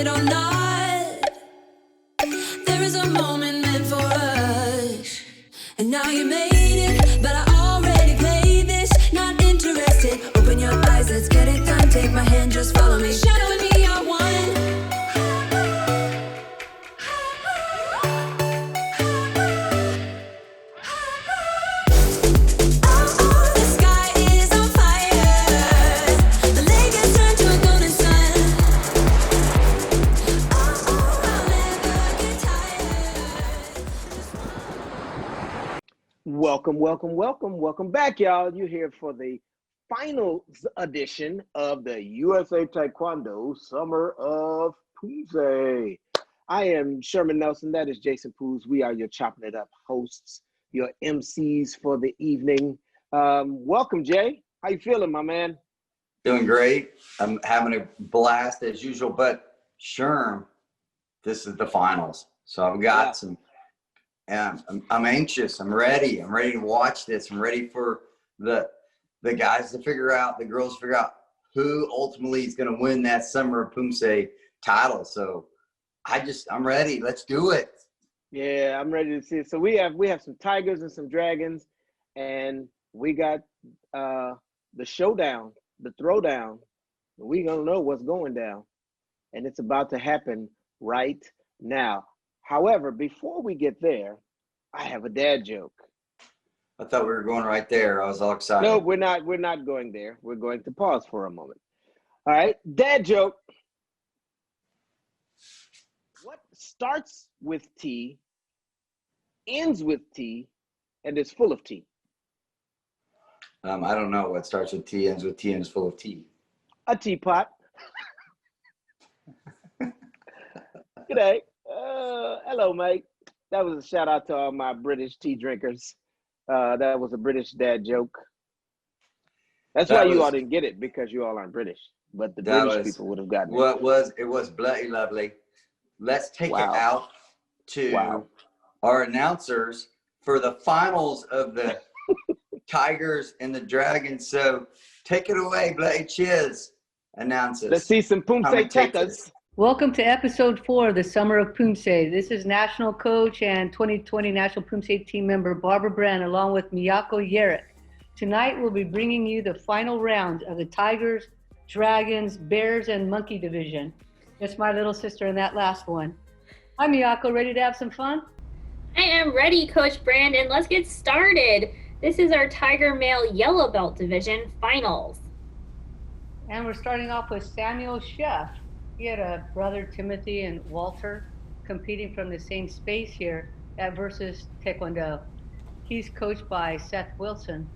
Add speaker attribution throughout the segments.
Speaker 1: it or not. There is a moment meant for us, and now you made it, but I already played this. Not interested, open your eyes, let's get it done. Take my hand, just follow me. Shadow and me are one.
Speaker 2: Welcome back, y'all. You're here for the final edition of the USA Taekwondo Summer of Poomsae. I am Sherman Nelson. That is Jason Poos. We are your chopping it up hosts, your MCs for the evening. Welcome, Jay. How you feeling, my man?
Speaker 3: Doing great. I'm having a blast as usual, but Sherm, this is the finals. So I've got some. And I'm anxious. I'm ready. I'm ready to watch this. I'm ready for the guys to figure out, the girls to figure out who ultimately is going to win that Summer of Poomsae title. So I'm ready. Let's do it.
Speaker 2: Yeah, I'm ready to see it. So we have some tigers and some dragons, and we got the showdown, the throwdown. We're gonna know what's going down, and it's about to happen right now. However, before we get there, I have a dad joke.
Speaker 3: I thought we were going right there. I was all excited.
Speaker 2: No, we're not going there. We're going to pause for a moment. All right, dad joke. What starts with T, ends with T, and is full of T?
Speaker 3: I don't know what starts with T, ends with T, and is full of T.
Speaker 2: A teapot. G'day. Hello, mate. That was a shout out to all my British tea drinkers. That was a British dad joke. That's why you all didn't get it, because you all aren't British. But the British people would have gotten it.
Speaker 3: It was bloody lovely. Let's take it out to our announcers for the finals of the Tigers and the Dragons. So take it away, Bloody Chiz. Announce it.
Speaker 2: Let's see some Poomsae Techers.
Speaker 4: Welcome to episode 4 of the Summer of Poomsae. This is national coach and 2020 National Poomsae team member Barbara Brand, along with Miyako Yerick. Tonight we'll be bringing you the final round of the Tigers, Dragons, Bears, and Monkey division. It's my little sister in that last one. Hi Miyako, ready to have some fun?
Speaker 5: I am ready, Coach Brand, and let's get started. This is our Tiger Male Yellow Belt Division Finals.
Speaker 4: And we're starting off with Samuel Sheff. He had a brother, Timothy and Walter, competing from the same space here at Versus Taekwondo. He's coached by Seth Wilson,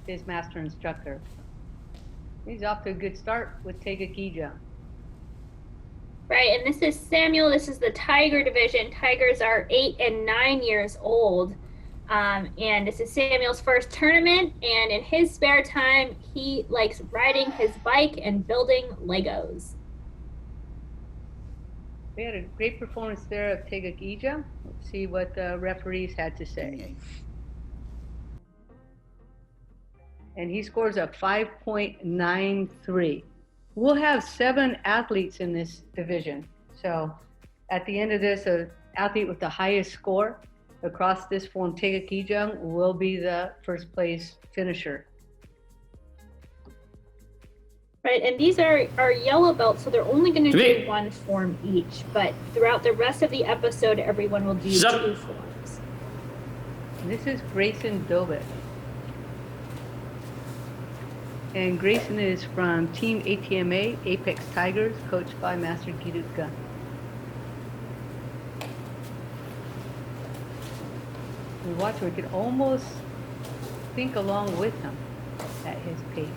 Speaker 4: his master instructor. He's off to a good start with Tegakija.
Speaker 5: Right, and this is Samuel. This is the Tiger division. Tigers are 8 and 9 years old. And this is Samuel's first tournament. And in his spare time, he likes riding his bike and building Legos.
Speaker 4: We had a great performance there of Tegakija. Let's see what the referees had to say. And he scores a 5.93. We'll have 7 athletes in this division. So at the end of this, an athlete with the highest score across this form, Tegakija, will be the first place finisher.
Speaker 5: Right, and these are our yellow belts, so they're only going to do one form each. But throughout the rest of the episode, everyone will do 2 forms.
Speaker 4: And this is Grayson Dobic. And Grayson is from Team ATMA, Apex Tigers, coached by Master Giruka. We watch, we could almost think along with him at his pace.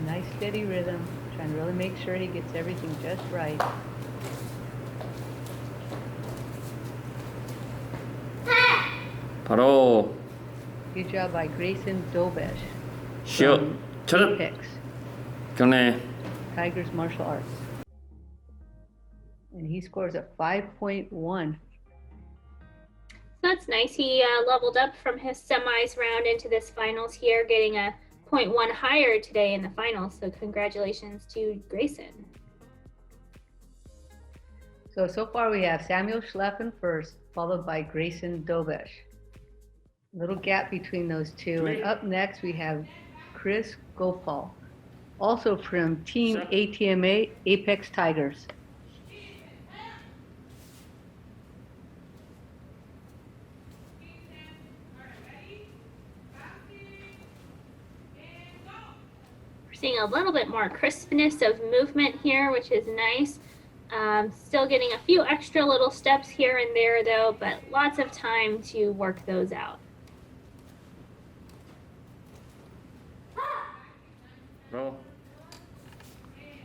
Speaker 4: Nice steady rhythm, trying to really make sure he gets everything just right.
Speaker 6: 바로
Speaker 4: Good job by Grayson Dobesh.
Speaker 6: 시어 저는
Speaker 4: Apex
Speaker 6: 경례
Speaker 4: Tigers Martial Arts. And he scores a 5.1.
Speaker 5: It's that's nice. He leveled up from his semis round into this finals here, getting a 0.1 higher today in the finals. So congratulations to Grayson.
Speaker 4: So far we have Samuel Schleffen first, followed by Grayson Dobesh. Little gap between those two. And up next we have Chris Gopal, also from Team ATMA Apex Tigers.
Speaker 5: We're seeing a little bit more crispness of movement here, which is nice. Still getting a few extra little steps here and there though, but lots of time to work those out.
Speaker 6: Roll.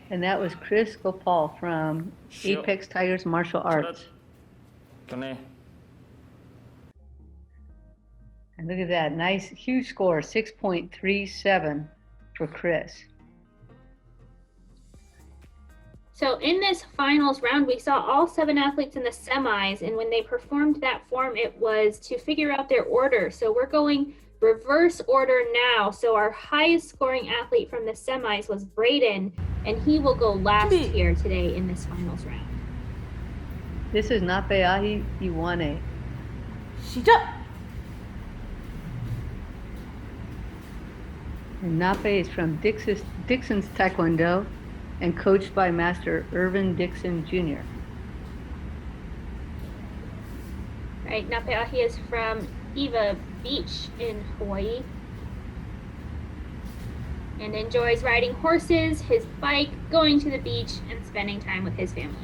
Speaker 4: And that was Chris Gopal from Apex Tigers Martial Arts.
Speaker 6: Kane.
Speaker 4: And look at that, nice, huge score, 6.37 for Chris.
Speaker 5: So in this finals round, we saw all 7 athletes in the semis, and when they performed that form, it was to figure out their order. So we're going reverse order now. So our highest scoring athlete from the semis was Braden, and he will go last here today in this finals round.
Speaker 4: This is Napeahi Iwane. And Nape is from Dixon's Taekwondo and coached by Master Irvin Dixon Jr.
Speaker 5: Right, Napeahi is from Eva Beach in Hawaii and enjoys riding horses, his bike, going to the beach, and spending time with his family.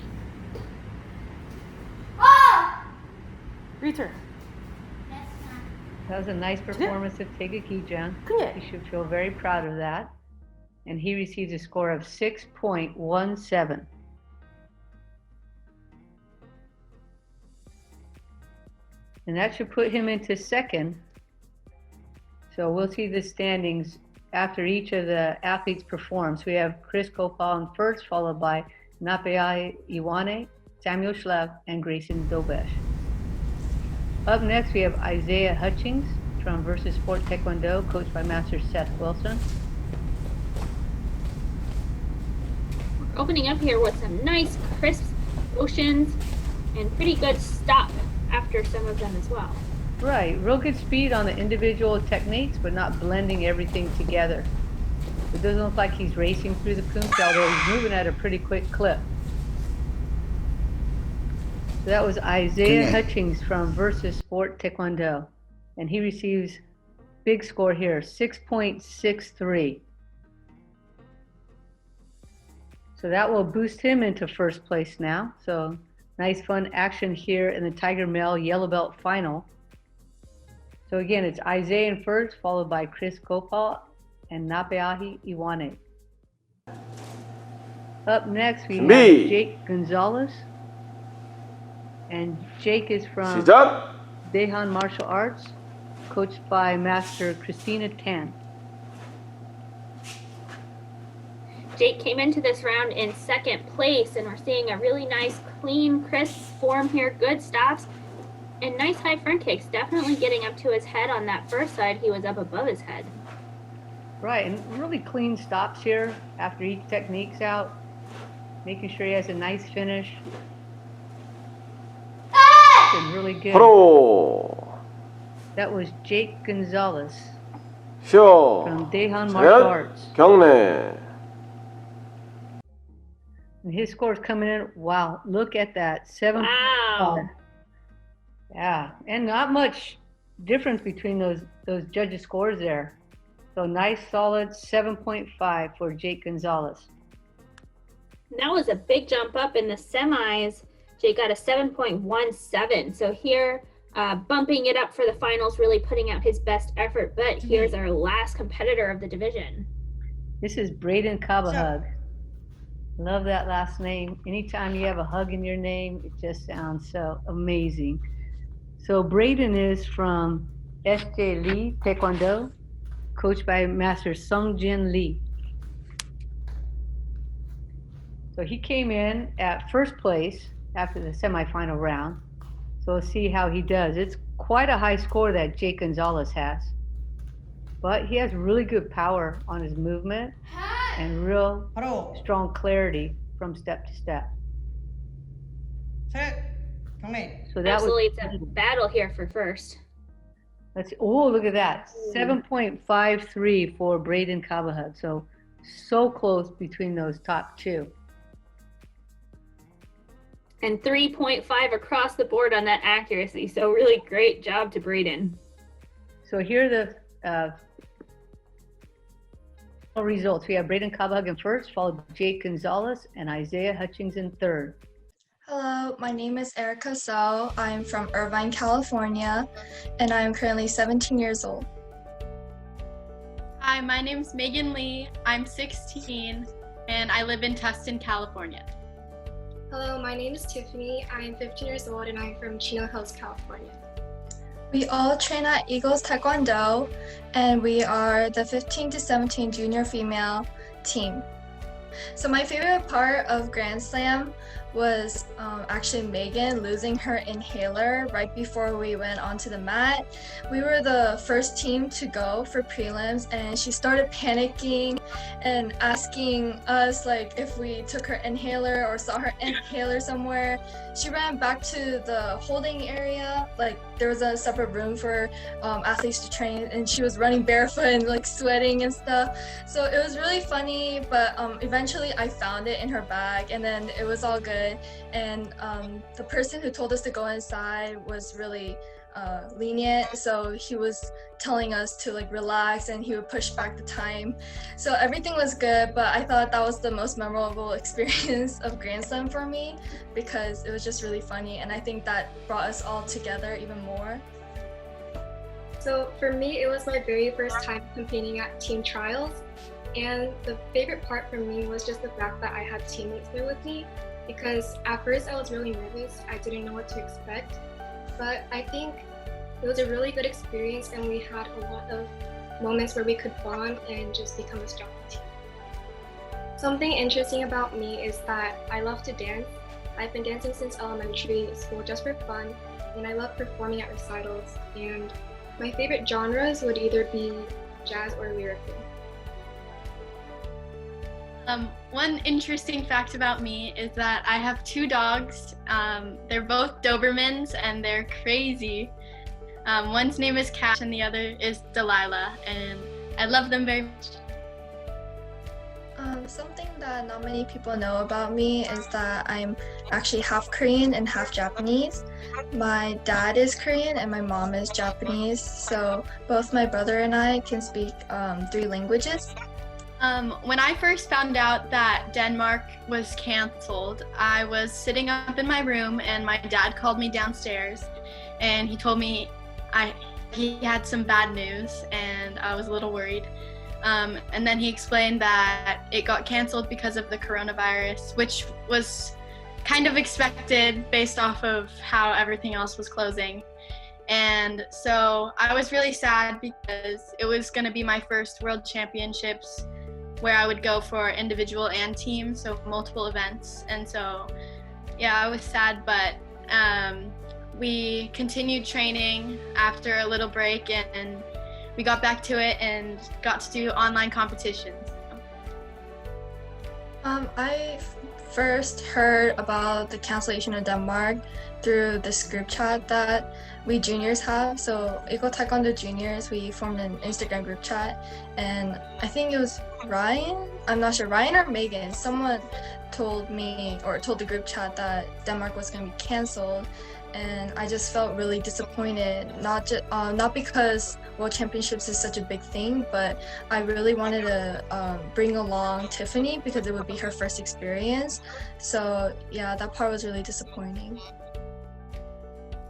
Speaker 7: Return.
Speaker 4: That was a nice performance of Tegaki-jun. He should feel very proud of that. And he received a score of 6.17. And that should put him into second. So we'll see the standings after each of the athletes performs. We have Chris Gopal in first, followed by Napeai Iwane, Samuel Schleff, and Grayson Dobesh. Up next, we have Isaiah Hutchings from Versus Sport Taekwondo, coached by Master Seth Wilson.
Speaker 5: We're opening up here with some nice crisp motions and pretty good stop after some of them as well.
Speaker 4: Right, real good speed on the individual techniques, but not blending everything together. It doesn't look like he's racing through the Poomsae, although he's moving at a pretty quick clip. So that was Isaiah Hutchings from Versus Sport Taekwondo, and he receives big score here, 6.63. So that will boost him into first place now. So nice fun action here in the Tiger Male Yellow Belt Final. So again, it's Isaiah in first, followed by Chris Gopal and Napeahi Iwane. Up next, we have Jake Gonzalez. And Jake is from Dehan Martial Arts, coached by Master Christina Tan.
Speaker 5: Jake came into this round in second place, and we're seeing a really nice, clean, crisp form here, good stops, and nice high front kicks, definitely getting up to his head on that first side. He was up above his head.
Speaker 4: Right, and really clean stops here after each technique's out, making sure he has a nice finish. Really good. That was Jake Gonzalez from Dehan Martial Arts. And his score's coming in. Wow, look at that. 7.
Speaker 5: Wow.
Speaker 4: Yeah, and not much difference between those judges' scores there. So nice, solid 7.5 for Jake Gonzalez.
Speaker 5: That was a big jump up in the semis. Jake got a 7.17. So here, bumping it up for the finals, really putting out his best effort. But here's our last competitor of the division.
Speaker 4: This is Braden Kabahug. Love that last name. Anytime you have a hug in your name, it just sounds so amazing. So Braden is from SJ Lee Taekwondo, coached by Master Sungjin Lee. So he came in at first place after the semifinal round. So we'll see how he does. It's quite a high score that Jake Gonzalez has. But he has really good power on his movement and real strong clarity from step to step. So that
Speaker 5: Absolutely,
Speaker 4: was
Speaker 5: it's a battle here for first.
Speaker 4: oh, look at that. 7.53 for Braden Cabahug. So close between those top two.
Speaker 5: And 3.5 across the board on that accuracy. So really great job to Braden.
Speaker 4: So here are the results. We have Braden Cabahug in first, followed by Jake Gonzalez and Isaiah Hutchings in third.
Speaker 7: Hello, my name is Erica So. I'm from Irvine, California, and I'm currently 17 years old.
Speaker 8: Hi, my name's Megan Lee. I'm 16, and I live in Tustin, California.
Speaker 9: Hello, my name is Tiffany. I'm 15 years old, and I'm from Chino Hills, California.
Speaker 7: We all train at Eagles Taekwondo, and we are the 15 to 17 junior female team. So my favorite part of Grand Slam was actually Megan losing her inhaler right before we went onto the mat. We were the first team to go for prelims, and she started panicking and asking us like if we took her inhaler or saw her inhaler somewhere. She ran back to the holding area, like there was a separate room for athletes to train, and she was running barefoot and like sweating and stuff. So it was really funny, but eventually I found it in her bag, and then it was all good. And the person who told us to go inside was really lenient, so he was telling us to like relax, and he would push back the time. So everything was good, but I thought that was the most memorable experience of Grand Slam for me because it was just really funny, and I think that brought us all together even more.
Speaker 9: So for me, it was my very first time competing at team trials, and the favorite part for me was just the fact that I had teammates there with me, because at first I was really nervous. I didn't know what to expect, but I think it was a really good experience, and we had a lot of moments where we could bond and just become a strong team. Something interesting about me is that I love to dance. I've been dancing since elementary school just for fun, and I love performing at recitals, and my favorite genres would either be jazz or lyrical.
Speaker 8: One interesting fact about me is that I have two dogs. They're both Dobermans, and they're crazy. One's name is Cash and the other is Delilah, and I love them very much.
Speaker 7: Something that not many people know about me is that I'm actually half Korean and half Japanese. My dad is Korean and my mom is Japanese, so both my brother and I can speak 3 languages.
Speaker 8: When I first found out that Denmark was canceled, I was sitting up in my room, and my dad called me downstairs, and he told me he had some bad news, and I was a little worried. And then he explained that it got canceled because of the coronavirus, which was kind of expected based off of how everything else was closing. And so I was really sad because it was going to be my first World Championships where I would go for individual and team, so multiple events. And so, yeah, I was sad, but we continued training after a little break, and we got back to it and got to do online competitions.
Speaker 7: I first heard about the cancellation of Denmark through this group chat that we juniors have. So Eagle Taekwondo Juniors, we formed an Instagram group chat, and I think it was Ryan, I'm not sure, Ryan or Megan, someone told me or told the group chat that Denmark was going to be canceled. And I just felt really disappointed, not because World Championships is such a big thing, but I really wanted to bring along Tiffany because it would be her first experience. So yeah, that part was really disappointing.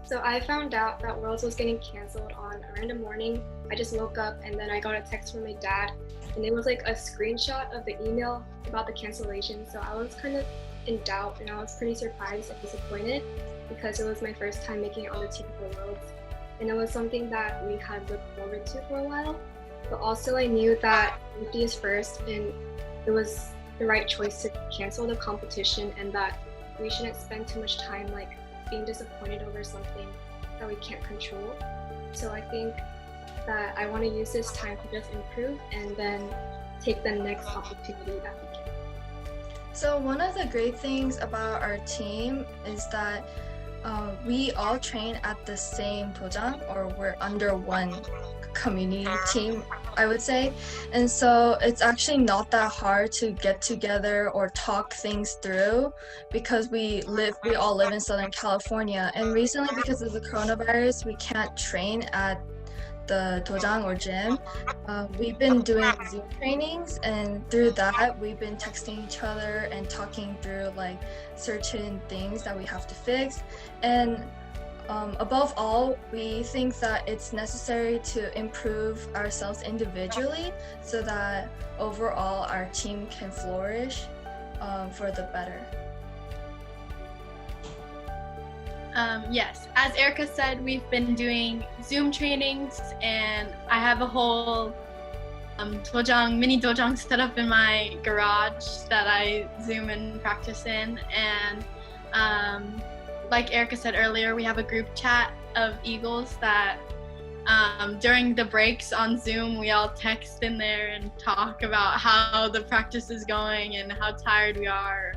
Speaker 9: So I found out that Worlds was getting canceled on a random morning. I just woke up and then I got a text from my dad, and it was like a screenshot of the email about the cancellation. So I was kind of in doubt, and I was pretty surprised and disappointed, because it was my first time making it on the team for Worlds, and it was something that we had looked forward to for a while. But also I knew that safety is first, and it was the right choice to cancel the competition, and that we shouldn't spend too much time like being disappointed over something that we can't control. So I think that I want to use this time to just improve and then take the next opportunity that we get.
Speaker 7: So one of the great things about our team is that we all train at the same dojang, or we're under one community team, I would say. And so it's actually not that hard to get together or talk things through because we all live in Southern California. And recently, because of the coronavirus, we can't train at the dojang or gym. We've been doing Zoom trainings, and through that we've been texting each other and talking through like certain things that we have to fix. And above all, we think that it's necessary to improve ourselves individually so that overall our team can flourish for the better.
Speaker 8: Yes, as Erica said, we've been doing Zoom trainings, and I have a whole mini dojang set up in my garage that I Zoom and practice in. And like Erica said earlier, we have a group chat of Eagles that during the breaks on Zoom, we all text in there and talk about how the practice is going and how tired we are,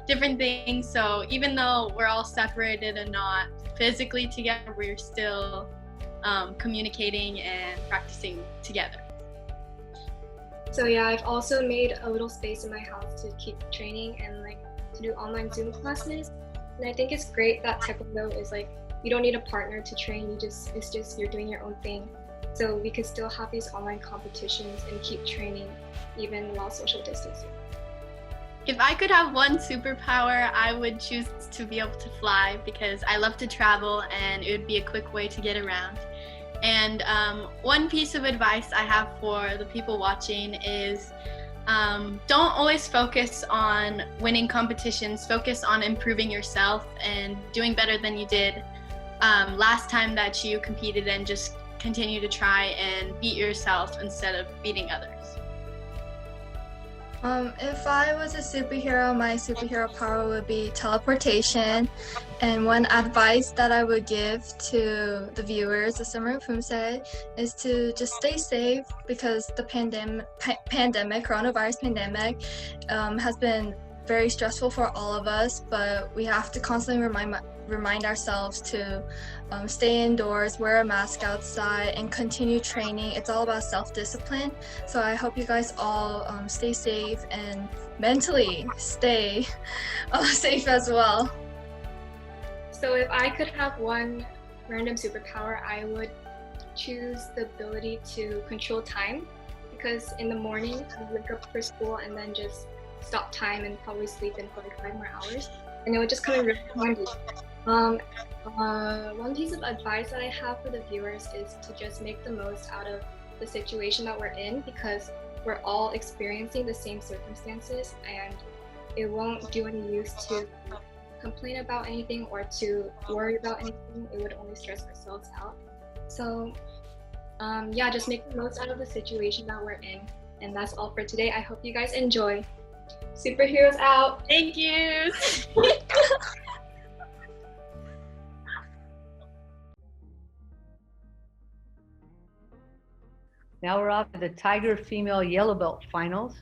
Speaker 8: different things. So even though we're all separated and not physically together, we're still communicating and practicing together.
Speaker 9: So yeah, I've also made a little space in my house to keep training and like to do online Zoom classes. And I think it's great that Taekwondo is like, you don't need a partner to train, it's just you're doing your own thing. So we could still have these online competitions and keep training even while social distancing.
Speaker 8: If I could have one superpower, I would choose to be able to fly because I love to travel and it would be a quick way to get around. And one piece of advice I have for the people watching is don't always focus on winning competitions, focus on improving yourself and doing better than you did last time that you competed, and just continue to try and beat yourself instead of beating others.
Speaker 7: If I was a superhero, my superhero power would be teleportation. And one advice that I would give to the viewers of Summer of Poomsae is to just stay safe, because the coronavirus pandemic, has been very stressful for all of us, but we have to constantly remind ourselves to stay indoors, wear a mask outside, and continue training. It's all about self-discipline. So I hope you guys all stay safe and mentally stay safe as well.
Speaker 9: So if I could have one random superpower, I would choose the ability to control time, because in the morning I wake up for school and then just stop time and probably sleep in for like 5 more hours, and it would just come in really handy. One piece of advice that I have for the viewers is to just make the most out of the situation that we're in, because we're all experiencing the same circumstances, and it won't do any use to complain about anything or to worry about anything. It would only stress ourselves out. So yeah, just make the most out of the situation that we're in. And that's all for today. I hope you guys enjoy. Superheroes out.
Speaker 8: Thank you.
Speaker 4: Now we're off to the Tiger Female Yellow Belt Finals,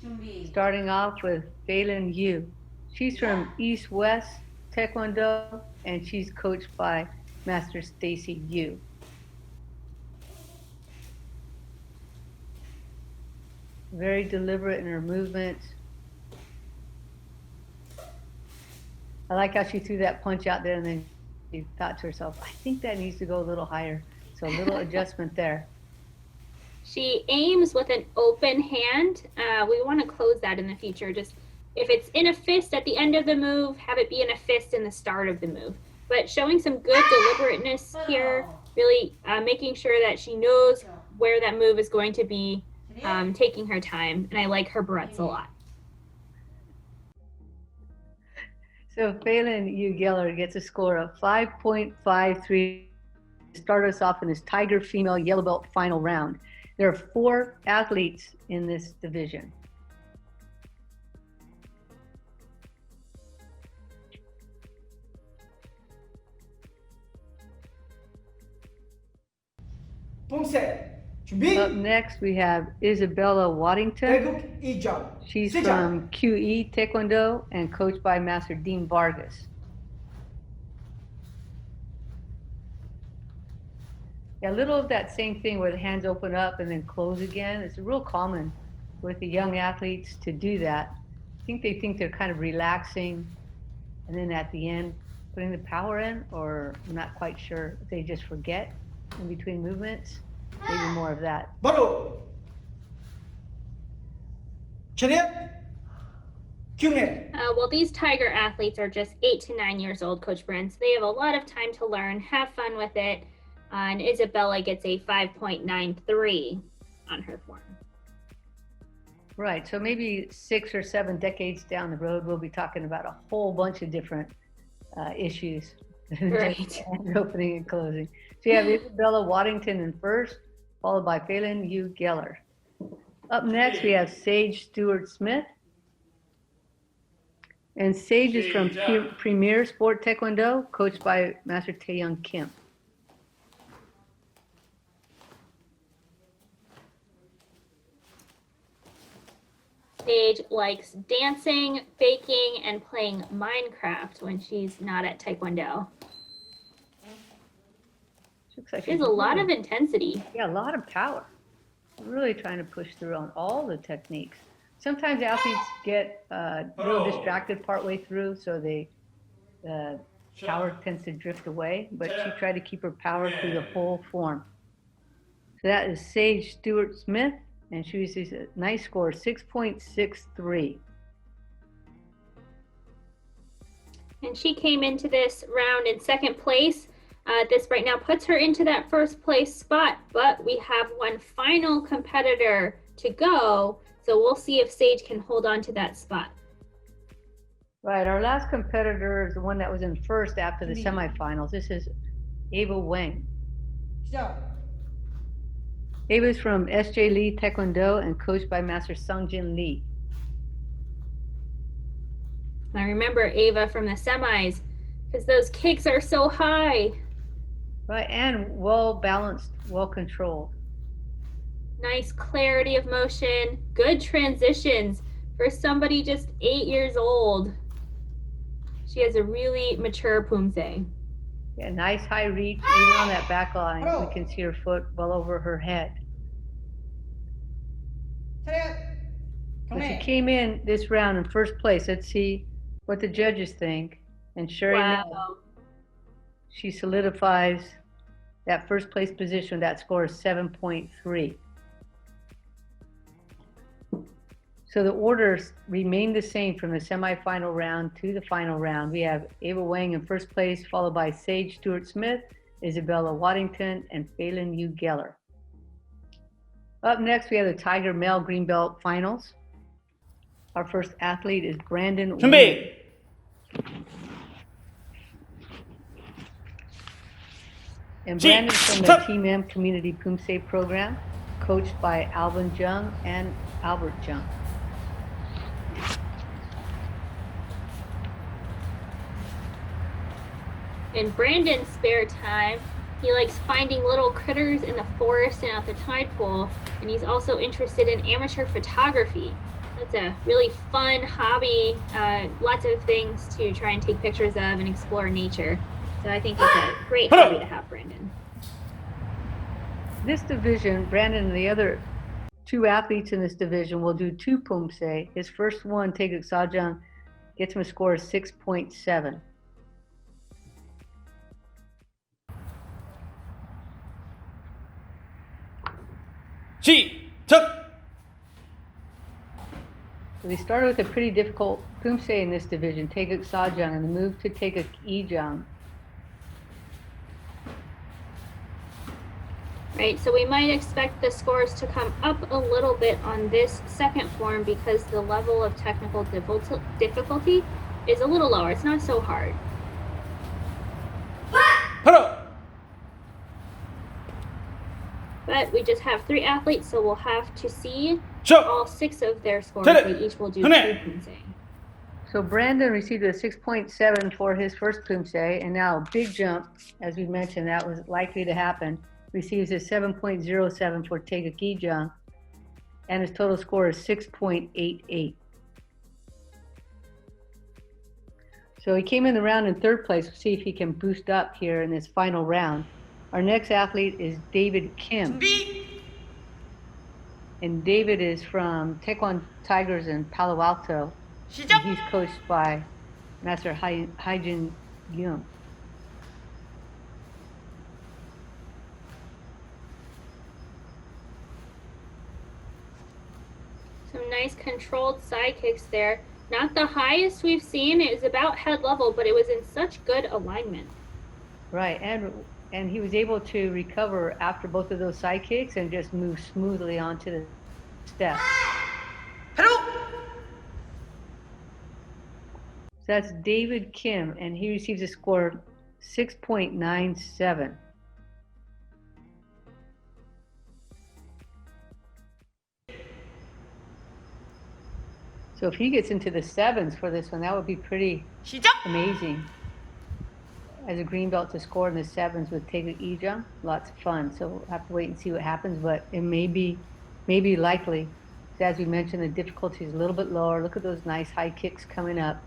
Speaker 4: starting off with Phelan Yu. She's from East West Taekwondo, and she's coached by Master Stacy Yu. Very deliberate in her movements. I like how she threw that punch out there and then she thought to herself, I think that needs to go a little higher. So a little adjustment there.
Speaker 5: She aims with an open hand. We want to close that in the future. Just if it's in a fist at the end of the move, have it be in a fist in the start of the move. But showing some good deliberateness here, really making sure that she knows where that move is going to be, taking her time. And I like her barrettes a lot.
Speaker 4: So Phelan Yu Geller gets a score of 5.53 to start us off in this Tiger Female Yellow Belt final round. There are 4 athletes in this division.
Speaker 10: 봄새 준비.
Speaker 4: Up next, we have Isabella Waddington.
Speaker 10: 태극 2점.
Speaker 4: She's
Speaker 10: 시작.
Speaker 4: from QE Taekwondo and coached by Master Dean Vargas. Yeah, a little of that same thing where the hands open up and then close again. It's real common with the young athletes to do that. I think they think they're kind of relaxing and then at the end putting the power in, or I'm not quite sure if they just forget in between movements. Maybe more of that.
Speaker 10: 바로 차렷 경례.
Speaker 5: Well, these Tiger athletes are just 8 to 9 years old, Coach Brent. So they have a lot of time to learn, have fun with it. And Isabella gets a 5.93 on her form.
Speaker 4: Right, so maybe 6 or 7 decades down the road, we'll be talking about a whole bunch of different issues.
Speaker 5: Right.
Speaker 4: Opening and closing. So you have Isabella Waddington in first, followed by Phelan Yu Geller. Up next, we have Sage Stewart Smith. And Sage is from Premier Sport Taekwondo, coached by Master Tae-Young Kim.
Speaker 5: Sage likes dancing, baking, and playing Minecraft when she's not at Taekwondo.
Speaker 4: Looks like
Speaker 5: She has a lot of intensity.
Speaker 4: Yeah, a lot of power. Really trying to push through on all the techniques. Sometimes athletes get real distracted partway through, so the power tends to drift away, but she tried to keep her power through the whole form. So that is Sage Stewart Smith, and she uses a nice score, 6.63.
Speaker 5: And she came into this round in second place. This right now puts her into that first place spot, but we have one final competitor to go. So we'll see if Sage can hold on to that spot.
Speaker 4: Right, our last competitor is the one that was in first after the semifinals. This is Ava Wang.
Speaker 10: 시작.
Speaker 4: Ava is from SJ Lee Taekwondo and coached by Master Sungjin Lee.
Speaker 5: I remember Ava from the semis because those kicks are so high.
Speaker 4: Right, and well balanced, well controlled.
Speaker 5: Nice clarity of motion, good transitions for somebody just 8 years old. She has a really mature Poomsae.
Speaker 4: Yeah, nice high reach, even on that back line. We can see her foot well over her head.
Speaker 10: 차렷
Speaker 4: So she
Speaker 10: 경례.
Speaker 4: came in this round in first place. Let's see what the judges think. And sure enough,
Speaker 5: Wow.
Speaker 4: she solidifies that first place position. That score is 7.3. So the orders remain the same from the semifinal round to the final round. We have Ava Wang in first place, followed by Sage Stewart Smith, Isabella Waddington, and Phelan Yu Geller. Up next, we have the Tiger Male Green Belt Finals. Our first athlete is Brandon Wing.
Speaker 10: 준비.
Speaker 4: And Brandon's from the Team M Community Poomsae program, coached by Alvin Jung and Albert Jung.
Speaker 5: In Brandon's spare time, he likes finding little critters in the forest and at the tide pool, and he's also interested in amateur photography. That's a really fun hobby, lots of things to try and take pictures of and explore nature. So I think it's a great hobby to have, Brandon.
Speaker 4: This division, Brandon and the other two athletes in this division will do 2 Poomsae. His first one, Taeguk Sajang, gets him a score of 6.7.
Speaker 10: 시작.
Speaker 4: So we started with a pretty difficult Poomsae in this division, Taeguk Sajang, and the move to Taeguk Ijang.
Speaker 5: Right, so we might expect the scores to come up a little bit on this second form because the level of technical difficulty is a little lower. It's not so hard.
Speaker 10: 바로.
Speaker 5: But we just have 3 athletes, so we'll have to see
Speaker 10: 저.
Speaker 5: all 6 of their scores.
Speaker 10: Hit it.
Speaker 5: We each will do 2
Speaker 10: Hit it.
Speaker 5: Poomsae.
Speaker 4: So Brandon received a 6.7 for his first Poomsae, and now a big jump, as we mentioned, that was likely to happen. receives a 7.07 for Taeguk Ijang, and his total score is 6.88. So he came in the round in third place. We'll see if he can boost up here in this final round. Our next athlete is David Kim. And David is from Taekwondo Tigers in Palo Alto. And he's coached by Master Haijin Yoon.
Speaker 5: Some nice controlled side kicks there. Not the highest we've seen. It was about head level, but it was in such good alignment.
Speaker 4: Right, and he was able to recover after both of those side kicks and just move smoothly onto the step.
Speaker 10: Hello.
Speaker 4: So that's David Kim, and he receives a score 6.97. So if he gets into the sevens for this one, that would be pretty amazing. As a green belt to score in the sevens with Taeguk Ijang, lots of fun. So we'll have to wait and see what happens, but it may be likely. So as we mentioned, the difficulty is a little bit lower. Look at those nice high kicks coming up.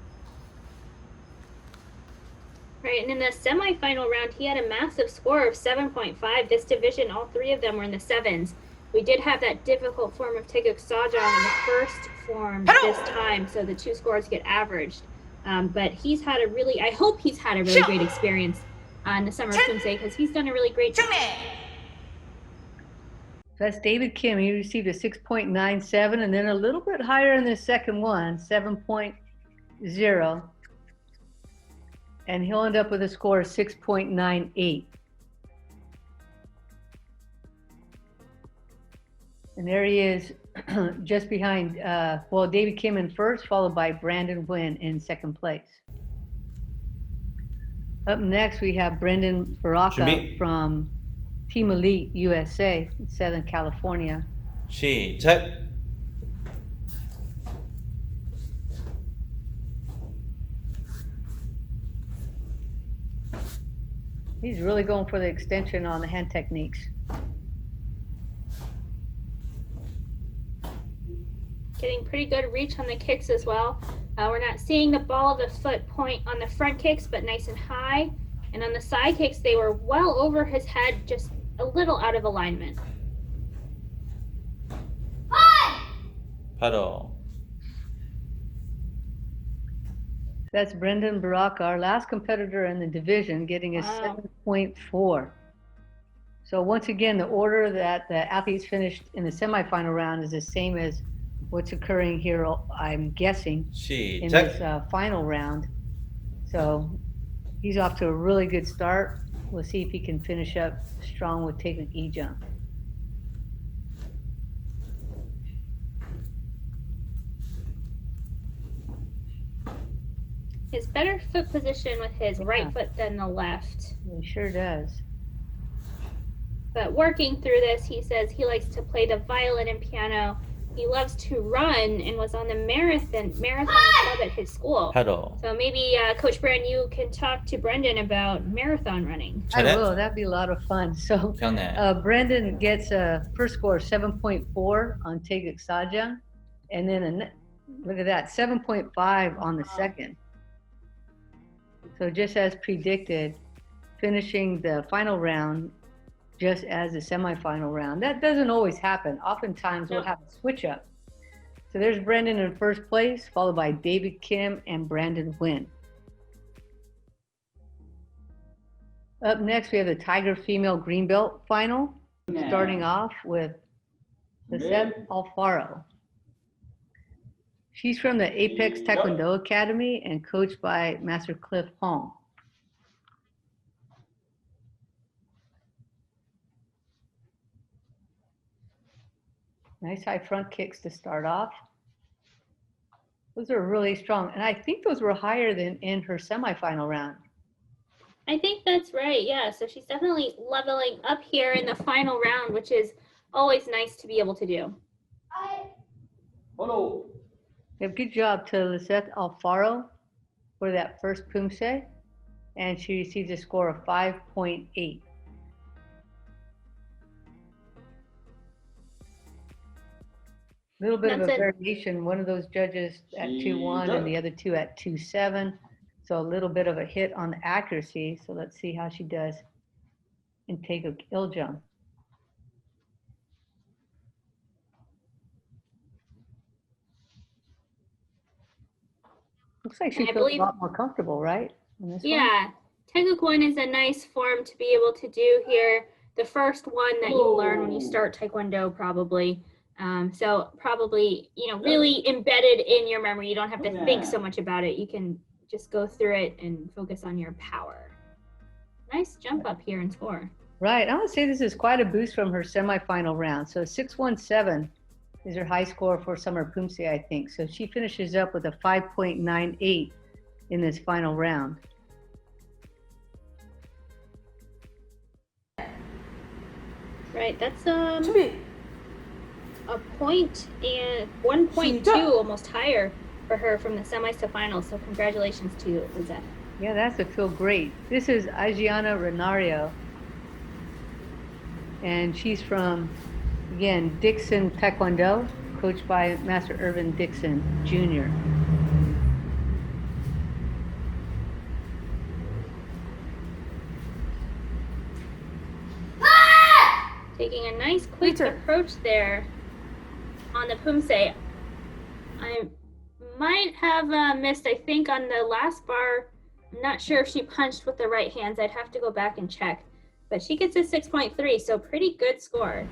Speaker 5: Right, and in the semifinal round, he had a massive score of 7.5. This division, all three of them were in the sevens. We did have that difficult form of Taeguk Sajang in the first form this time, so the two scores get averaged. But he's had a really, I hope he's had a really great experience on the Summer of Poomsae because he's done a really great job.
Speaker 4: That's David Kim. He received a 6.97 and then a little bit higher in the second one, 7.0. And he'll end up with a score of 6.98. And there he is just behind, David Kim in first, followed by Brandon Nguyen in second place. Up next, we have Brendan Baraka from Team Elite USA in Southern California.
Speaker 11: 시작.
Speaker 4: He's really going for the extension on the hand techniques.
Speaker 5: Getting pretty good reach on the kicks as well. We're not seeing the ball of the foot point on the front kicks, but nice and high. And on the side kicks, they were well over his head, just a little out of alignment.
Speaker 11: 바로.
Speaker 4: That's Brendan Baraka, our last competitor in the division, getting a 7.4. So once again, the order that the athletes finished in the semifinal round is the same as what's occurring here, I'm guessing, in this final round. So he's off to a really good start. We'll see if he can finish up strong with Taeguk Ijang.
Speaker 5: His better foot position with his right foot than the left.
Speaker 4: He sure does.
Speaker 5: But working through this, he says he likes to play the violin and piano. He loves to run and was on the marathon club at his school.
Speaker 11: 바로.
Speaker 5: So maybe Coach Brand, you can talk to Brendan about marathon running.
Speaker 4: I will. That'd be a lot of fun. So Brendan gets a first score of 7.4 on Taeguk Sajang, and then look at that, 7.5 on the second. So just as predicted, finishing the final round just as the semifinal round. That doesn't always happen. Oftentimes we'll have a switch up. So there's Brendan in first place, followed by David Kim and Brandon Nguyen. Up next, we have the Tiger Female Green Belt Final, starting off with Lisette Alfaro. She's from the Apex Taekwondo Academy and coached by Master Cliff Hong. Nice high front kicks to start off. Those are really strong. And I think those were higher than in her semifinal round.
Speaker 5: I think that's right, yeah. So she's definitely leveling up here in the final round, which is always nice to be able to do.
Speaker 10: Hello.
Speaker 4: Good job to Lisette Alfaro for that first Poomsae. And she receives a score of 5.8. A little bit of a
Speaker 5: That's it.
Speaker 4: variation. One of those judges at 2-1 and the other two at 2-7. So a little bit of a hit on the accuracy. So let's see how she does and take a kill jump. Looks like she
Speaker 5: I
Speaker 4: feels
Speaker 5: believe-
Speaker 4: a lot more comfortable, right? On this one?
Speaker 5: Yeah, Taekwondo is a nice form to be able to do here. The first one that you learn when you start Taekwondo, probably. So probably, you know, really embedded in your memory. You don't have to think so much about it. You can just go through it and focus on your power. Nice jump up here and score.
Speaker 4: Right. I would say this is quite a boost from her semifinal round. So 617 is her high score for Summer of Poomsae, I think. So she finishes up with a 5.98 in this final round.
Speaker 5: Right, that's a point and 1.2 almost higher for her from the semis to finals. So congratulations to Lizette.
Speaker 4: Yeah, that's a feel great. This is Agiana Renario. And she's from, again, Dixon Taekwondo, coached by Master Irvin Dixon Jr.
Speaker 5: Taking a nice quick approach there on the Poomsae. I might have missed, I think, on the last bar. I'm not sure if she punched with the right hands. I'd have to go back and check. But she gets a 6.3, so pretty good score.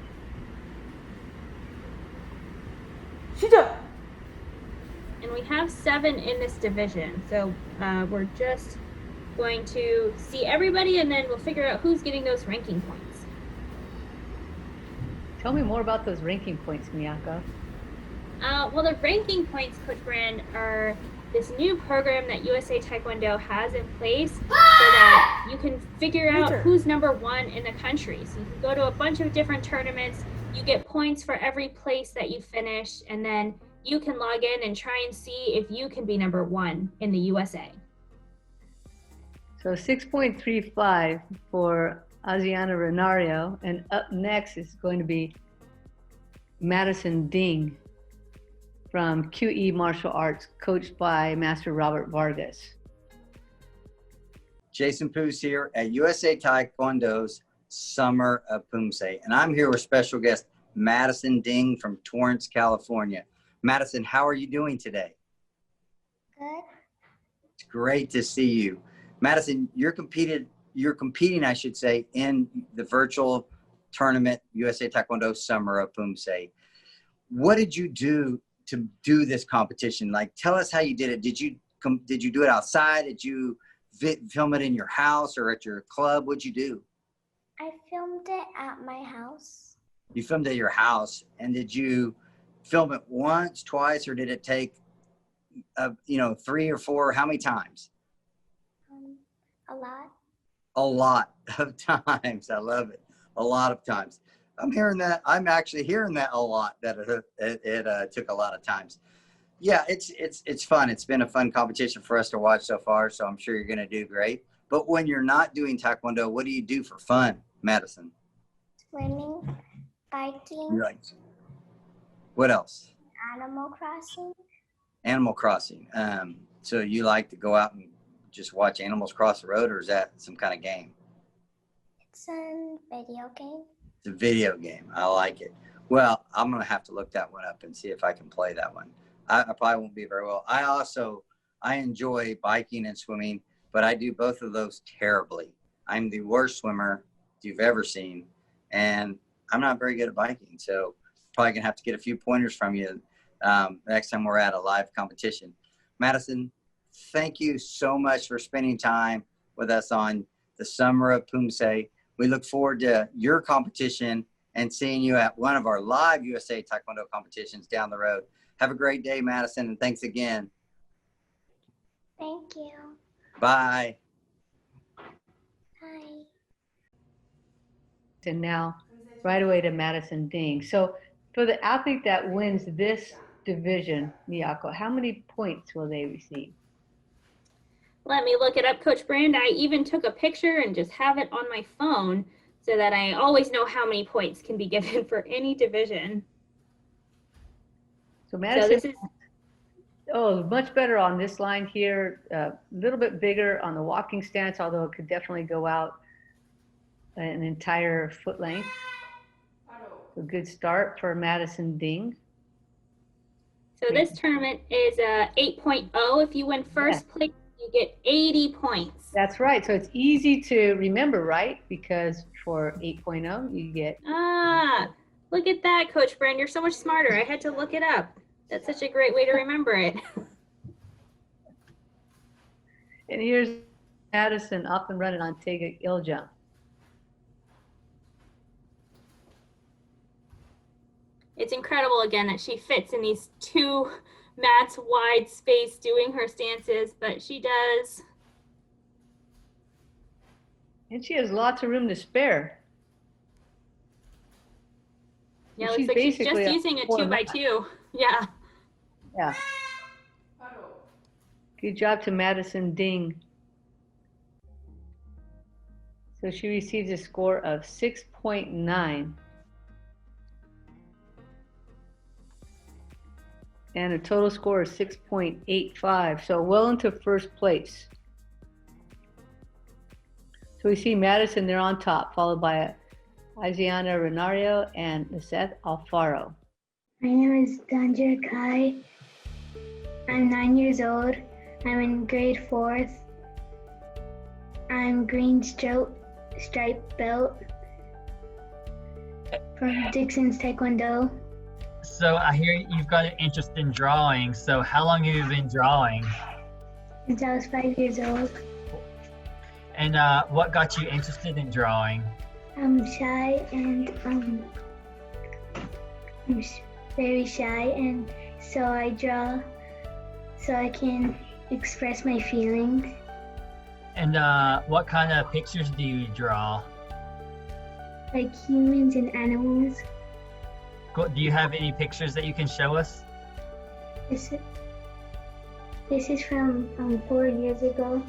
Speaker 5: And we have 7 in this division. So we're just going to see everybody, and then we'll figure out who's getting those ranking points.
Speaker 4: Tell me more about those ranking points, Miyako.
Speaker 5: Well, the ranking points, Coach Brand, are this new program that USA Taekwondo has in place so that you can figure out who's #1 in the country. So you can go to a bunch of different tournaments, you get points for every place that you finish, and then you can log in and try and see if you can be #1 in the USA.
Speaker 4: So 6.35 for Aziana Renario, and up next is going to be Madison Ding from QE Martial Arts, coached by Master Robert Vargas.
Speaker 3: Jason Poos here at USA Taekwondo's Summer of Poomsae, and I'm here with special guest Madison Ding from Torrance, California. Madison, how are you doing today?
Speaker 11: Good.
Speaker 3: It's great to see you. Madison, you're competing, I should say, in the virtual tournament, USA Taekwondo Summer of Poomsae. What did you do to do this competition? Like, tell us how you did it. Did you do it outside? Did you film it in your house or at your club? What'd you do?
Speaker 11: I filmed it at my house.
Speaker 3: You filmed at your house, and did you film it once, twice, or did it take, 3 or 4? How many times?
Speaker 11: A lot.
Speaker 3: A lot of times. I love it. A lot of times. I'm hearing that. I'm actually hearing that a lot. That it took a lot of times. Yeah, it's fun. It's been a fun competition for us to watch so far. So I'm sure you're going to do great. But when you're not doing Taekwondo, what do you do for fun, Madison?
Speaker 11: Swimming, biking.
Speaker 3: Right. What else?
Speaker 11: Animal Crossing.
Speaker 3: Animal Crossing. So you like to go out and just watch animals cross the road, or is that some kind of game?
Speaker 11: It's a video game.
Speaker 3: It's a video game. I like it. Well, I'm going to have to look that one up and see if I can play that one. I probably won't be very well. I enjoy biking and swimming, but I do both of those terribly. I'm the worst swimmer you've ever seen, and I'm not very good at biking. So probably going to have to get a few pointers from you next time we're at a live competition. Madison, thank you so much for spending time with us on the Summer of Poomsae. We look forward to your competition and seeing you at one of our live USA Taekwondo competitions down the road. Have a great day, Madison, and thanks again.
Speaker 11: Thank you.
Speaker 3: Bye.
Speaker 11: Bye.
Speaker 4: And now, right away to Madison Ding. So for the athlete that wins this division, Miyako, how many points will they receive?
Speaker 5: Let me look it up, Coach Brand. I even took a picture and just have it on my phone so that I always know how many points can be given for any division.
Speaker 4: So
Speaker 5: So
Speaker 4: Madison,
Speaker 5: this is
Speaker 4: much better on this line here. A little bit bigger on the walking stance, although it could definitely go out an entire foot length. A good start for Madison Ding.
Speaker 5: so this tournament is 8.0. If you win first place, you get 80 points.
Speaker 4: That's right. So it's easy to remember, right? Because for 8.0, you get.
Speaker 5: Look at that, Coach Brand. You're so much smarter. I had to look it up. That's such a great way to remember it.
Speaker 4: And here's Madison up and running on Tega Iljang.
Speaker 5: It's incredible again that she fits in these 2 mats wide space doing her stances, but she does.
Speaker 4: And she has lots of room to spare.
Speaker 5: Yeah,
Speaker 4: And
Speaker 5: looks like she's just
Speaker 4: basically
Speaker 5: using a 2x2. Yeah.
Speaker 4: Yeah. Good job to Madison Ding. So she receives a score of 6.9. And a total score of 6.85. So well into first place. So we see Madison there on top, followed by Isiana Renario and Seth Alfaro.
Speaker 11: My name is Danja Kai. I'm 9 years old. I'm in grade 4th. I'm green stripe belt from Dixon's Taekwondo.
Speaker 12: So I hear you've got an interest in drawing. So how long have you been drawing?
Speaker 11: Since I was 5 years old.
Speaker 12: And what got you interested in drawing?
Speaker 11: I'm shy and I'm very shy, and so I draw so I can express my feelings.
Speaker 12: And what kind of pictures do you draw?
Speaker 11: Like humans and animals.
Speaker 12: Do you have any pictures that you can show us?
Speaker 11: This is from 4 years ago.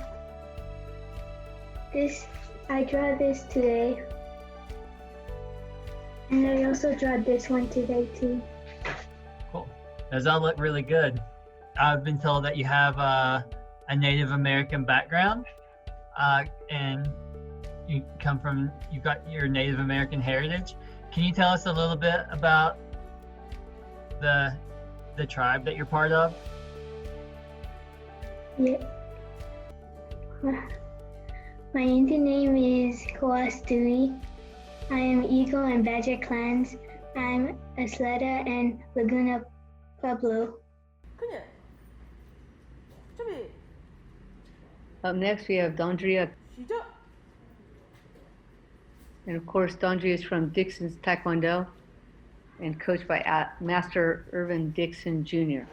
Speaker 11: I draw this today. And I also draw this one today too.
Speaker 12: Cool. Those all look really good. I've been told that you have a Native American background, and you've got your Native American heritage. Can you tell us a little bit about the tribe that you're part of?
Speaker 11: Yeah. My Indian name is Kawastui. I am Eagle and Badger clans. I'm Asleta and Laguna Pueblo.
Speaker 4: Up next, we have Dondria. And of course, Dondria is from Dixon's Taekwondo and coached by Master Irvin Dixon Jr.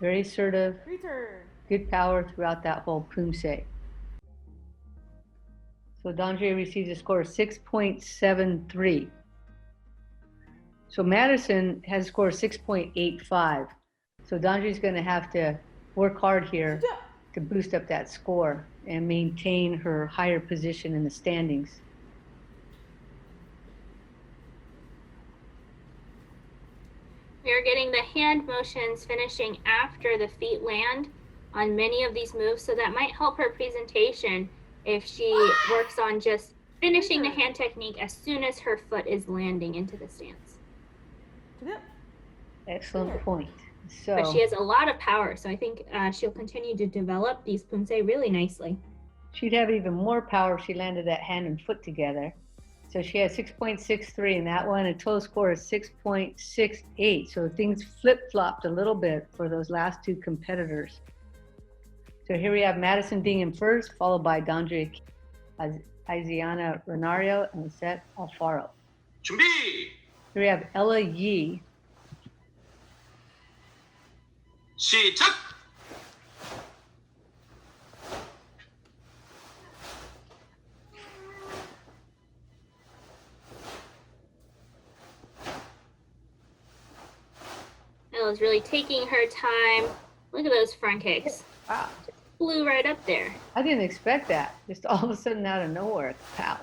Speaker 4: Very assertive, good power throughout that whole Poomsae. So Dondria receives a score of 6.73. So Madison has a score of 6.85. So Dondria's going to have to work hard here to boost up that score and maintain her higher position in the standings.
Speaker 5: We are getting the hand motions finishing after the feet land on many of these moves, so that might help her presentation if she works on just finishing the hand technique as soon as her foot is landing into the stance.
Speaker 4: Excellent point. So,
Speaker 5: but she has a lot of power, so I think she'll continue to develop these Poomsae really nicely.
Speaker 4: She'd have even more power if she landed that hand and foot together. So she has 6.63 in that one, a total score of 6.68. So things flip-flopped a little bit for those last two competitors. So here we have Madison Ding in first, followed by Dondria Isiana Renario and Lisette Alfaro.
Speaker 10: 준비!
Speaker 4: Here we have Ella Yee.
Speaker 10: 시작!
Speaker 5: Ella's really taking her time, Look at those front kicks.
Speaker 4: Wow.
Speaker 5: Just flew right up there.
Speaker 4: I didn't expect that. Just all of a sudden out of nowhere. Pow.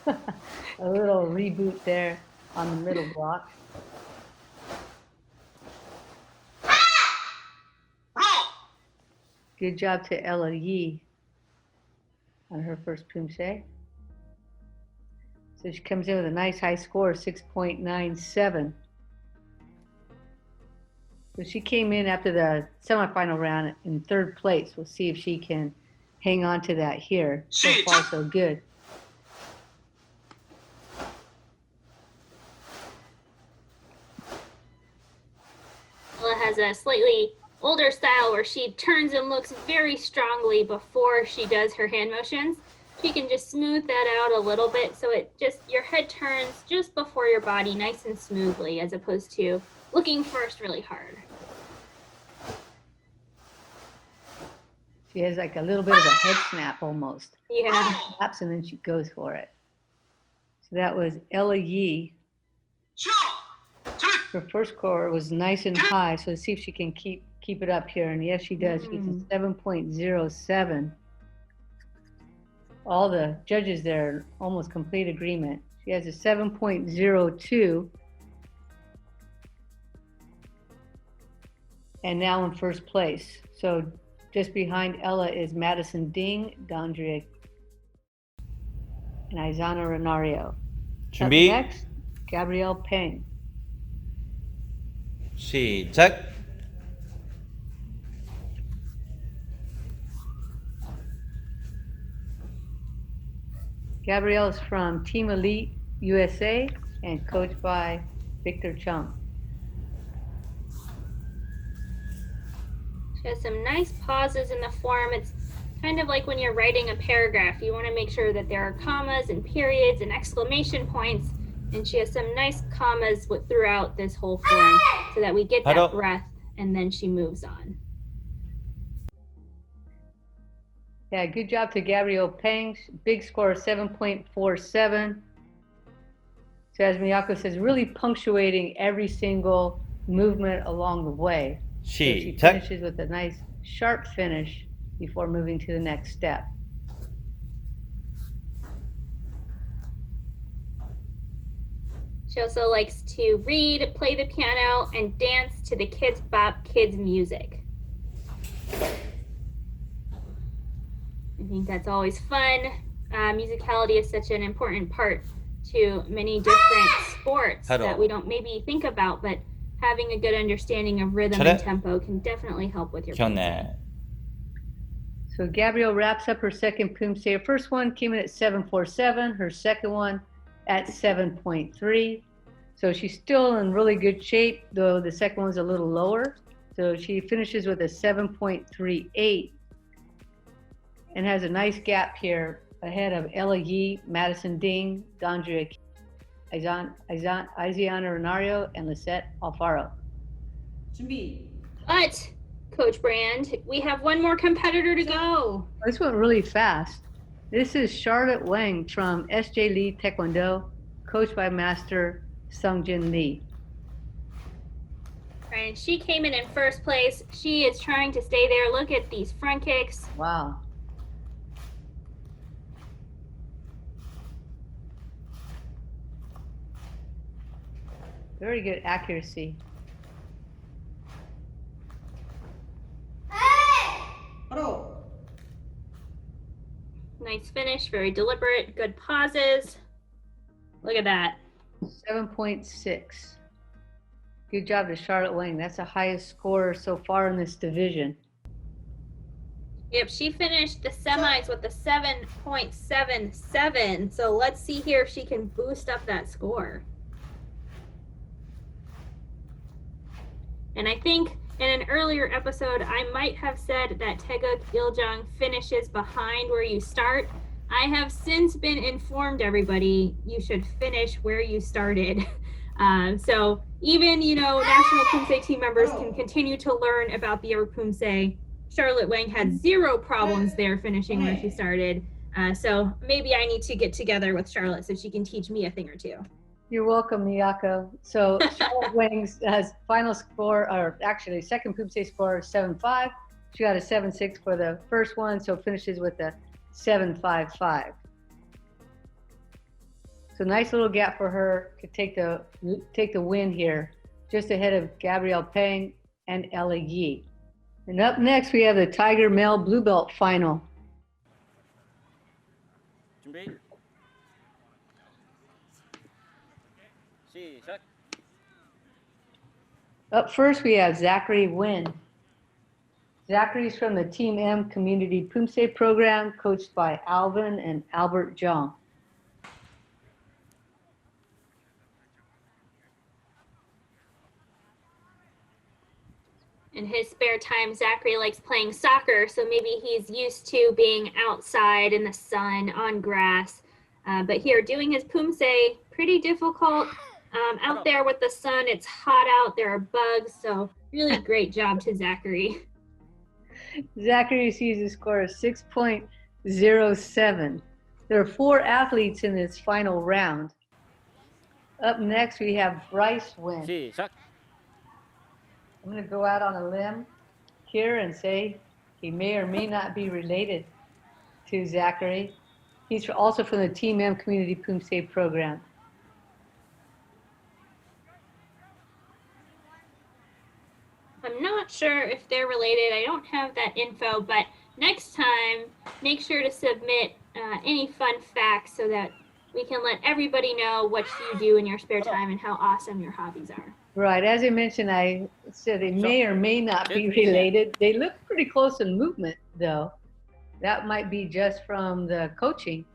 Speaker 4: A little reboot there on the middle block. Good job to Ella Yee on her first Poomsae. So she comes in with a nice high score, 6.97. So she came in after the semifinal round in third place. We'll see if she can hang on to that here. So far, so good.
Speaker 5: Ella has a slightly older style where she turns and looks very strongly before she does her hand motions. She can just smooth that out a little bit so it just, your head turns just before your body nice and smoothly as opposed to looking first really hard.
Speaker 4: She has like a little bit of a head snap almost.
Speaker 5: Yeah.
Speaker 4: She snaps and then she goes for it. So that was Ella Yee. Her first score was nice and high, so let's see if she can keep it up here. And yes, she does. She's a 7.07. All the judges there are almost complete agreement. She has a 7.02. And now in first place. So just behind Ella is Madison Ding, Dondria, and Aizana Renario.
Speaker 13: 준비.
Speaker 4: Up next, Gabrielle Peng.
Speaker 13: 시작.
Speaker 4: Gabrielle is from Team Elite USA and coached by Victor Chung.
Speaker 5: She has some nice pauses in the form. It's kind of like when you're writing a paragraph. You want to make sure that there are commas and periods and exclamation points. And she has some nice commas throughout this whole form so that we get that breath and then she moves on.
Speaker 4: Yeah, good job to Gabrielle Peng. Big score of 7.47. So as Miyako says, really punctuating every single movement along the way. So she finishes with a nice sharp finish before moving to the next step.
Speaker 5: She also likes to read, play the piano, and dance to the Kids Bop Kids music. I think that's always fun. Musicality is such an important part to many different sports that we don't maybe think about, but having a good understanding of rhythm and tempo can definitely help with your Poomsae.
Speaker 4: So Gabrielle wraps up her second Poomsae. Her first one came in at 7.47, her second one at 7.3. So she's still in really good shape, though the second one's a little lower. So she finishes with a 7.38 and has a nice gap here ahead of Ella Yee, Madison Ding, Dondria, Aizana Renario, and Lisette Alfaro.
Speaker 5: But, Coach Brand, we have one more competitor to go.
Speaker 4: This went really fast. This is Charlotte Wang from SJ Lee Taekwondo, coached by Master Sungjin Lee.
Speaker 5: And she came in first place. She is trying to stay there. Look at these front kicks.
Speaker 4: Wow. Very good accuracy.
Speaker 5: Nice finish, very deliberate, good pauses. Look at that.
Speaker 4: 7.6. Good job to Charlotte Wang. That's the highest score so far in this division.
Speaker 5: Yep, she finished the semis with a 7.77. So let's see here if she can boost up that score. And I think in an earlier episode, I might have said that Taeguk Iljang finishes behind where you start. I have since been informed, everybody, you should finish where you started. So even, National Poomsae team members can continue to learn about the Yerick Poomsae. Charlotte Wang had zero problems there finishing where she started. So maybe I need to get together with Charlotte so she can teach me a thing or two.
Speaker 4: You're welcome, Miyako. So Charlotte Wings has final score, or actually second Poomsae score, 7.5. She got a 7.6 for the first one, so finishes with a 7.55. So nice little gap for her to take the win here, just ahead of Gabrielle Peng and Ella Yi. And up next, we have the Tiger Male Blue Belt final.
Speaker 6: 준비. 시작.
Speaker 4: Up first, we have Zachary Nguyen. Zachary's from the Team M Community Poomsae program, coached by Alvin and Albert Jong.
Speaker 5: In his spare time, Zachary likes playing soccer, so maybe he's used to being outside in the sun on grass. But here, doing his Poomsae, pretty difficult. Out there with the sun, it's hot out, there are bugs, so really great job to Zachary.
Speaker 4: Zachary sees a score of 6.07. There are 4 athletes in this final round. Up next, we have Bryce Nguyen.
Speaker 6: 시작.
Speaker 4: I'm going to go out on a limb here and say he may or may not be related to Zachary. He's also from the Team M Community Poomsae program.
Speaker 5: I'm not sure if they're related. I don't have that info, but next time, make sure to submit any fun facts so that we can let everybody know what you do in your spare time and how awesome your hobbies are.
Speaker 4: Right, as I mentioned, I said they may or may not be related. They look pretty close in movement, though. That might be just from the coaching,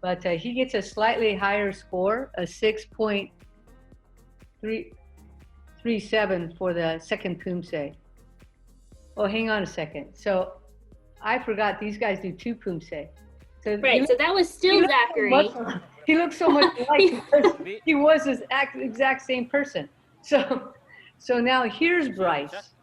Speaker 4: but he gets a slightly higher score, a 6.37 for the second Poomsae. Oh, hang on a second. So I forgot these guys do 2 Poomsae. So
Speaker 5: right, so that was still Zachary.
Speaker 4: He looks so much like because he was this exact same person. So now here's Bryce.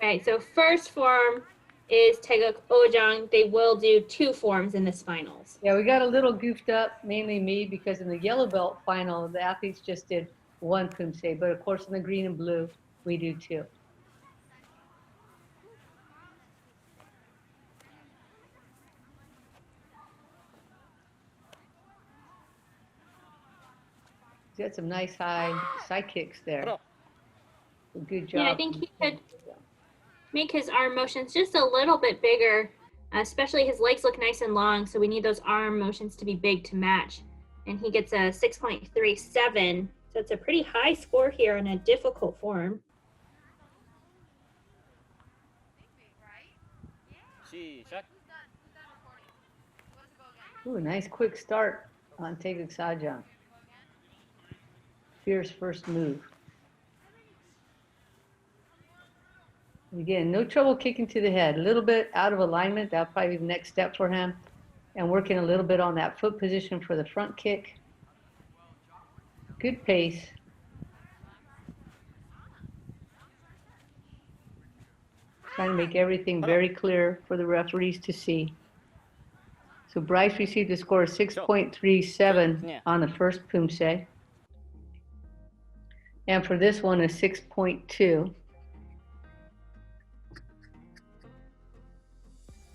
Speaker 5: Right, so first form is Taeguk Ojang. They will do 2 forms in this finals.
Speaker 4: Yeah, we got a little goofed up, mainly me, because in the yellow belt final, the athletes just did 1 Poomsae, but of course in the green and blue, we do 2. He's got some nice high side kicks there. Good job.
Speaker 5: Yeah, I think he could make his arm motions just a little bit bigger, especially his legs look nice and long, so we need those arm motions to be big to match. And he gets a 6.37, so it's a pretty high score here in a difficult form.
Speaker 4: Ooh, nice quick start on Taeguk Sajang. Fierce first move. Again, no trouble kicking to the head. A little bit out of alignment. That'll probably be the next step for him. And working a little bit on that foot position for the front kick. Good pace. Trying to make everything very clear for the referees to see. So Bryce received a score of 6.37 on the first Poomsae. And for this one, a 6.2.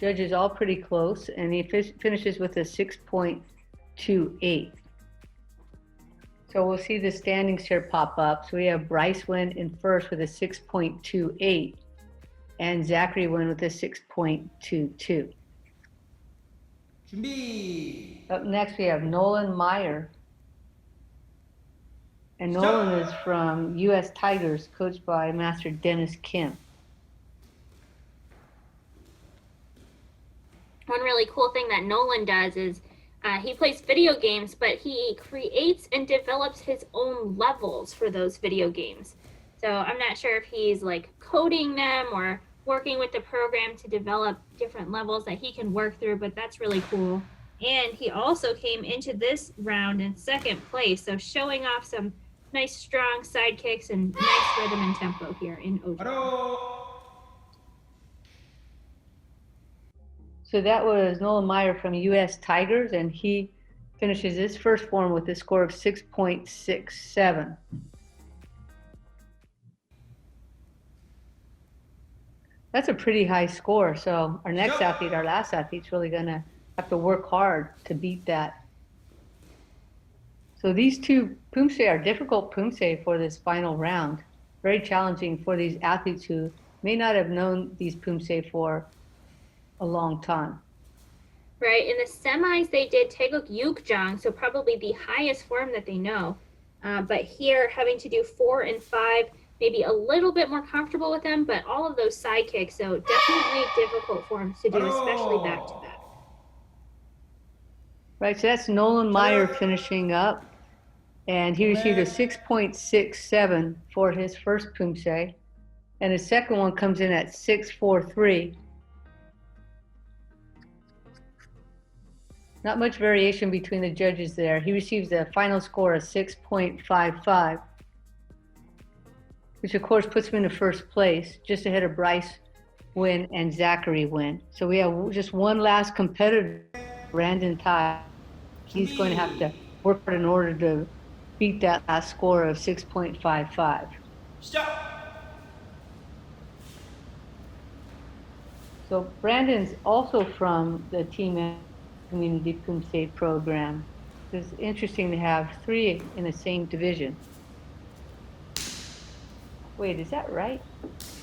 Speaker 4: Judges all pretty close, and he finishes with a 6.28. So we'll see the standings here pop up. So we have Bryce Nguyen in first with a 6.28, and Zachary Nguyen with a 6.22. Up next, we have Nolan Meyer. And Nolan is from U.S. Tigers, coached by Master Dennis Kim.
Speaker 5: One really cool thing that Nolan does is he plays video games, but he creates and develops his own levels for those video games. So I'm not sure if he's like coding them or working with the program to develop different levels that he can work through, but that's really cool. And he also came into this round in second place, so showing off some nice strong side kicks and nice rhythm and tempo here in Ojang.
Speaker 4: So that was Nolan Meyer from U.S. Tigers, and he finishes his first form with a score of 6.67. That's a pretty high score. So our next athlete, our last athlete's really going to have to work hard to beat that. So these two Poomsae are difficult Poomsae for this final round. Very challenging for these athletes who may not have known these Poomsae for a long time.
Speaker 5: Right, in the semis they did Taeguk Yukjang, so probably the highest form that they know. But here, having to do 4 and 5, maybe a little bit more comfortable with them, but all of those side kicks, so definitely difficult forms to do, especially back to back.
Speaker 4: Right, so that's Nolan Meyer finishing up, and he received a 6.67 for his first Poomsae, and his second one comes in at 6.43. Not much variation between the judges there. He receives a final score of 6.55, which of course puts him in the first place, just ahead of Bryce Wynn and Zachary Wynn. So we have just one last competitor, Brandon Tai. He's going to have to work hard in order to beat that last score of 6.55. So Brandon's also from the Team Community Poomsae program. It's interesting to have 3 in the same division. Wait, is that right?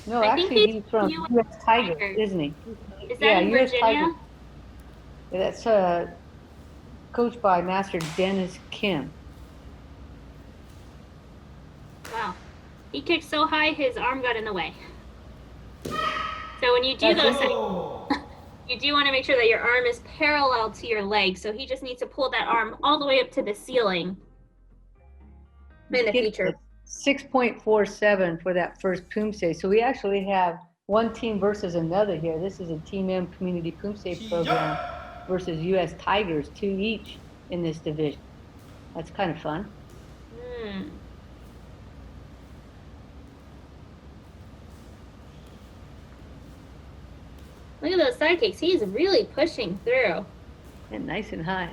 Speaker 4: No, actually he's from U.S. Tigers, isn't he?
Speaker 5: Is that in
Speaker 4: U.S.
Speaker 5: Virginia?
Speaker 4: Tigers. Yeah, that's coached by Master Dennis Kim.
Speaker 5: Wow. He kicked so high, his arm got in the way. So when you do those, you do want to make sure that your arm is parallel to your leg. So he just needs to pull that arm all the way up to the ceiling in the future.
Speaker 4: 6.47 for that first Poomsae. So we actually have one team versus another here. This is a Team M Community Poomsae program versus U.S. Tigers, 2 each in this division. That's kind of fun.
Speaker 5: Look at those side kicks. He's really pushing through.
Speaker 4: And nice and high.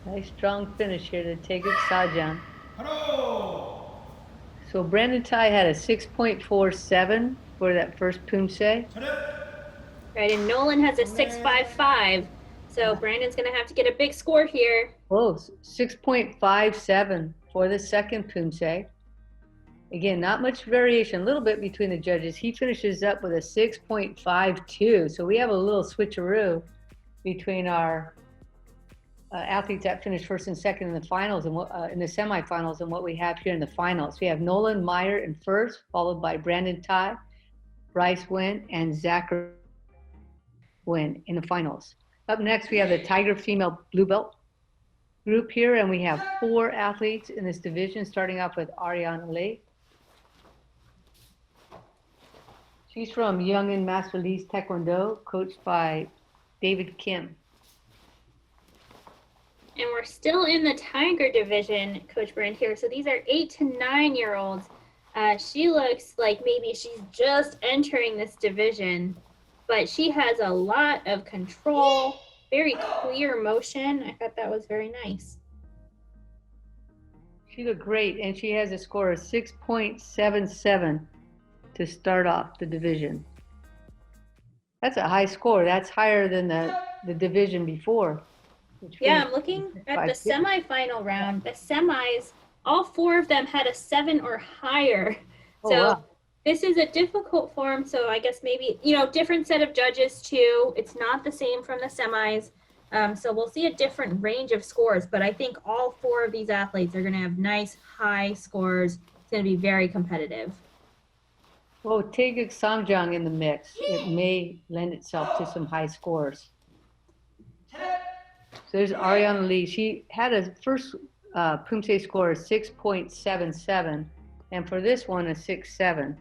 Speaker 4: Nice strong finish here to Taeguk Sajang. So Brandon Tai had a 6.47 for that first Poomsae.
Speaker 5: Right, and Nolan has a 6.55. So Brandon's going to have to get a big score here.
Speaker 4: Oh, 6.57 for the second Poomsae. Again, not much variation, a little bit between the judges. He finishes up with a 6.52. So we have a little switcheroo between our athletes that finished first and second in the finals and in the semifinals and what we have here in the finals. We have Nolan Meyer in first, followed by Brandon Tai, Bryce Wynn, and Zachary Wynn in the finals. Up next, we have the Tiger Female Blue Belt group here, and we have 4 athletes in this division, starting off with Ariana Lee. She's from Young and Master Lee's Taekwondo, coached by David Kim.
Speaker 5: And we're still in the Tiger division, Coach Brand here. So these are 8 to 9-year-olds. She looks like maybe she's just entering this division, but she has a lot of control, very clear motion. I thought that was very nice.
Speaker 4: She looked great, and she has a score of 6.77 to start off the division. That's a high score. That's higher than the division before.
Speaker 5: Yeah, I'm looking at the semifinal round. The semis, all 4 of them had a 7 or higher. So
Speaker 4: wow.
Speaker 5: This is a difficult form. So I guess maybe, different set of judges too. It's not the same from the semis. So we'll see a different range of scores, but I think all 4 of these athletes are going to have nice high scores. It's going to be very competitive.
Speaker 4: Well, Taeguk Samjang in the mix, it may lend itself to some high scores. So there's Ariana Lee. She had a first Poomsae score of 6.77, and for this one, a 6.7.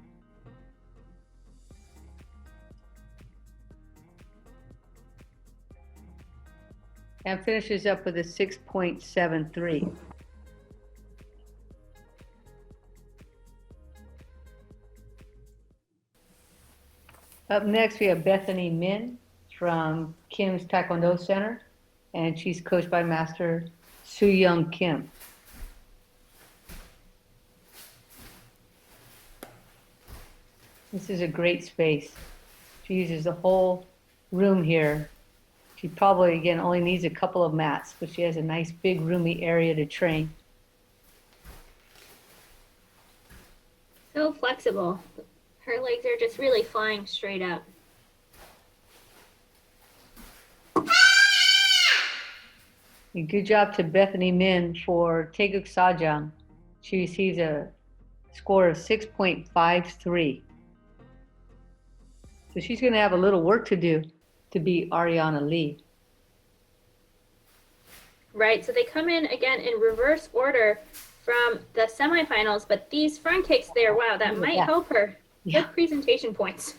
Speaker 4: And finishes up with a 6.73. Up next, we have Bethany Min from Kim's Taekwondo Center, and she's coached by Master Soo Young Kim. This is a great space. She uses the whole room here. She probably, again, only needs a couple of mats, but she has a nice big roomy area to train.
Speaker 5: So flexible. Her legs are just really flying straight up.
Speaker 4: Good job to Bethany Min for Taeguk Sajang. She receives a score of 6.53. So she's going to have a little work to do to beat Ariana Lee.
Speaker 5: Right, so they come in again in reverse order from the semifinals, but these front kicks there, wow, that might help her.
Speaker 4: Yeah.
Speaker 5: Good presentation points.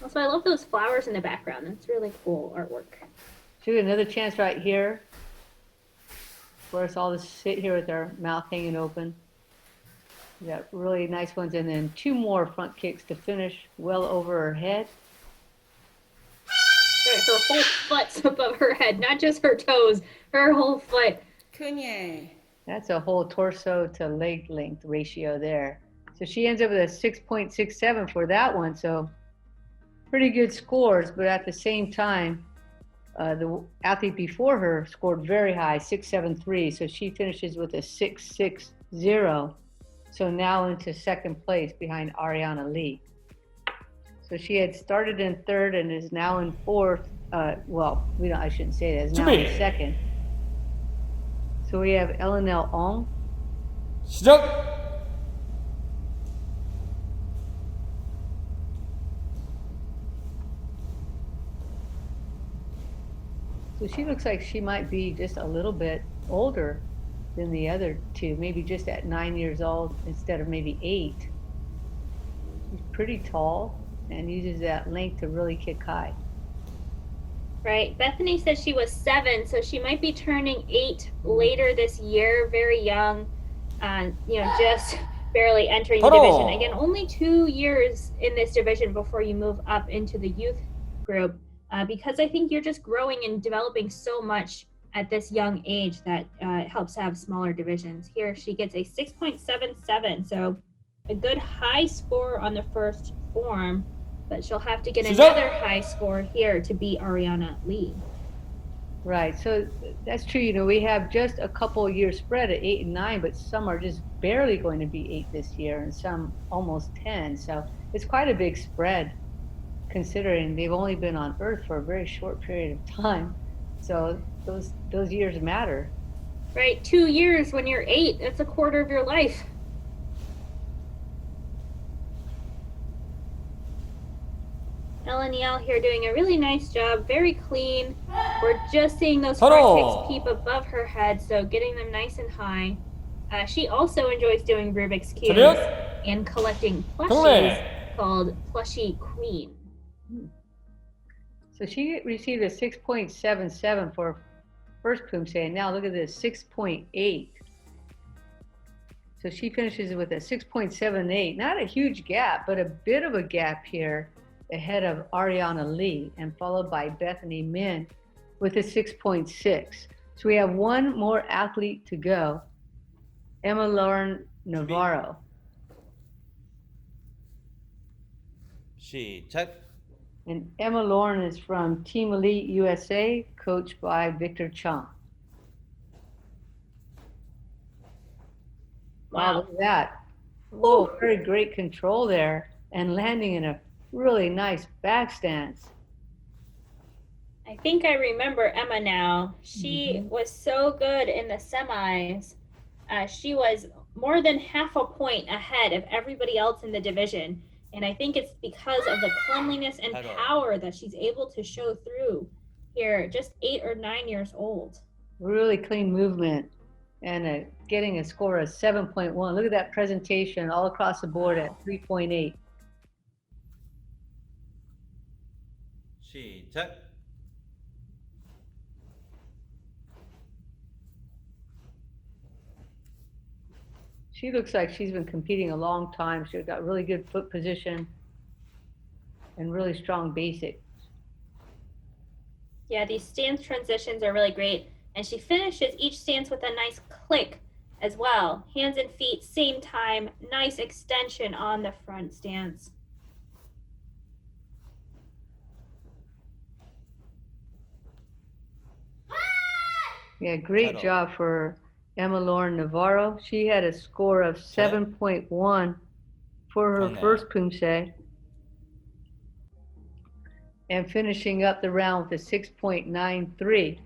Speaker 5: Also, I love those flowers in the background. That's really cool artwork.
Speaker 4: So we have another chance right here for us all to sit here with our mouth hanging open. We got really nice ones, and then two more front kicks to finish well over her head.
Speaker 5: Right, her whole foot's above her head, not just her toes, her whole foot.
Speaker 13: Kunye.
Speaker 4: That's a whole torso to leg length ratio there. So she ends up with a 6.67 for that one. So pretty good scores, but at the same time, the athlete before her scored very high, 6.73. So she finishes with a 6.60. So now into second place behind Ariana Lee. So she had started in third and is now in fourth. Well, I shouldn't say that. Is now in second. So we have Elinel Ong.
Speaker 6: 시작!
Speaker 4: So she looks like she might be just a little bit older than the other two, maybe just at 9 years old instead of maybe 8. She's pretty tall and uses that length to really kick high.
Speaker 5: Right. Bethany said she was 7, so she might be turning 8 later this year, very young, just barely entering the division. Again, only 2 years in this division before you move up into the youth group, because I think you're just growing and developing so much at this young age that it helps to have smaller divisions. Here she gets a 6.77, so a good high score on the first form, but she'll have to get another high score here to beat Ariana Lee.
Speaker 4: Right, so that's true. We have just a couple years spread at 8 and 9, but some are just barely going to be 8 this year and some almost 10. So it's quite a big spread considering they've only been on Earth for a very short period of time. So those years matter.
Speaker 5: Right, 2 years when you're 8, that's a quarter of your life. Eleniel here doing a really nice job, very clean. We're just seeing those front kicks peep above her head, so getting them nice and high. She also enjoys doing Rubik's Cubes and collecting plushies called Plushie Queen.
Speaker 4: So she received a 6.77 for first Poomsae, and now look at this, 6.8. So she finishes with a 6.78. Not a huge gap, but a bit of a gap here ahead of Ariana Lee, and followed by Bethany Min with a 6.6. So we have one more athlete to go, Emma Lauren Navarro.
Speaker 14: 시작.
Speaker 4: And Emma Lauren is from Team Elite USA, coached by Victor Chang. Wow, look at that. Oh, very great control there, and landing in a really nice back stance.
Speaker 5: I think I remember Emma now. She was so good in the semis. She was more than half a point ahead of everybody else in the division. And I think it's because of the cleanliness and power that she's able to show through here, just 8 or 9 years old.
Speaker 4: Really clean movement and getting a score of 7.1. Look at that presentation all across the board at 3.8.
Speaker 14: 시작.
Speaker 4: She looks like she's been competing a long time. She's got really good foot position and really strong basic.
Speaker 5: Yeah, these stance transitions are really great. And she finishes each stance with a nice click as well. Hands and feet, same time, nice extension on the front stance.
Speaker 4: Yeah, great job for Emma Lauren Navarro. She had a score of 7.1 for her first Poomsae. And finishing up the round with a 6.93.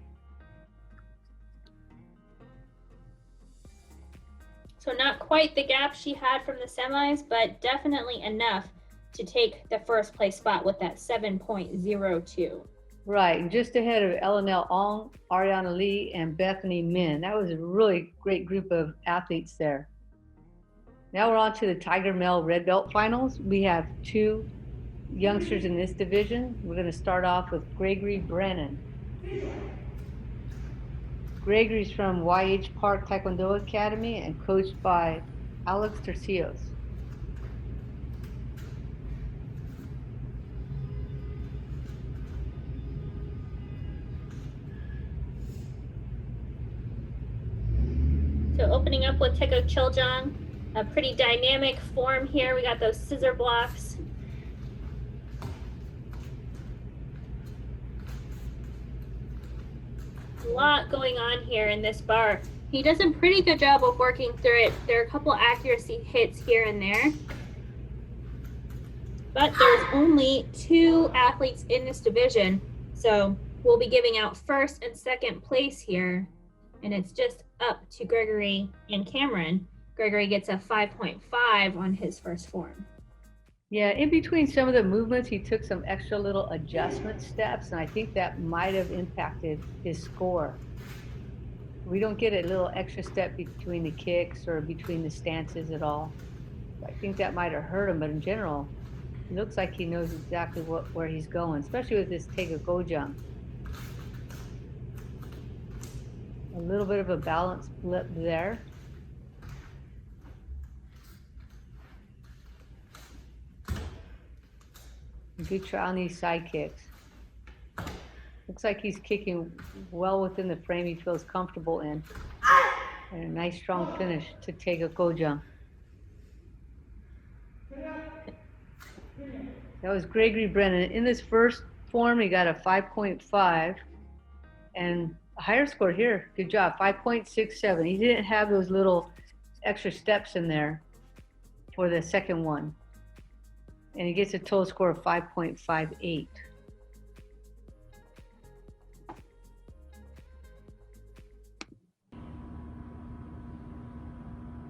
Speaker 5: So not quite the gap she had from the semis, but definitely enough to take the first place spot with that 7.02.
Speaker 4: Right, and just ahead of Elinelle Ong, Ariana Lee, and Bethany Min. That was a really great group of athletes there. Now we're on to the Tiger Male Red Belt Finals. We have 2 youngsters in this division. We're going to start off with Gregory Brennan. Gregory's from YH Park Taekwondo Academy and coached by Alex Tercios.
Speaker 5: So opening up with Taeko Chiljang, a pretty dynamic form here. We got those scissor blocks. A lot going on here in this bar. He does a pretty good job of working through it. There are a couple accuracy hits here and there. But there's only 2 athletes in this division. So we'll be giving out first and second place here. And it's just up to Gregory and Cameron. Gregory gets a 5.5 on his first form.
Speaker 4: Yeah, in between some of the movements, he took some extra little adjustment steps, and I think that might have impacted his score. We don't get a little extra step between the kicks or between the stances at all. I think that might have hurt him, but in general, it looks like he knows exactly where he's going, especially with this Taeko Gojang. A little bit of a balance flip there. Good try on these side kicks. Looks like he's kicking well within the frame he feels comfortable in. And a nice strong finish to Taeko Gojang. That was Gregory Brennan. In this first form, he got a 5.5 and a higher score here. Good job, 5.67. He didn't have those little extra steps in there for the second one. And he gets a total score of 5.58.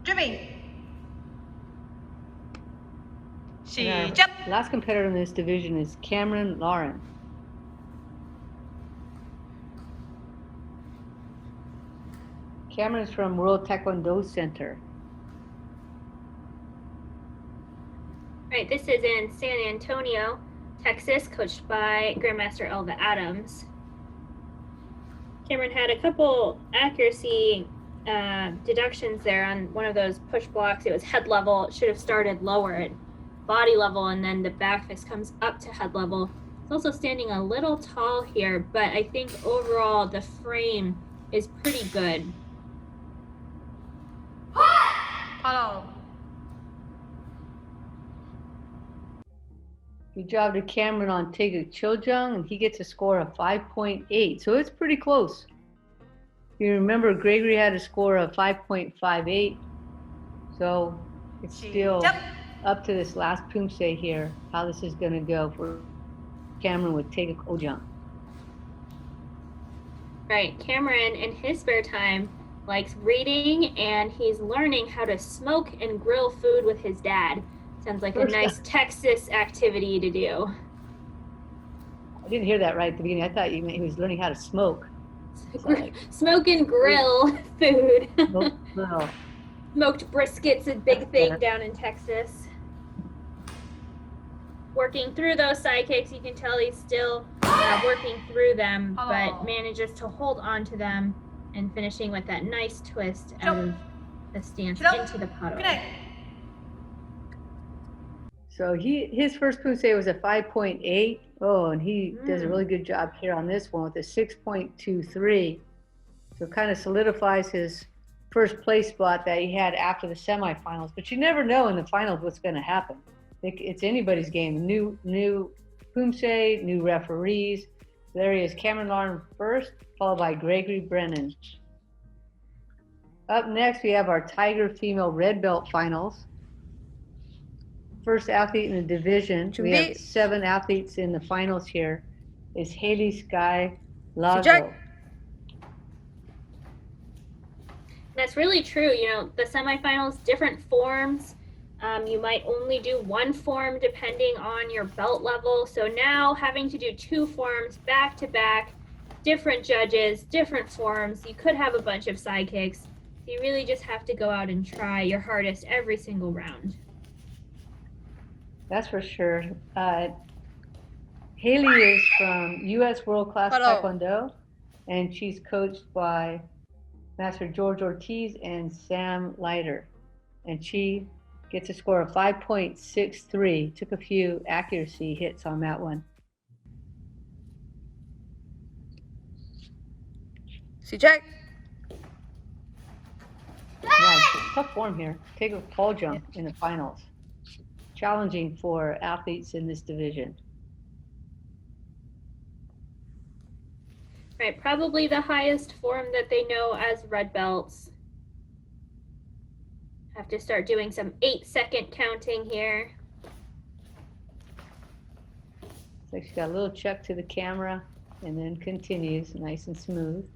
Speaker 13: 준비.
Speaker 4: And
Speaker 13: 시작.
Speaker 4: our last competitor in this division is Cameron Lauren. Cameron's from World Taekwondo Center.
Speaker 5: Right, this is in San Antonio, Texas, coached by Grandmaster Elva Adams. Cameron had a couple accuracy deductions there on one of those push blocks. It was head level. It should have started lower at body level, and then the back fist comes up to head level. It's also standing a little tall here, but I think overall the frame is pretty good.
Speaker 13: Follow.
Speaker 4: Good job to Cameron on Taeko Chiljang, and he gets a score of 5.8. So it's pretty close. You remember Gregory had a score of 5.58. So it's still up to this last Poomsae here, how this is going to go for Cameron with Taeko Gojang.
Speaker 5: Right, Cameron in his spare time likes reading, and he's learning how to smoke and grill food with his dad. Sounds like a nice Texas activity to do.
Speaker 4: I didn't hear that right at the beginning. I thought you meant he was learning how to smoke.
Speaker 5: Smoke and grill food.
Speaker 4: Grill.
Speaker 5: Smoked brisket's a big thing down in Texas. Working through those side kicks, you can tell he's still working through them, but manages to hold on to them and finishing with that nice twist out of the stance
Speaker 13: Sit up.
Speaker 5: into the paddle.
Speaker 13: Good night.
Speaker 4: So his first Poomsae was a 5.8. Oh, and he does a really good job here on this one with a 6.23. So it kind of solidifies his first place spot that he had after the semifinals. But you never know in the finals what's going to happen. It's anybody's game. New Poomsae, new referees. There he is, Cameron Lauren first, followed by Gregory Brennan. Up next, we have our Tiger Female Red Belt Finals. First athlete in the division. We have 7 athletes in the finals here. Is Haley Sky Lazo.
Speaker 5: That's really true. You know, the semifinals, different forms. You might only do one form depending on your belt level. So now having to do 2 forms back to back, different judges, different forms. You could have a bunch of sidekicks. So you really just have to go out and try your hardest every single round.
Speaker 4: That's for sure. Haley is from U.S. World Class Taekwondo, and she's coached by Master George Ortiz and Sam Leiter. And she gets a score of 5.63. Took a few accuracy hits on that one.
Speaker 13: See, check.
Speaker 4: Yeah, tough form here. Take a pole jump in the finals. Challenging for athletes in this division.
Speaker 5: Right, probably the highest form that they know as red belts. Have to start doing some 8-second counting here.
Speaker 4: So she's got a little check to the camera and then continues nice and smooth.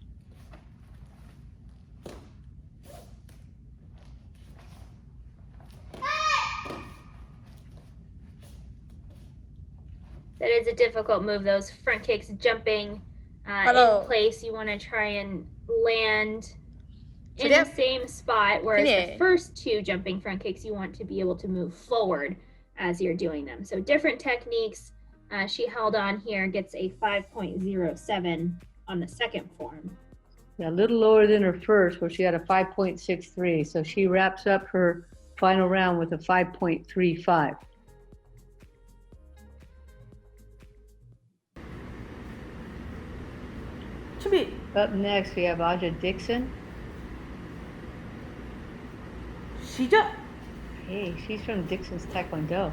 Speaker 5: That is a difficult move, those front kicks jumping in place. You want to try and land in the same spot, whereas the first 2 jumping front kicks, you want to be able to move forward as you're doing them. So different techniques. She held on here, gets a 5.07 on the second form.
Speaker 4: Yeah, a little lower than her first, where she had a 5.63. So she wraps up her final round with a 5.35. Up next, we have Aja Dixon. Hey, she's from Dixon's Taekwondo.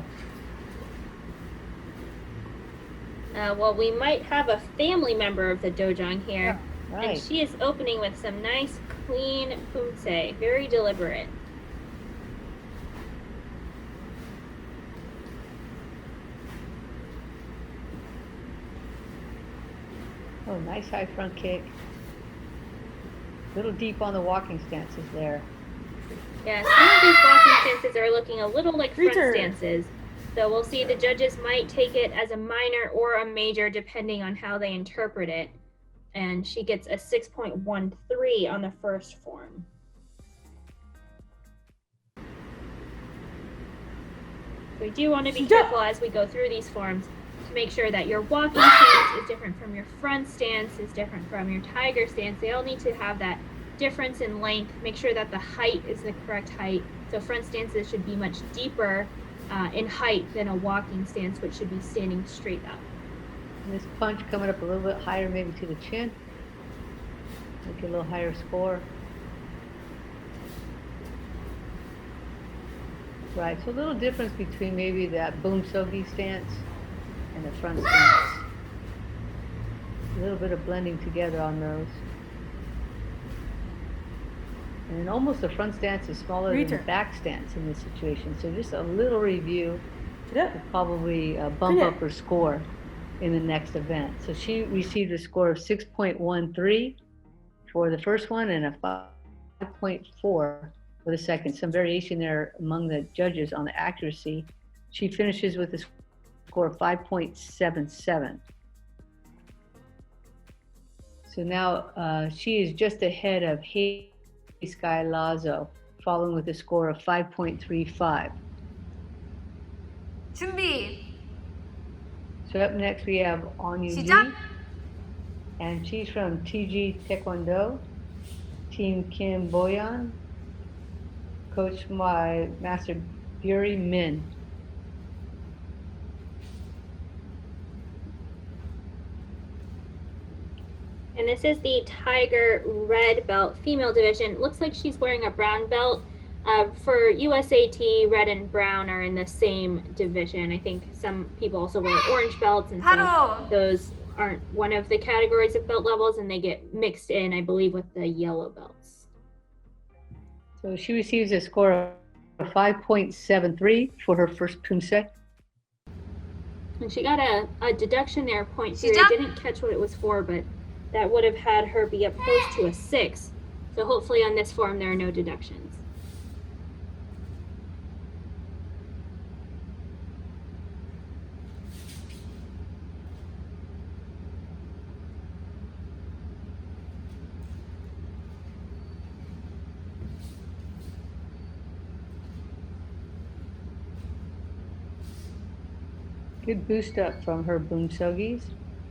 Speaker 5: Well, we might have a family member of the dojang here.
Speaker 4: Yeah, right.
Speaker 5: And she is opening with some nice, clean Poomsae. Very deliberate.
Speaker 4: Oh, nice high front kick. A little deep on the walking stances there.
Speaker 5: Yeah, some of these walking stances are looking a little like front stances. So we'll see the judges might take it as a minor or a major depending on how they interpret it. And she gets a 6.13 on the first form. We do want to be careful as we go through these forms to make sure that your walking stance is different from your front stance, is different from your tiger stance. They all need to have that difference in length. Make sure that the height is the correct height. So front stances should be much deeper in height than a walking stance, which should be standing straight up.
Speaker 4: And this punch coming up a little bit higher, maybe to the chin. Make it a little higher score. Right, so a little difference between maybe that Poomsae stance and the front stance. A little bit of blending together on those. And then almost the front stance is smaller than the back stance in this situation. So just a little review could probably bump up her score in the next event. So she received a score of 6.13 for the first one and a 5.4 for the second. Some variation there among the judges on the accuracy. She finishes with a score of 5.77. So now she is just ahead of Haley Sky Lazo, following with a score of 5.35.
Speaker 13: 준비.
Speaker 4: So up next we have Anya Lee, and she's from TG Taekwondo, Team Kim Boyan. coached by Master Yuri Min.
Speaker 5: And this is the Tiger red belt female division. Looks like she's wearing a brown belt. For USAT, red and brown are in the same division. I think some people also wear orange belts, and so those aren't one of the categories of belt levels, and they get mixed in, I believe, with the yellow belts.
Speaker 4: So she receives a score of 5.73 for her first Poomsae.
Speaker 5: And she got a deduction there, 0.3. I didn't catch what it was for, but that would have had her be up close to a 6. So hopefully on this form there are no deductions.
Speaker 4: Good boost up from her boomsogis.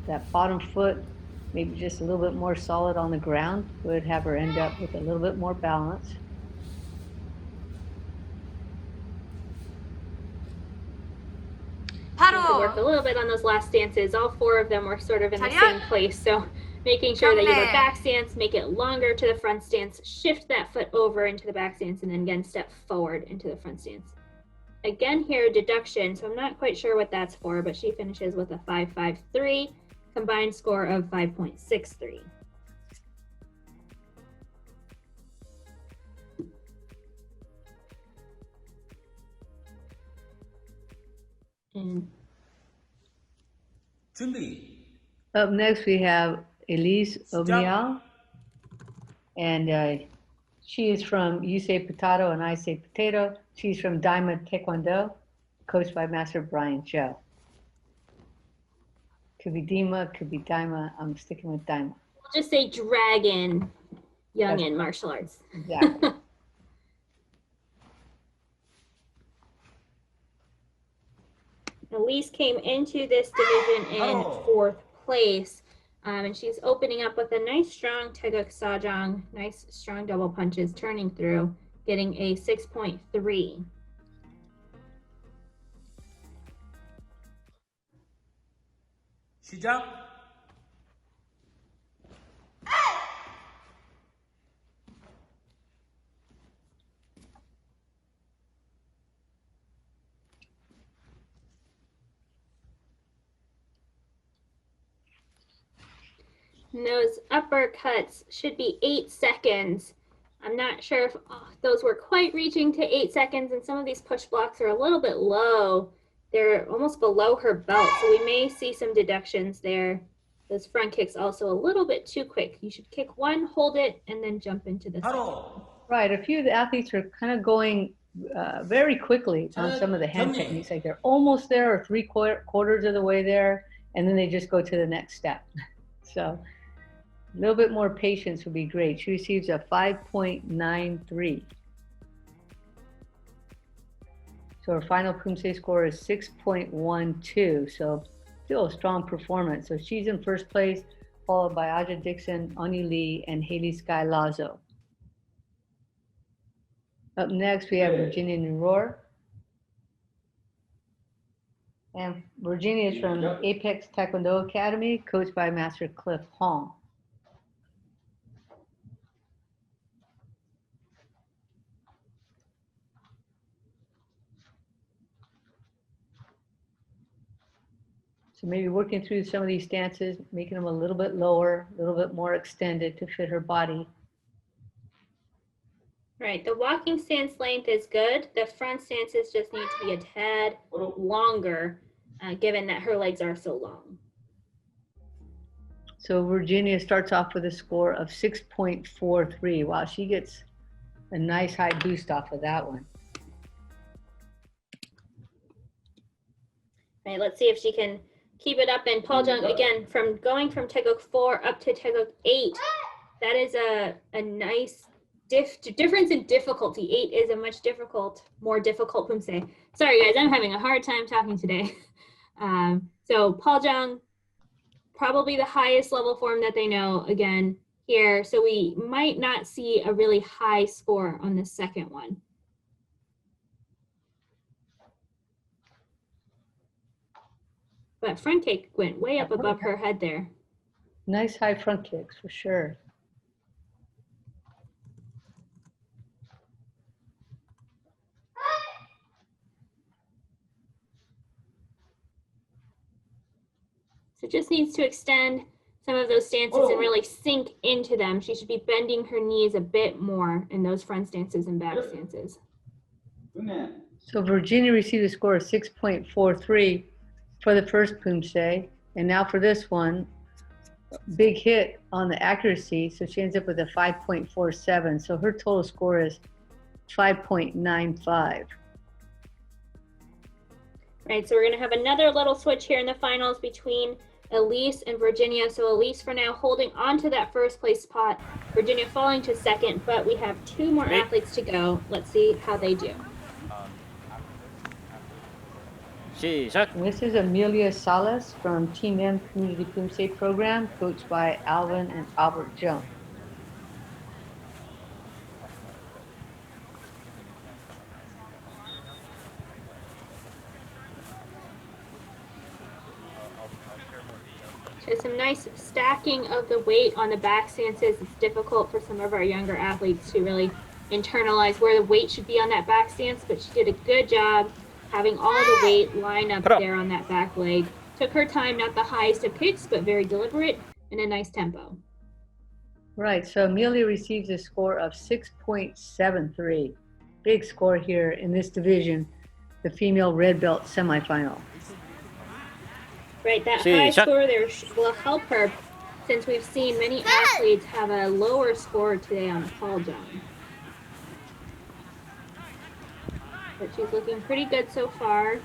Speaker 4: That bottom foot, maybe just a little bit more solid on the ground, would have her end up with a little bit more balance.
Speaker 5: To work a little bit on those last stances. All 4 of them were sort of in the same place, so making sure that you go back stance, make it longer to the front stance, shift that foot over into the back stance, and then again step forward into the front stance. Again here, deduction, so I'm not quite sure what that's for, but she finishes with a 5.53, combined score of 5.63. And
Speaker 4: up next we have Elise Omial, and she is from You Say Potato and I Say Potato. She's from Diamond Taekwondo, coached by Master Brian Joe. Could be Dima, could be Daima. I'm sticking with Daima.
Speaker 5: We'll just say Dragon Youngin Martial Arts.
Speaker 4: Exactly.
Speaker 5: Elise came into this division in 4th place, and she's opening up with a nice strong Taeguk Sajang, nice strong double punches, turning through, getting a 6.3.
Speaker 6: 시작.
Speaker 5: And those uppercuts should be 8 seconds. I'm not sure if those were quite reaching to 8 seconds, and some of these push blocks are a little bit low. They're almost below her belt, so we may see some deductions there. Those front kicks also a little bit too quick. You should kick 1, hold it, and then jump into the second.
Speaker 4: Right, a few of the athletes are kind of going very quickly on some of the hand techniques. Like they're almost there or 3/4 of the way there, and then they just go to the next step. So a little bit more patience would be great. She receives a 5.93. So her final Poomsae score is 6.12. So still a strong performance. So she's in first place, followed by Aja Dixon, Ani Lee, and Haley Sky Lazo. Up next, we have Virginia Nuror. And Virginia is from Apex Taekwondo Academy, coached by Master Cliff Hong. So maybe working through some of these stances, making them a little bit lower, a little bit more extended to fit her body.
Speaker 5: Right, the walking stance length is good. The front stances just need to be a tad longer, given that her legs are so long.
Speaker 4: So Virginia starts off with a score of 6.43. Wow, she gets a nice high boost off of that one.
Speaker 5: Right, let's see if she can keep it up. And Paul Jung, again, from going from Taeguk 4 up to Taeguk 8, that is a nice difference in difficulty. 8 is a much more difficult Poomsae. Sorry guys, I'm having a hard time talking today. So Paul Jung, probably the highest level form that they know again here. So we might not see a really high score on the second one. But front kick went way up above her head there.
Speaker 4: Nice high front kicks for sure.
Speaker 5: So just needs to extend some of those stances and really sink into them. She should be bending her knees a bit more in those front stances and back stances.
Speaker 4: So Virginia received a score of 6.43 for the first Poomsae. And now for this one, big hit on the accuracy. So she ends up with a 5.47. So her total score is 5.95.
Speaker 5: Right, so we're going to have another little switch here in the finals between Elise and Virginia. So Elise for now holding on to that first place spot. Virginia falling to second, but we have two more athletes to go. Let's see how they do.
Speaker 4: And this is Amelia Salas from Team M Community Poomsae Program, coached by Alvin and Albert Jung.
Speaker 5: There's some nice stacking of the weight on the back stances. It's difficult for some of our younger athletes to really internalize where the weight should be on that back stance, but she did a good job having all the weight line up there on that back leg. Took her time, not the highest of kicks, but very deliberate and a nice tempo.
Speaker 4: Right, so Amelia receives a score of 6.73. Big score here in this division, the female red belt semifinal.
Speaker 5: Right, that high score there will help her since we've seen many athletes have a lower score today on Paul John. But she's looking pretty good so far.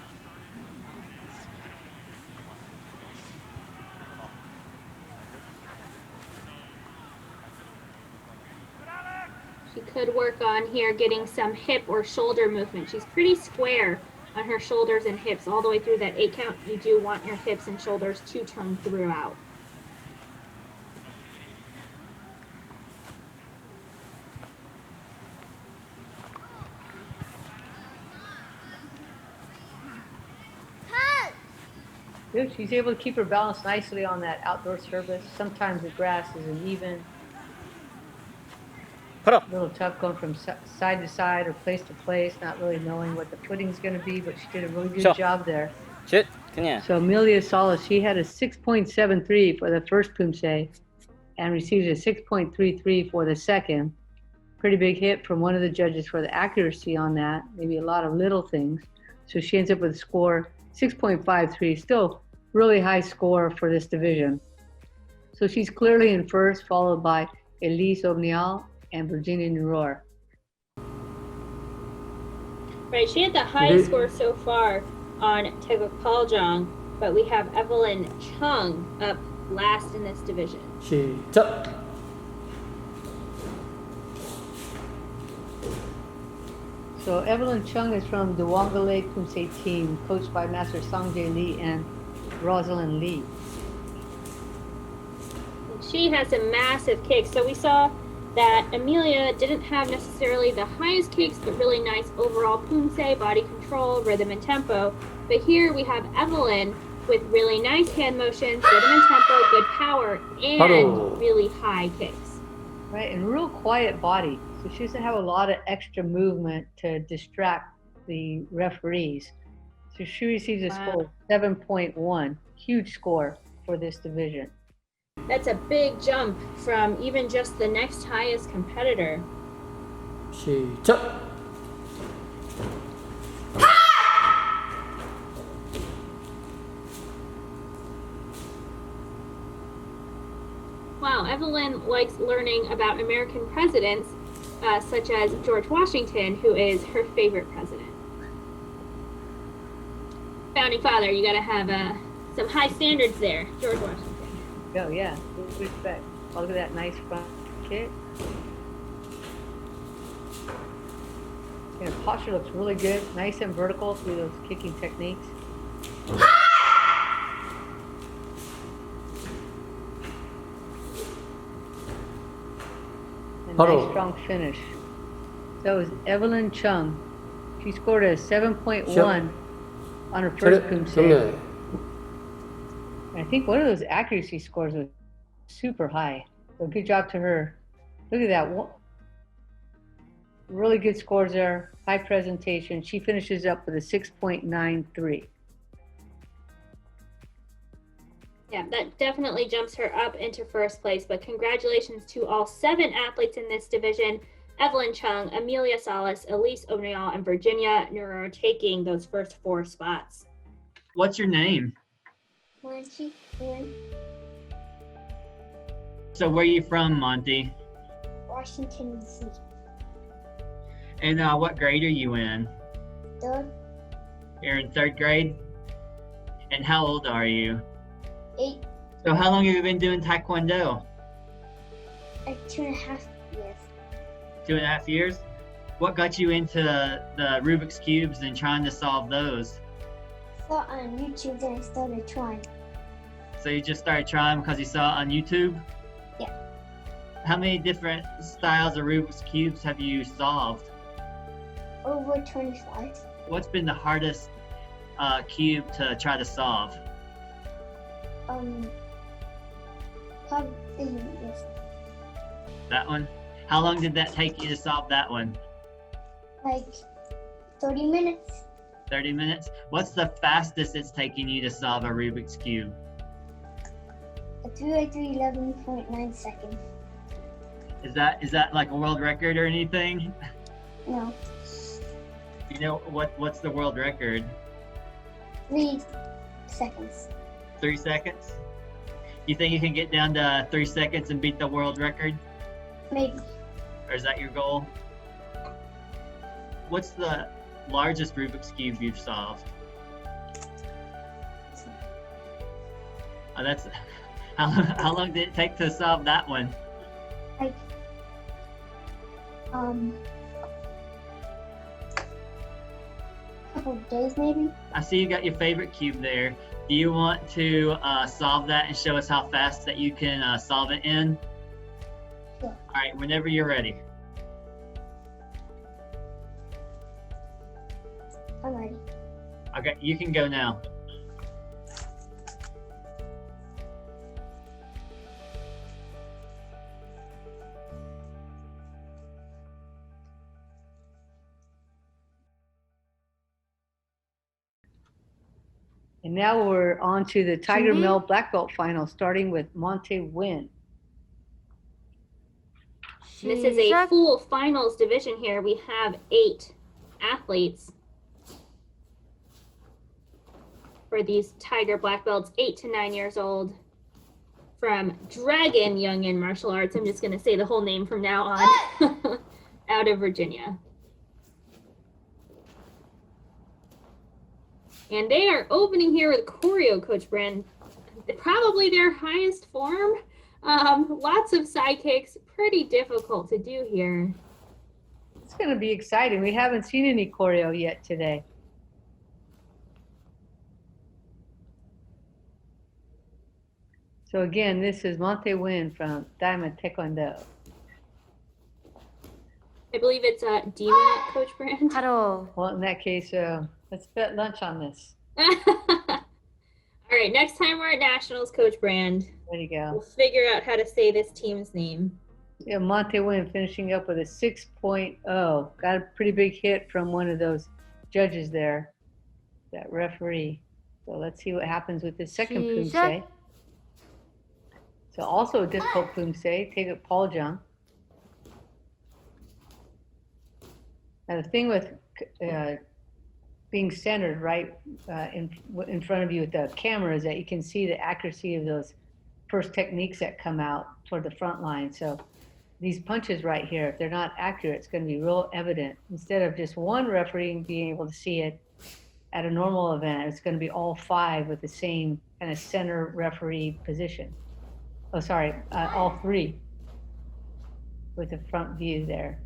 Speaker 5: She could work on here getting some hip or shoulder movement. She's pretty square on her shoulders and hips all the way through that 8 count. You do want your hips and shoulders to turn throughout.
Speaker 4: Good. She's able to keep her balance nicely on that outdoor surface. Sometimes the grass isn't even. A little tough going from side to side or place to place, not really knowing what the footing's going to be, but she did a really good job there. So Amelia Salas, she had a 6.73 for the first Poomsae and received a 6.33 for the second. Pretty big hit from one of the judges for the accuracy on that, maybe a lot of little things. So she ends up with a score 6.53, still really high score for this division. So she's clearly in first, followed by Elise Obnial and Virginia Nuror.
Speaker 5: Right, she had the highest score so far on Taekwondoljang, but we have Evelyn Chung up last in this division.
Speaker 4: So Evelyn Chung is from the Wangale Poomsae team, coached by Master Sangjae Lee and Rosalind Lee.
Speaker 5: She has a massive kick. So we saw that Amelia didn't have necessarily the highest kicks, but really nice overall Poomsae, body control, rhythm and tempo. But here we have Evelyn with really nice hand motions, rhythm and tempo, good power, and really high kicks.
Speaker 4: Right, and real quiet body. So she doesn't have a lot of extra movement to distract the referees. So she receives a score of 7.1, huge score for this division.
Speaker 5: That's a big jump from even just the next highest competitor. Wow, Evelyn likes learning about American presidents, such as George Washington, who is her favorite president. Founding father, you gotta have some high standards there, George Washington.
Speaker 4: Oh yeah, with respect. Oh, look at that nice front kick. And her posture looks really good, nice and vertical through those kicking techniques. And nice strong finish. So it was Evelyn Chung. She scored a 7.1 on her first Poomsae. I think one of those accuracy scores was super high. So good job to her. Look at that. Really good scores there. High presentation. She finishes up with a 6.93.
Speaker 5: Yeah, that definitely jumps her up into first place, but congratulations to all 7 athletes in this division. Evelyn Chung, Amelia Salas, Elise O'Neill, and Virginia Neuro taking those first 4 spots.
Speaker 12: What's your name?
Speaker 11: Monty.
Speaker 12: So where are you from, Monty?
Speaker 11: Washington, D.C.
Speaker 12: And what grade are you in?
Speaker 11: 3rd.
Speaker 12: You're in 3rd grade? And how old are you?
Speaker 11: 8.
Speaker 12: So how long have you been doing Taekwondo?
Speaker 11: 2.5 years.
Speaker 12: 2.5 years? What got you into the Rubik's Cubes and trying to solve those?
Speaker 11: Saw on YouTube and I started trying.
Speaker 12: So you just started trying because you saw it on YouTube?
Speaker 11: Yeah.
Speaker 12: How many different styles of Rubik's Cubes have you solved?
Speaker 11: Over 25.
Speaker 12: What's been the hardest cube to try to solve?
Speaker 11: Probably yes.
Speaker 12: That one? How long did that take you to solve that one?
Speaker 11: Like 30 minutes.
Speaker 12: 30 minutes? What's the fastest it's taking you to solve a Rubik's Cube?
Speaker 11: A 3:11.9 seconds.
Speaker 12: Is that like a world record or anything?
Speaker 11: No.
Speaker 12: You know what's the world record?
Speaker 11: 3 seconds.
Speaker 12: 3 seconds? You think you can get down to 3 seconds and beat the world record?
Speaker 11: Maybe.
Speaker 12: Or is that your goal? What's the largest Rubik's Cube you've solved? Oh, that's how long did it take to solve that one?
Speaker 11: Like couple of days maybe.
Speaker 12: I see you got your favorite cube there. Do you want to solve that and show us how fast that you can solve it in?
Speaker 11: Sure.
Speaker 12: All right, whenever you're ready.
Speaker 11: I'm ready.
Speaker 12: Okay, you can go now.
Speaker 4: And now we're on to the Tiger Male Black Belt final, starting with Monte Win.
Speaker 5: This is a full finals division here. We have 8 athletes for these Tiger Black Belts, 8 to 9 years old, from Dragon Youngin Martial Arts. I'm just going to say the whole name from now on, out of Virginia. And they are opening here with choreo, Coach Brand. Probably their highest form. Lots of side kicks, pretty difficult to do here.
Speaker 4: It's going to be exciting. We haven't seen any choreo yet today. So again, this is Monte Win from Diamond Taekwondo.
Speaker 5: I believe it's Dima, Coach Brand.
Speaker 4: Hello. Well, in that case, let's bet lunch on this.
Speaker 5: All right, next time we're at Nationals, Coach Brand.
Speaker 4: There you go.
Speaker 5: We'll figure out how to say this team's name.
Speaker 4: Yeah, Monte Win finishing up with a 6.0. Got a pretty big hit from one of those judges there, that referee. So let's see what happens with the second Poomsae. So also a difficult Poomsae. Take it, Paul Jung. Now the thing with being centered right in front of you with the camera is that you can see the accuracy of those first techniques that come out toward the front line. So these punches right here, if they're not accurate, it's going to be real evident. Instead of just one referee being able to see it at a normal event, it's going to be all 5 with the same kind of center referee position. Oh, sorry, all 3 with the front view there.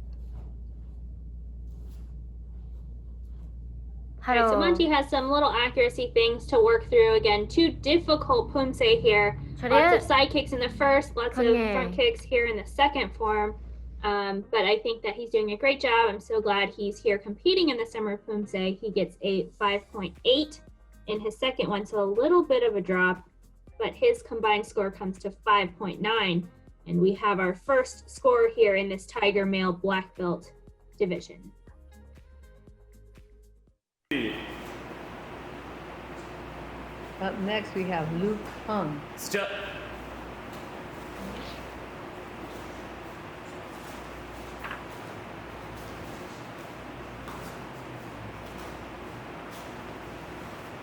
Speaker 5: All right, so Monty has some little accuracy things to work through. Again, 2 difficult Poomsae here. Lots of side kicks in the first, lots of front kicks here in the second form. But I think that he's doing a great job. I'm so glad he's here competing in the Summer of Poomsae. He gets a 5.8 in his second one, so a little bit of a drop. but his combined score comes to 5.9. And we have our first score here in this Tiger male black belt division.
Speaker 4: Up next, we have Luke Hung.
Speaker 6: Stop.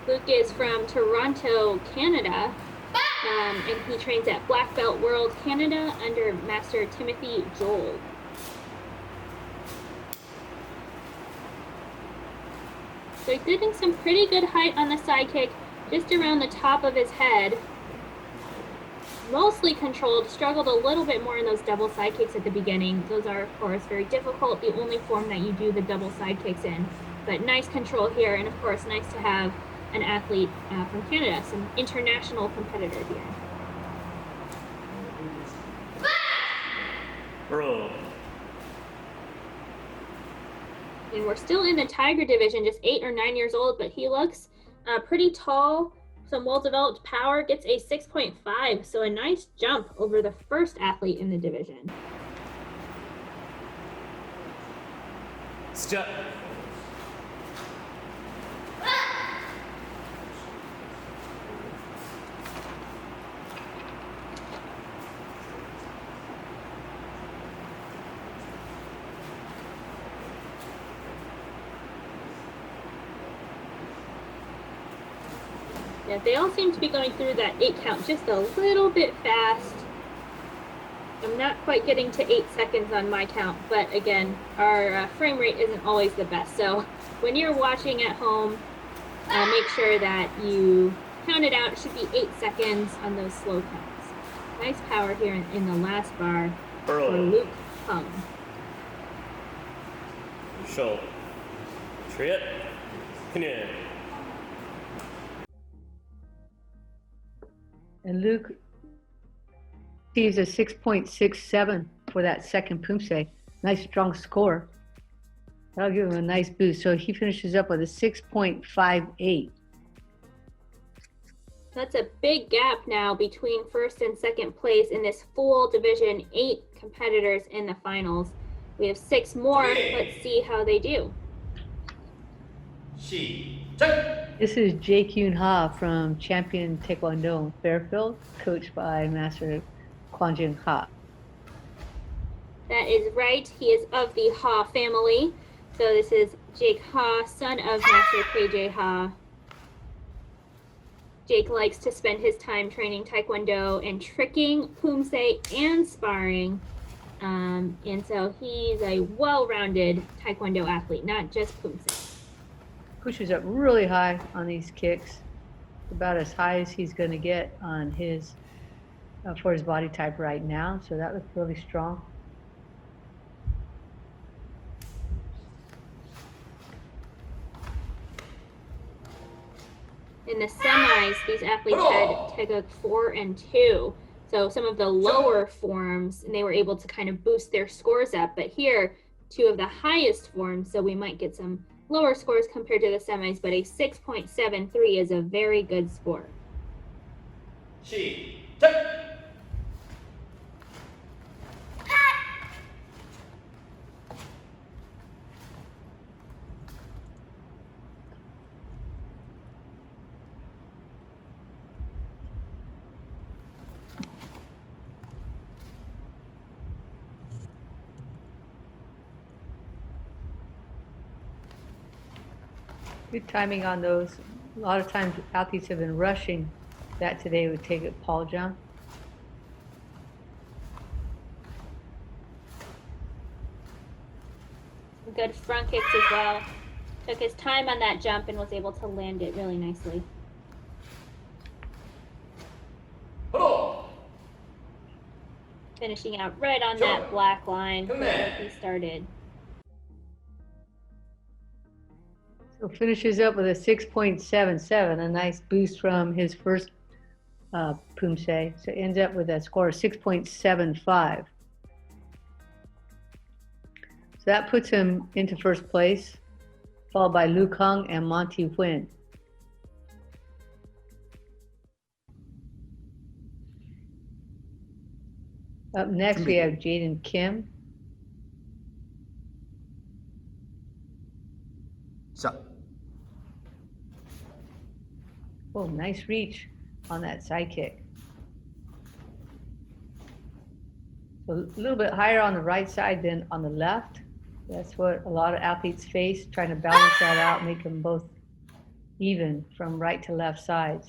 Speaker 5: Luke is from Toronto, Canada, and he trains at Black Belt World Canada under Master Timothy Joel. So he's getting some pretty good height on the side kick, just around the top of his head. Mostly controlled, struggled a little bit more in those double side kicks at the beginning. Those are, of course, very difficult, the only form that you do the double side kicks in. But nice control here, and of course, nice to have an athlete from Canada, some international competitor here.
Speaker 6: Roll.
Speaker 5: And we're still in the Tiger division, just 8 or 9 years old, but he looks pretty tall, some well-developed power, gets a 6.5, so a nice jump over the first athlete in the division.
Speaker 6: Stop.
Speaker 5: Yeah, they all seem to be going through that 8 count just a little bit fast. I'm not quite getting to 8 seconds on my count, but again, our frame rate isn't always the best. So when you're watching at home, make sure that you count it out. It should be 8 seconds on those slow counts. Nice power here in the last bar for Luke Hung.
Speaker 6: Show. Triet. Canoe.
Speaker 4: And Luke achieves a 6.67 for that second Poomsae. Nice strong score. That'll give him a nice boost. So he finishes up with a 6.58.
Speaker 5: That's a big gap now between first and second place in this full division. 8 competitors in the finals. We have 6 more. Let's see how they do.
Speaker 4: This is Jae Kyun Ha from Champion Taekwondo in Fairfield, coached by Master Kwanjin Ha.
Speaker 5: That is right. He is of the Ha family. So this is Jake Ha, son of Master KJ Ha. Jake likes to spend his time training Taekwondo and tricking, Poomsae, and sparring. And so he's a well-rounded Taekwondo athlete, not just Poomsae.
Speaker 4: Pushes up really high on these kicks, about as high as he's going to get on his for his body type right now. So that looks really strong.
Speaker 5: In the semis, these athletes had Taeguk 4 and 2. So some of the lower forms, and they were able to kind of boost their scores up. But here, 2 of the highest forms, so we might get some lower scores compared to the semis, but a 6.73 is a very good score.
Speaker 4: Good timing on those. A lot of times athletes have been rushing that today would take it Paul John.
Speaker 5: Good front kicks as well. Took his time on that jump and was able to land it really nicely. Finishing out right on that black line where he started.
Speaker 4: So finishes up with a 6.77, a nice boost from his first Poomsae. So ends up with a score of 6.75. So that puts him into first place, followed by Luke Hung and Monty Nguyen. Up next, we have Jaden Kim. Oh, nice reach on that side kick. So a little bit higher on the right side than on the left. That's what a lot of athletes face, trying to balance that out, make them both even from right to left sides.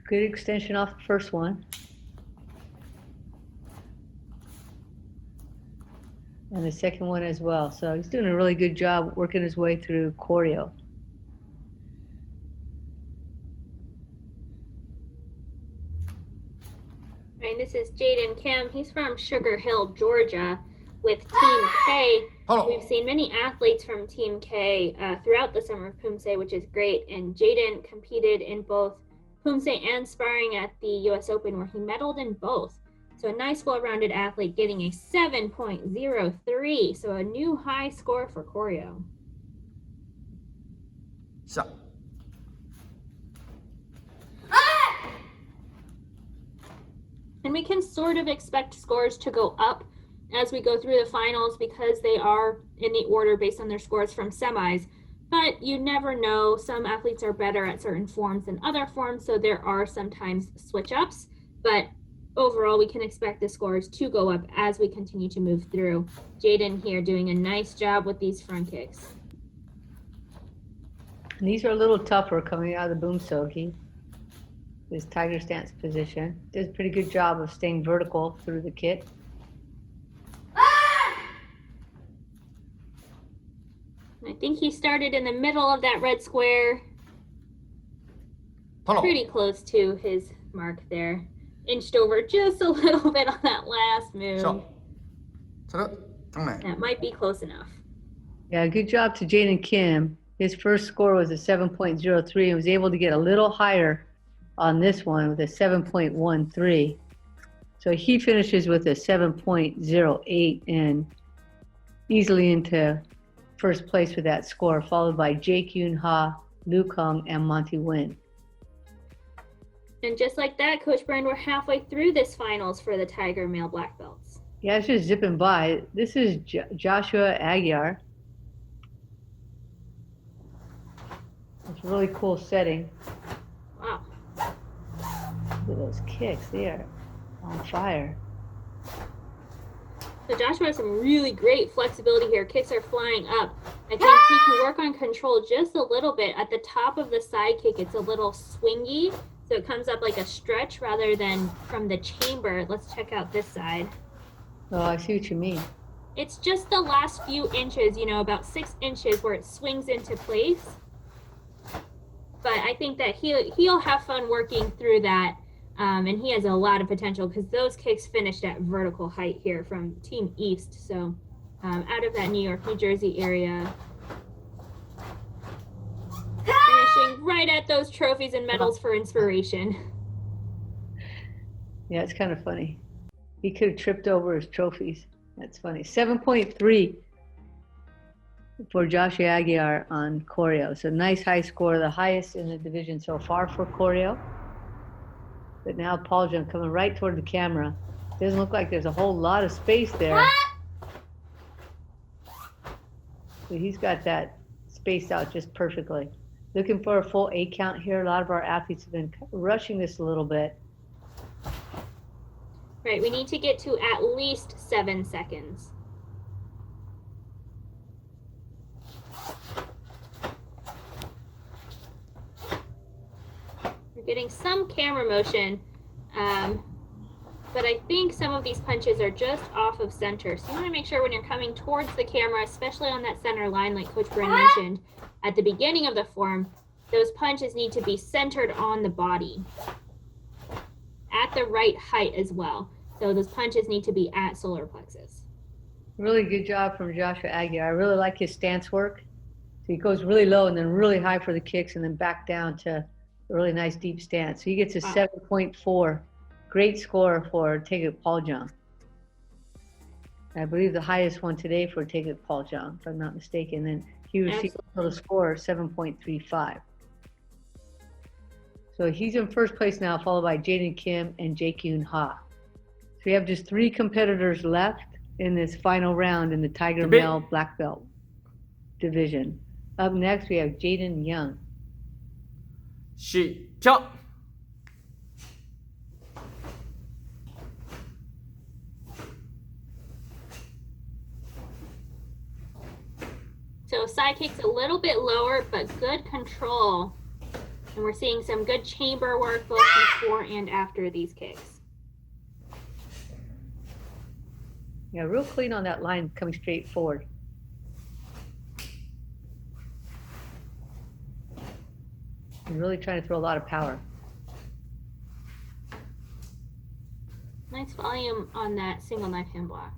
Speaker 4: Good extension off the first one. And the second one as well. So he's doing a really good job working his way through choreo.
Speaker 5: And this is Jaden Kim. He's from Sugar Hill, Georgia, with Team K. We've seen many athletes from Team K throughout the Summer of Poomsae, which is great. And Jaden competed in both Poomsae and sparring at the U.S. Open, where he medaled in both. So a nice, well-rounded athlete, getting a 7.03, so a new high score for choreo. And we can sort of expect scores to go up as we go through the finals because they are in the order based on their scores from semis. But you never know. Some athletes are better at certain forms than other forms, so there are sometimes switch-ups. But overall, we can expect the scores to go up as we continue to move through. Jaden here doing a nice job with these front kicks.
Speaker 4: And these are a little tougher coming out of the Poomsae. This tiger stance position. Does a pretty good job of staying vertical through the kit.
Speaker 5: I think he started in the middle of that red square. Pretty close to his mark there. Inched over just a little bit on that last move. That might be close enough.
Speaker 4: Yeah, good job to Jaden Kim. His first score was a 7.03 and was able to get a little higher on this one with a 7.13. So he finishes with a 7.08 and easily into first place with that score, followed by Jake Yoon Ha, Luke Hung, and Monty Nguyen.
Speaker 5: And just like that, Coach Brand, we're halfway through this finals for the Tiger male black belts.
Speaker 4: Yeah, it's just zipping by. This is Joshua Aguiar. It's a really cool setting.
Speaker 5: Wow.
Speaker 4: Look at those kicks, they are on fire.
Speaker 5: So Joshua has some really great flexibility here. Kicks are flying up. I think he can work on control just a little bit. At the top of the side kick, it's a little swingy. So it comes up like a stretch rather than from the chamber. Let's check out this side.
Speaker 4: Oh, I see what you mean.
Speaker 5: It's just the last few inches, about 6 inches where it swings into place. But I think that he'll have fun working through that. And he has a lot of potential because those kicks finished at vertical height here from Team East. So out of that New York, New Jersey area. Finishing right at those trophies and medals for inspiration.
Speaker 4: Yeah, it's kind of funny. He could have tripped over his trophies. That's funny. 7.3 for Joshua Aguiar on choreo. So nice high score, the highest in the division so far for choreo. But now Paul Jung coming right toward the camera. Doesn't look like there's a whole lot of space there. So he's got that spaced out just perfectly. Looking for a full 8 count here. A lot of our athletes have been rushing this a little bit.
Speaker 5: Right, we need to get to at least 7 seconds. We're getting some camera motion, but I think some of these punches are just off of center. So you want to make sure when you're coming towards the camera, especially on that center line, like Coach Bryn mentioned at the beginning of the form, those punches need to be centered on the body at the right height as well. So those punches need to be at solar plexus.
Speaker 4: Really good job from Joshua Aguiar. I really like his stance work. So he goes really low and then really high for the kicks and then back down to a really nice deep stance. So he gets a 7.4. Great score for Taeguk Paljong. I believe the highest one today for Taeguk Paljong, if I'm not mistaken. And he received a total score of 7.35. So he's in first place now, followed by Jaden Kim and Jae-Kyun Ha. So we have just 3 competitors left in this final round in the Tiger Male Black Belt division. Up next, we have Jaden Young.
Speaker 14: 시작.
Speaker 5: So side kicks a little bit lower, but good control. And we're seeing some good chamber work both before and after these kicks.
Speaker 4: Yeah, real clean on that line coming straight forward. He's really trying to throw a lot of power.
Speaker 5: Nice volume on that single knife hand block.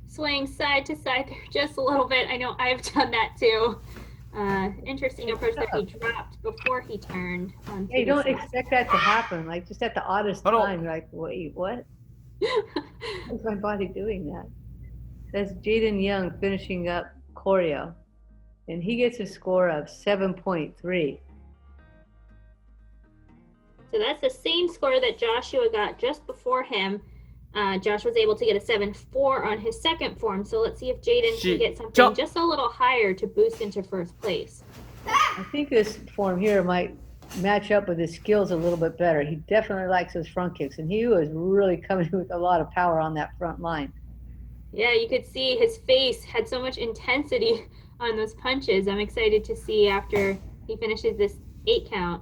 Speaker 5: Swaying side to side there just a little bit. I know I've done that too. Interesting approach that he dropped before he turned.
Speaker 4: Yeah, you don't expect that to happen. Like just at the oddest time, you're like, wait, what? Why's my body doing that? That's Jaden Young finishing up choreo. And he gets a score of 7.3.
Speaker 5: So that's the same score that Joshua got just before him. Josh was able to get a 7.4 on his second form. So let's see if Jaden can get something just a little higher to boost into first place.
Speaker 4: I think this form here might match up with his skills a little bit better. He definitely likes those front kicks, and he was really coming with a lot of power on that front line.
Speaker 5: Yeah, you could see his face had so much intensity on those punches. I'm excited to see after he finishes this 8 count,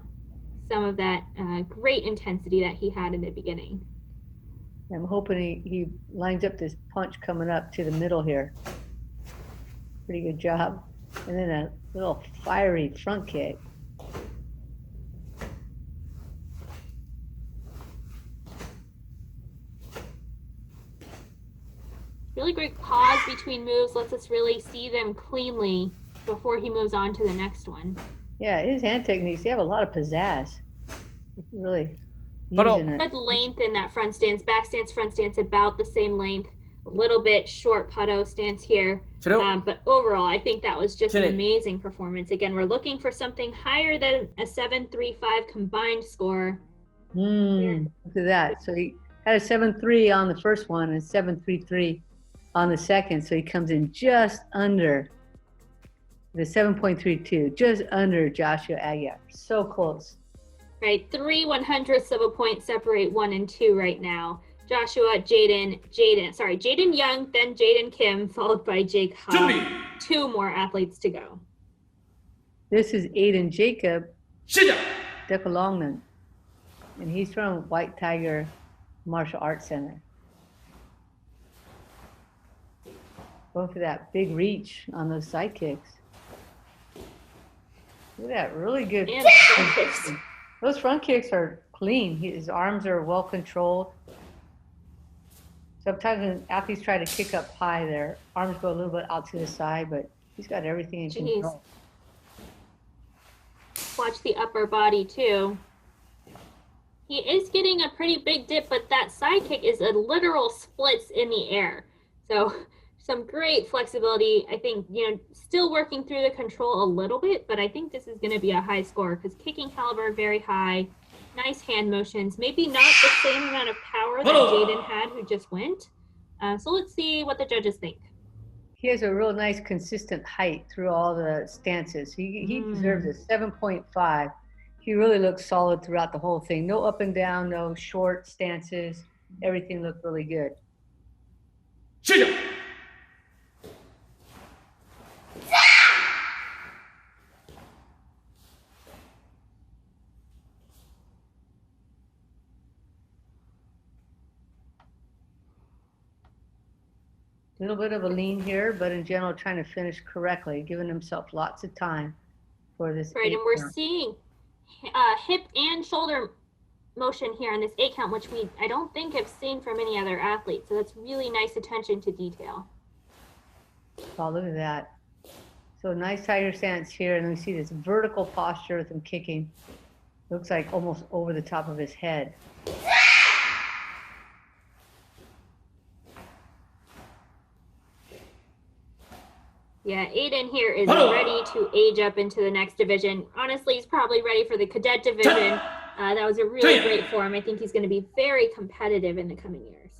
Speaker 5: some of that great intensity that he had in the beginning.
Speaker 4: I'm hoping he lines up this punch coming up to the middle here. Pretty good job. And then a little fiery front kick.
Speaker 5: Really great pause between moves, lets us really see them cleanly before he moves on to the next one.
Speaker 4: Yeah, his hand techniques, they have a lot of pizzazz. Really using it.
Speaker 5: Good length in that front stance. Back stance, front stance, about the same length. A little bit short putto stance here. But overall, I think that was just an amazing performance. Again, we're looking for something higher than a 7.35 combined score.
Speaker 4: Look at that. So he had a 7.3 on the first one and 7.33 on the second. So he comes in just under the 7.32, just under Joshua Aguiar. So close.
Speaker 5: Right, 3/100ths of a point separate 1 and 2 right now. Joshua, Jaden Young, then Jaden Kim, followed by Jake Ha. 2 more athletes to go.
Speaker 4: This is Aiden Jacob Dekalongnan, and he's from White Tiger Martial Arts Center. Going for that big reach on those side kicks. Look at that, really good.
Speaker 5: And front kicks.
Speaker 4: Those front kicks are clean. His arms are well controlled. Sometimes when athletes try to kick up high, their arms go a little bit out to the side, but he's got everything in control.
Speaker 5: Watch the upper body too. He is getting a pretty big dip, but that side kick is a literal splits in the air. So some great flexibility. I think, still working through the control a little bit, but I think this is going to be a high score because kicking caliber very high. Nice hand motions, maybe not the same amount of power that Jaden had who just went. So let's see what the judges think.
Speaker 4: He has a real nice consistent height through all the stances. He deserves a 7.5. He really looks solid throughout the whole thing. No up and down, no short stances. Everything looked really good. A little bit of a lean here, but in general, trying to finish correctly, giving himself lots of time for this.
Speaker 5: Right, and we're seeing hip and shoulder motion here on this 8 count, which I don't think have seen from any other athlete. So that's really nice attention to detail.
Speaker 4: Oh, look at that. So nice tiger stance here, and we see this vertical posture with him kicking. Looks like almost over the top of his head.
Speaker 5: Yeah, Aiden here is ready to age up into the next division. Honestly, he's probably ready for the cadet division. That was a really great for him. I think he's going to be very competitive in the coming years.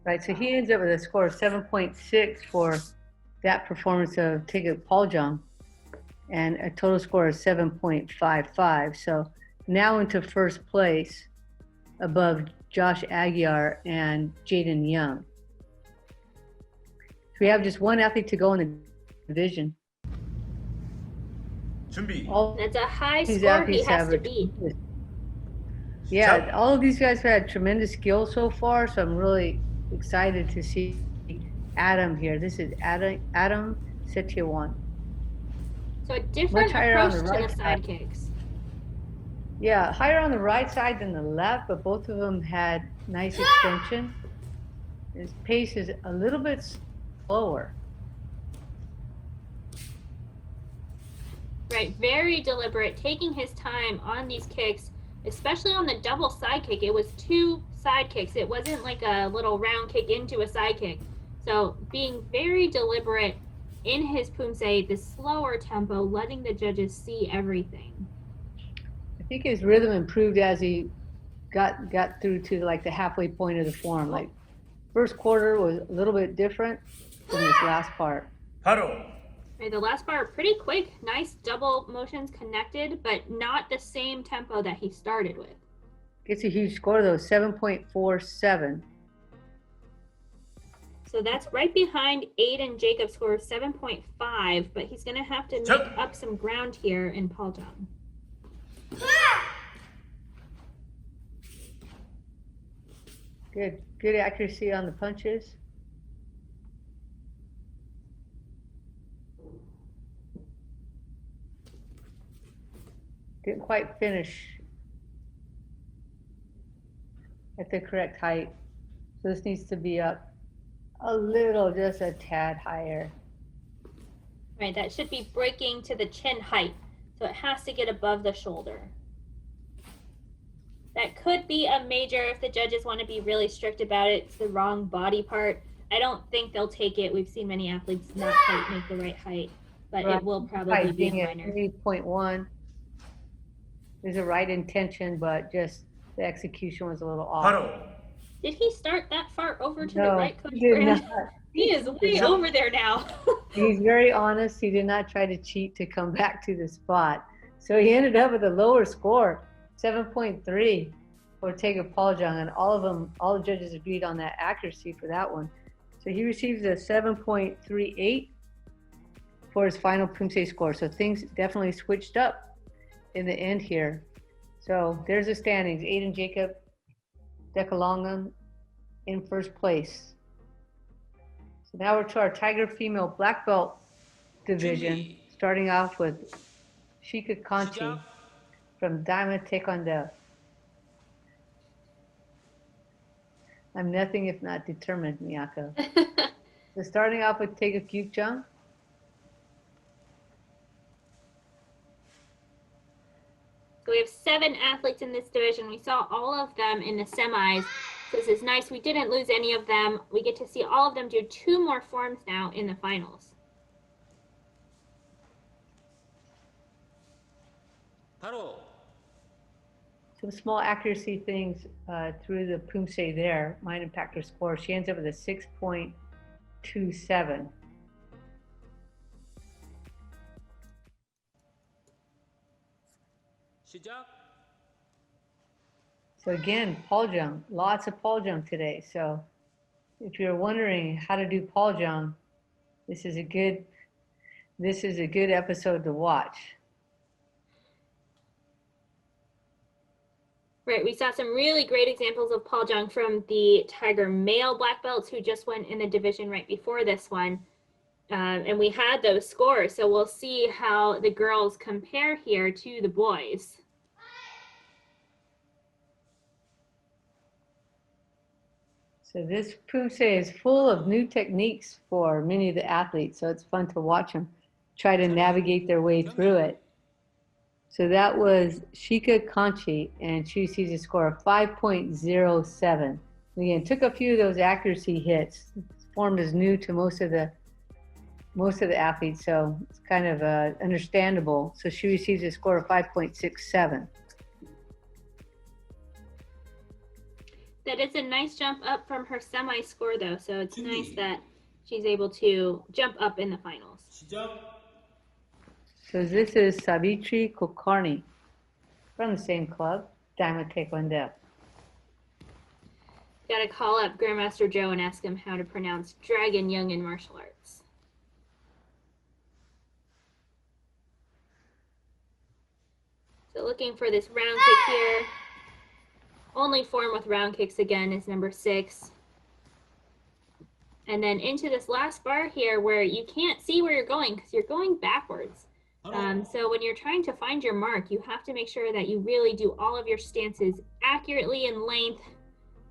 Speaker 4: Right, so he ends up with a score of 7.6 for that performance of Taeguk Poljong, and a total score of 7.55. So now into first place above Josh Aguiar and Jaden Young. So we have just one athlete to go in the division.
Speaker 5: That's a high score he has to beat.
Speaker 4: Yeah, all of these guys have had tremendous skill so far, so I'm really excited to see Adam here. This is Adam Setyawan.
Speaker 5: So a different approach to the side kicks.
Speaker 4: Yeah, higher on the right side than the left, but both of them had nice extension. His pace is a little bit slower.
Speaker 5: Right, very deliberate, taking his time on these kicks, especially on the double side kick. It was 2 side kicks. It wasn't like a little round kick into a side kick. So being very deliberate in his Poomsae, the slower tempo, letting the judges see everything.
Speaker 4: I think his rhythm improved as he got through to like the halfway point of the form. Like first quarter was a little bit different from this last part.
Speaker 5: Right, the last part pretty quick, nice double motions connected, but not the same tempo that he started with.
Speaker 4: Gets a huge score though, 7.47.
Speaker 5: So that's right behind Aiden Jacob's score of 7.5, but he's going to have to make up some ground here in Poljong.
Speaker 4: Good accuracy on the punches. Didn't quite finish at the correct height. So this needs to be up a little, just a tad higher.
Speaker 5: Right, that should be breaking to the chin height. So it has to get above the shoulder. That could be a major if the judges want to be really strict about it. It's the wrong body part. I don't think they'll take it. We've seen many athletes not quite make the right height, but it will probably be a minor.
Speaker 4: 3.1. There's a right intention, but just the execution was a little off.
Speaker 5: Did he start that far over to the
Speaker 4: No,
Speaker 5: right, Coach
Speaker 4: he did
Speaker 5: Brand?
Speaker 4: not.
Speaker 5: He is way over there now.
Speaker 4: He's very honest. He did not try to cheat to come back to the spot. So he ended up with a lower score, 7.3 for Taeguk Poljong, and all the judges agreed on that accuracy for that one. So he receives a 7.38 for his final Poomsae score. So things definitely switched up in the end here. So there's the standings. Aiden Jacob Dekalongan in first place. So now we're to our Tiger Female Black Belt division, starting off with Shika Conchi from Diamond Taekwondo. I'm nothing if not determined, Miyako. So starting off with Taeguk Yukjung.
Speaker 5: So we have 7 athletes in this division. We saw all of them in the semis. So this is nice. We didn't lose any of them. We get to see all of them do 2 more forms now in the finals.
Speaker 4: Some small accuracy things through the Poomsae there might impact her score. She ends up with a 6.27. So again, Poljong, lots of Poljong today. So if you're wondering how to do Poljong, this is a good episode to watch.
Speaker 5: Right, we saw some really great examples of Poljong from the Tiger male black belts who just went in the division right before this one. And we had those scores, so we'll see how the girls compare here to the boys.
Speaker 4: So this Poomsae is full of new techniques for many of the athletes, so it's fun to watch them try to navigate their way through it. So that was Shika Conchi, and she sees a score of 5.07. Again, took a few of those accuracy hits. This form is new to most of the most of the athletes, so it's kind of understandable. So she receives a score of 5.67.
Speaker 5: That is a nice jump up from her semi score, though. So it's nice that she's able to jump up in the finals.
Speaker 4: So this is Savitri Kulkarni from the same club, Diamond Taekwondo.
Speaker 5: Got to call up Grandmaster Joe and ask him how to pronounce Dragon Young in martial arts. So looking for this round kick here. Only form with round kicks again is number 6. And then into this last bar here where you can't see where you're going because you're going backwards. So when you're trying to find your mark, you have to make sure that you really do all of your stances accurately in length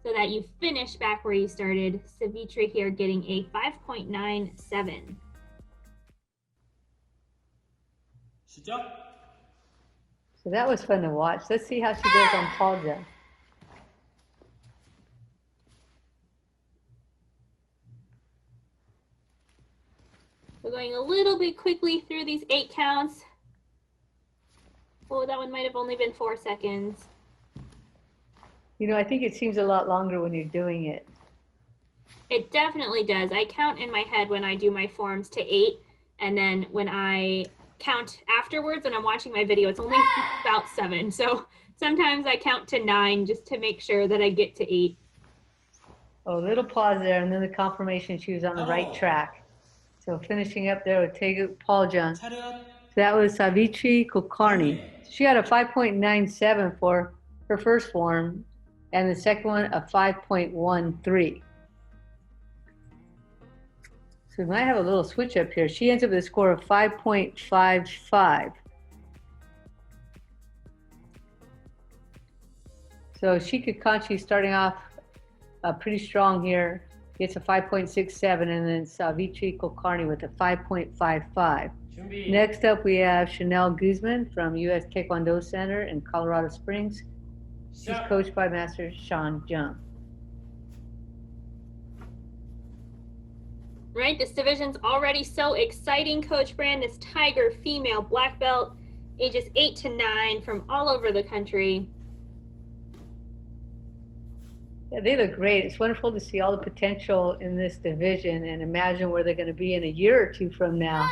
Speaker 5: so that you finish back where you started. Savitri here getting a 5.97.
Speaker 4: So that was fun to watch. Let's see how she does on Palja.
Speaker 5: We're going a little bit quickly through these 8 counts. Oh, that one might have only been 4 seconds.
Speaker 4: You know, I think it seems a lot longer when you're doing it.
Speaker 5: It definitely does. I count in my head when I do my forms to 8, and then when I count afterwards and I'm watching my video, it's only about 7. So sometimes I count to 9 just to make sure that I get to 8.
Speaker 4: Oh, a little pause there, and then the confirmation she was on the right track. So finishing up there with Tegu Paljan. So that was Savitri Kulkarni. She had a 5.97 for her first form, and the second one a 5.13. So we might have a little switch up here. She ends up with a score of 5.55. So Shika Kanchi starting off pretty strong here. Gets a 5.67, and then Savitri Kulkarni with a 5.55. Next up, we have Chanel Guzman from U.S. Taekwondo Center in Colorado Springs. She's coached by Master Sean Jung.
Speaker 5: Right, this division's already so exciting, Coach Brand. This Tiger female black belt, ages 8 to 9 from all over the country.
Speaker 4: Yeah, they look great. It's wonderful to see all the potential in this division and imagine where they're going to be in a year or 2 from now.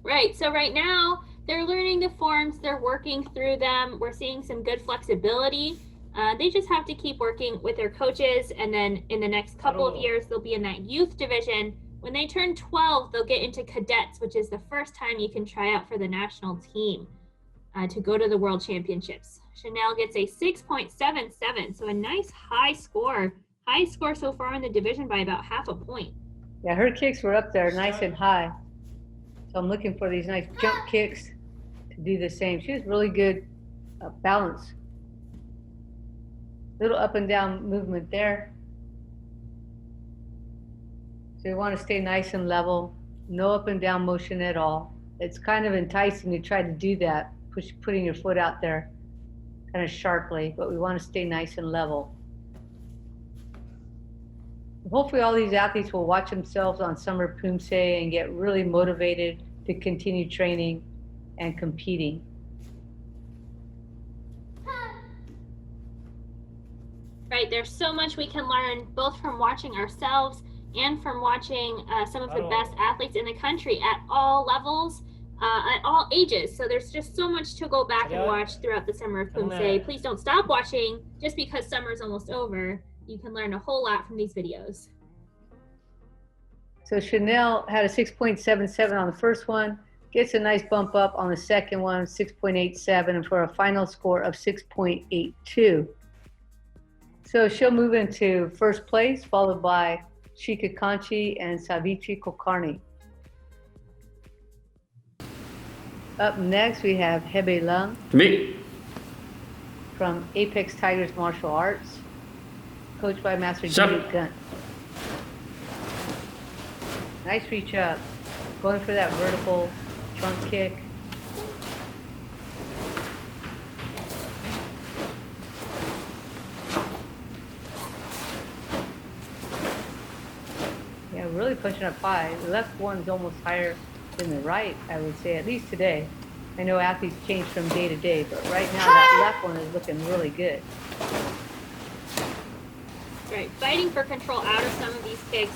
Speaker 5: Right, so right now they're learning the forms, they're working through them. We're seeing some good flexibility. They just have to keep working with their coaches, and then in the next couple of years they'll be in that youth division. When they turn 12, they'll get into cadets, which is the first time you can try out for the national team to go to the World Championships. Chanel gets a 6.77, so a nice high score. High score so far in the division by about half a point.
Speaker 4: Yeah, her kicks were up there nice and high. So I'm looking for these nice jump kicks to do the same. She has really good balance. Little up and down movement there. So you want to stay nice and level. No up and down motion at all. It's kind of enticing to try to do that, putting your foot out there kind of sharply, but we want to stay nice and level. Hopefully all these athletes will watch themselves on Summer of Poomsae and get really motivated to continue training and competing.
Speaker 5: Right, there's so much we can learn both from watching ourselves and from watching some of the best athletes in the country at all levels, at all ages. So there's just so much to go back and watch throughout the Summer of Poomsae. Please don't stop watching just because summer's almost over. You can learn a whole lot from these videos.
Speaker 4: So Chanel had a 6.77 on the first one, gets a nice bump up on the second one, 6.87, and for a final score of 6.82. So she'll move into first place, followed by Shika Kanchi and Savitri Kulkarni. Up next, we have Hebe Lung from Apex Tigers Martial Arts, coached by Master Yerick Gun. Nice reach up, going for that vertical trunk kick. Yeah, really punching up high. The left one's almost higher than the right, I would say, at least today. I know athletes change from day to day, but right now that left one is looking really good.
Speaker 5: Right, fighting for control out of some of these kicks.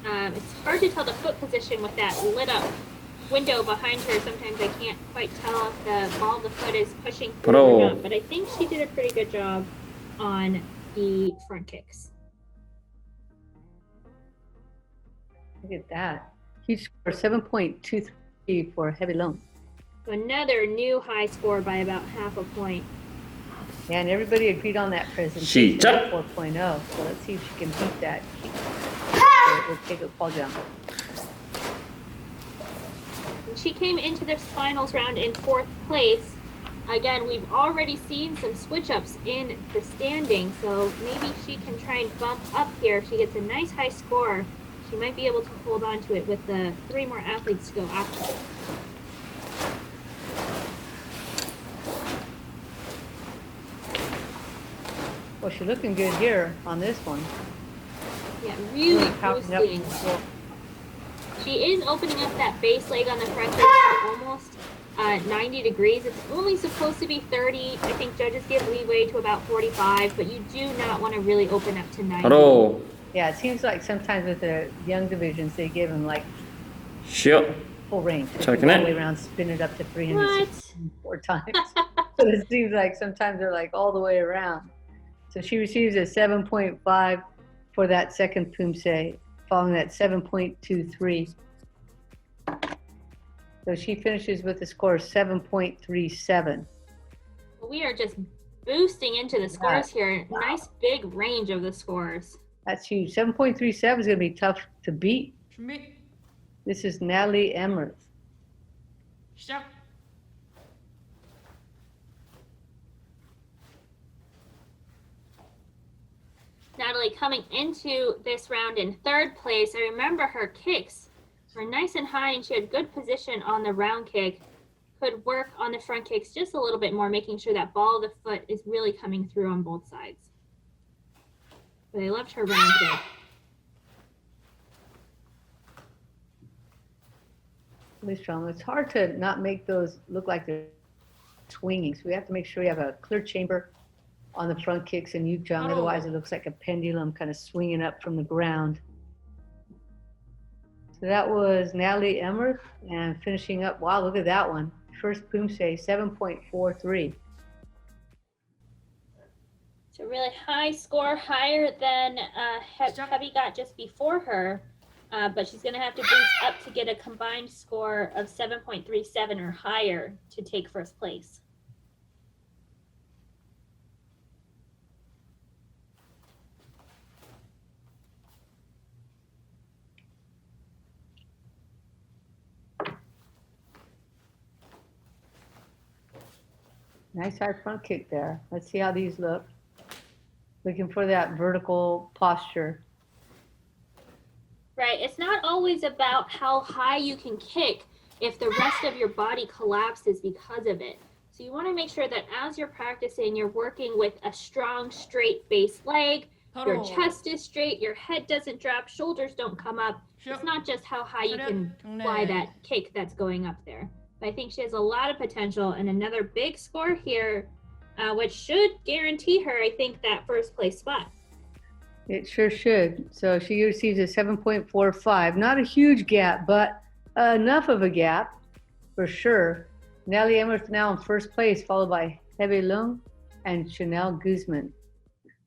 Speaker 5: It's hard to tell the foot position with that lit up window behind her. Sometimes I can't quite tell if the ball of the foot is pushing through or not, but I think she did a pretty good job on the front kicks.
Speaker 4: Look at that. Huge score, 7.23 for heavy long.
Speaker 5: So another new high score by about half a point.
Speaker 4: Yeah, and everybody agreed on that presentation at 4.0. So let's see if she can beat that. We'll take a fall down.
Speaker 5: She came into this finals round in 4th place. Again, we've already seen some switch-ups in the standing, so maybe she can try and bump up here. If she gets a nice high score, she might be able to hold on to it with the 3 more athletes to go after.
Speaker 4: Well, she's looking good here on this one.
Speaker 5: Yeah, really boosting. She is opening up that base leg on the front kick to almost 90 degrees. It's only supposed to be 30. I think judges give leeway to about 45, but you do not want to really open up to 90.
Speaker 6: Hello.
Speaker 4: Yeah, it seems like sometimes with the young divisions, they give them like full range.
Speaker 6: Checking
Speaker 4: all the
Speaker 6: in.
Speaker 4: way around, spin it up to 364 times. So it seems like sometimes they're like all the way around. So she receives a 7.5 for that second Poomsae, following that 7.23. So she finishes with a score of 7.37.
Speaker 5: We are just boosting into the scores here. Nice big range of the scores.
Speaker 4: That's huge. 7.37 is going to be tough to beat. This is Natalie Emmerth.
Speaker 5: Natalie coming into this round in 3rd place. I remember her kicks were nice and high, and she had good position on the round kick. Could work on the front kicks just a little bit more, making sure that ball of the foot is really coming through on both sides. But I loved her round kick.
Speaker 4: Really strong. It's hard to not make those look like they're swinging. So we have to make sure we have a clear chamber on the front kicks and Yuk Jung. Otherwise, it looks like a pendulum kind of swinging up from the ground. So that was Natalie Emmerth, and finishing up. Wow, look at that one. First Poomsae, 7.43.
Speaker 5: It's a really high score, higher than Heavy got just before her. But she's going to have to boost up to get a combined score of 7.37 or higher to take 1st place.
Speaker 4: Nice high front kick there. Let's see how these look. Looking for that vertical posture.
Speaker 5: Right, it's not always about how high you can kick if the rest of your body collapses because of it. So you want to make sure that as you're practicing, you're working with a strong, straight base leg, your chest is straight, your head doesn't drop, shoulders don't come up. It's not just how high you can fly that kick that's going up there. But I think she has a lot of potential, and another big score here, which should guarantee her, I think, that 1st place spot.
Speaker 4: It sure should. So she receives a 7.45. Not a huge gap, but enough of a gap for sure. Natalie Emmerth now in 1st place, followed by Hebe Lung and Chanel Guzman.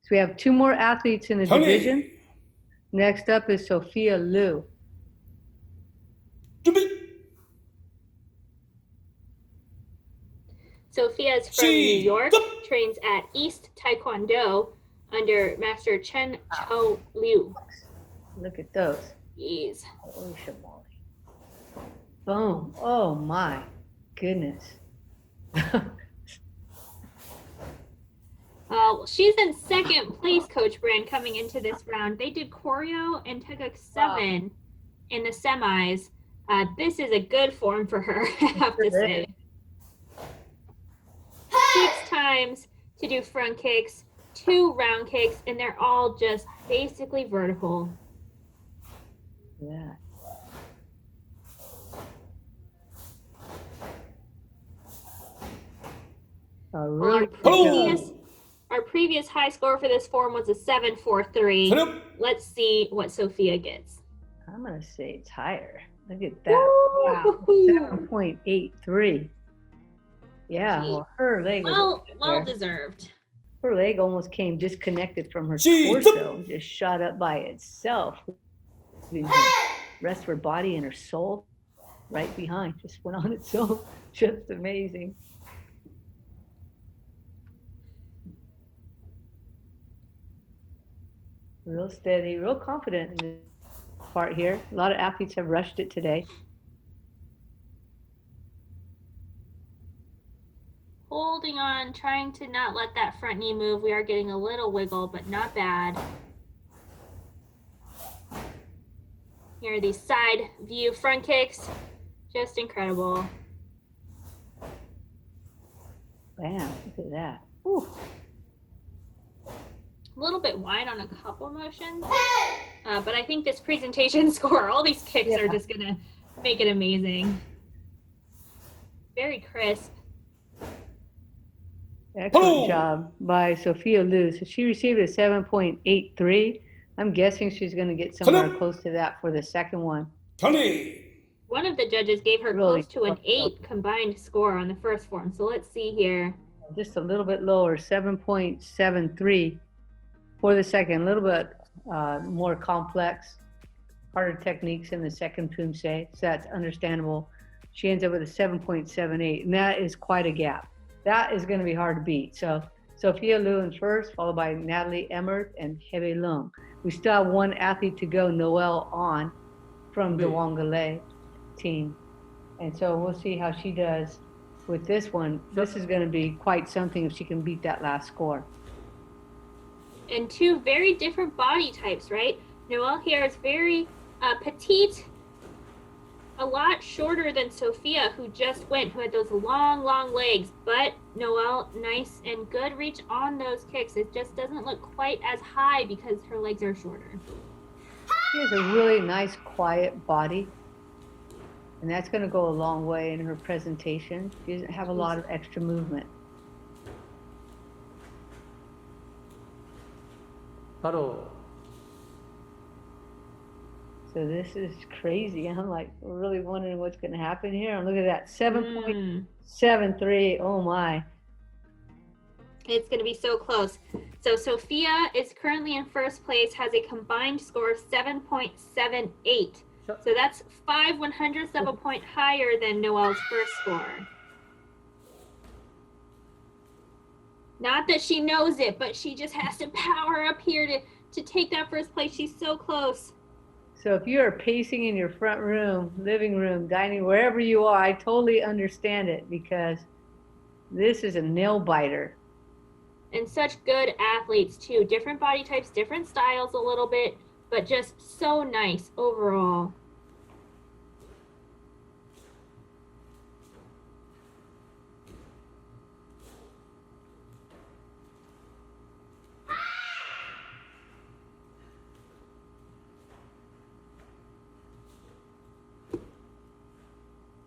Speaker 4: So we have 2 more athletes in the division. Next up is Sophia Liu.
Speaker 5: Sophia is from New York, trains at East Taekwondo under Master Chen Cho Liu.
Speaker 4: Look at those.
Speaker 5: Jeez.
Speaker 4: Holy shamoly. Boom. Oh my goodness.
Speaker 5: She's in 2nd place, Coach Brand, coming into this round. They did choreo and Teguk 7 in the semis. This is a good form for her, I have to say. 6 times to do front kicks, 2 round kicks, and they're all just basically vertical.
Speaker 4: Yeah. Really
Speaker 5: our previous high score for this form was a 7.43. Let's see what Sophia gets.
Speaker 4: I'm gonna say it's higher. Look at that. Wow. 7.83. Yeah, well, her leg was
Speaker 5: well deserved.
Speaker 4: Her leg almost came disconnected from her torso, just shot up by itself. The rest of her body and her soul right behind just went on its own. Just amazing. Real steady, real confident in this part here. A lot of athletes have rushed it today.
Speaker 5: Holding on, trying to not let that front knee move. We are getting a little wiggle, but not bad. Here are these side view front kicks. Just incredible.
Speaker 4: Bam, look at that. Ooh.
Speaker 5: A little bit wide on a couple motions, but I think this presentation score, all these kicks are just gonna make it amazing. Very crisp.
Speaker 4: Excellent job by Sophia Liu. So she received a 7.83. I'm guessing she's going to get somewhere close to that for the second one.
Speaker 5: One of the judges gave her close to an 8 combined score on the first form. So let's see here.
Speaker 4: Just a little bit lower, 7.73 for the second. A little bit more complex, harder techniques in the second Poomsae. So that's understandable. She ends up with a 7.78, and that is quite a gap. That is going to be hard to beat. So Sophia Liu in first, followed by Natalie Emmerth and Hebe Lung. We still have one athlete to go, Noelle On, from the Wangale team. And so we'll see how she does with this one. This is going to be quite something if she can beat that last score.
Speaker 5: And two very different body types, right? Noelle here is very petite, a lot shorter than Sophia, who just went, who had those long, long legs. But Noelle, nice and good reach on those kicks. It just doesn't look quite as high because her legs are shorter.
Speaker 4: She has a really nice, quiet body. And that's going to go a long way in her presentation. She doesn't have a lot of extra movement.
Speaker 6: Hello.
Speaker 4: So this is crazy. I'm like really wondering what's going to happen here. And look at that, 7.73. Oh my.
Speaker 5: It's going to be so close. So Sophia is currently in first place, has a combined score of 7.78. So that's 5/100ths of a point higher than Noelle's first score. Not that she knows it, but she just has to power up here to take that first place. She's so close.
Speaker 4: So if you are pacing in your front room, living room, dining, wherever you are, I totally understand it because this is a nail biter.
Speaker 5: And such good athletes too. Different body types, different styles a little bit, but just so nice overall.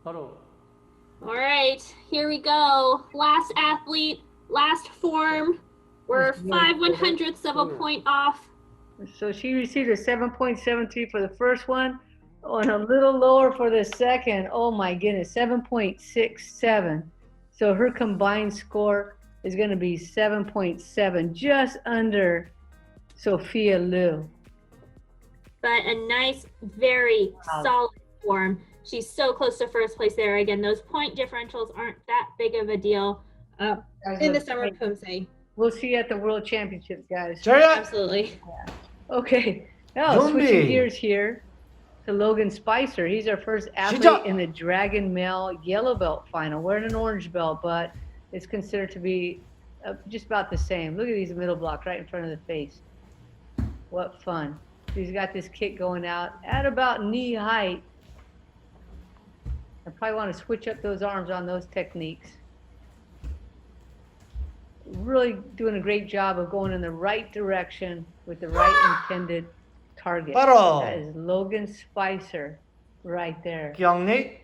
Speaker 6: Hello.
Speaker 5: All right, here we go. Last athlete, last form. We're 5/100ths of a point off.
Speaker 4: So she received a 7.73 for the first one and a little lower for the second. Oh my goodness, 7.67. So her combined score is going to be 7.7, just under Sophia Liu.
Speaker 5: But a nice, very solid form. She's so close to first place there. Again, those point differentials aren't that big of a deal in the Summer of Poomsae.
Speaker 4: We'll see you at the World Championships, guys.
Speaker 5: Absolutely.
Speaker 4: Yeah. Okay, now switching gears here to Logan Spicer. He's our first athlete in the Dragon Male Yellow Belt final. We're in an orange belt, but it's considered to be just about the same. Look at these middle blocks right in front of the face. What fun. He's got this kick going out at about knee height. I probably want to switch up those arms on those techniques. Really doing a great job of going in the right direction with the right intended target.
Speaker 14: Bottle.
Speaker 4: That is Logan Spicer right there.
Speaker 14: 경리.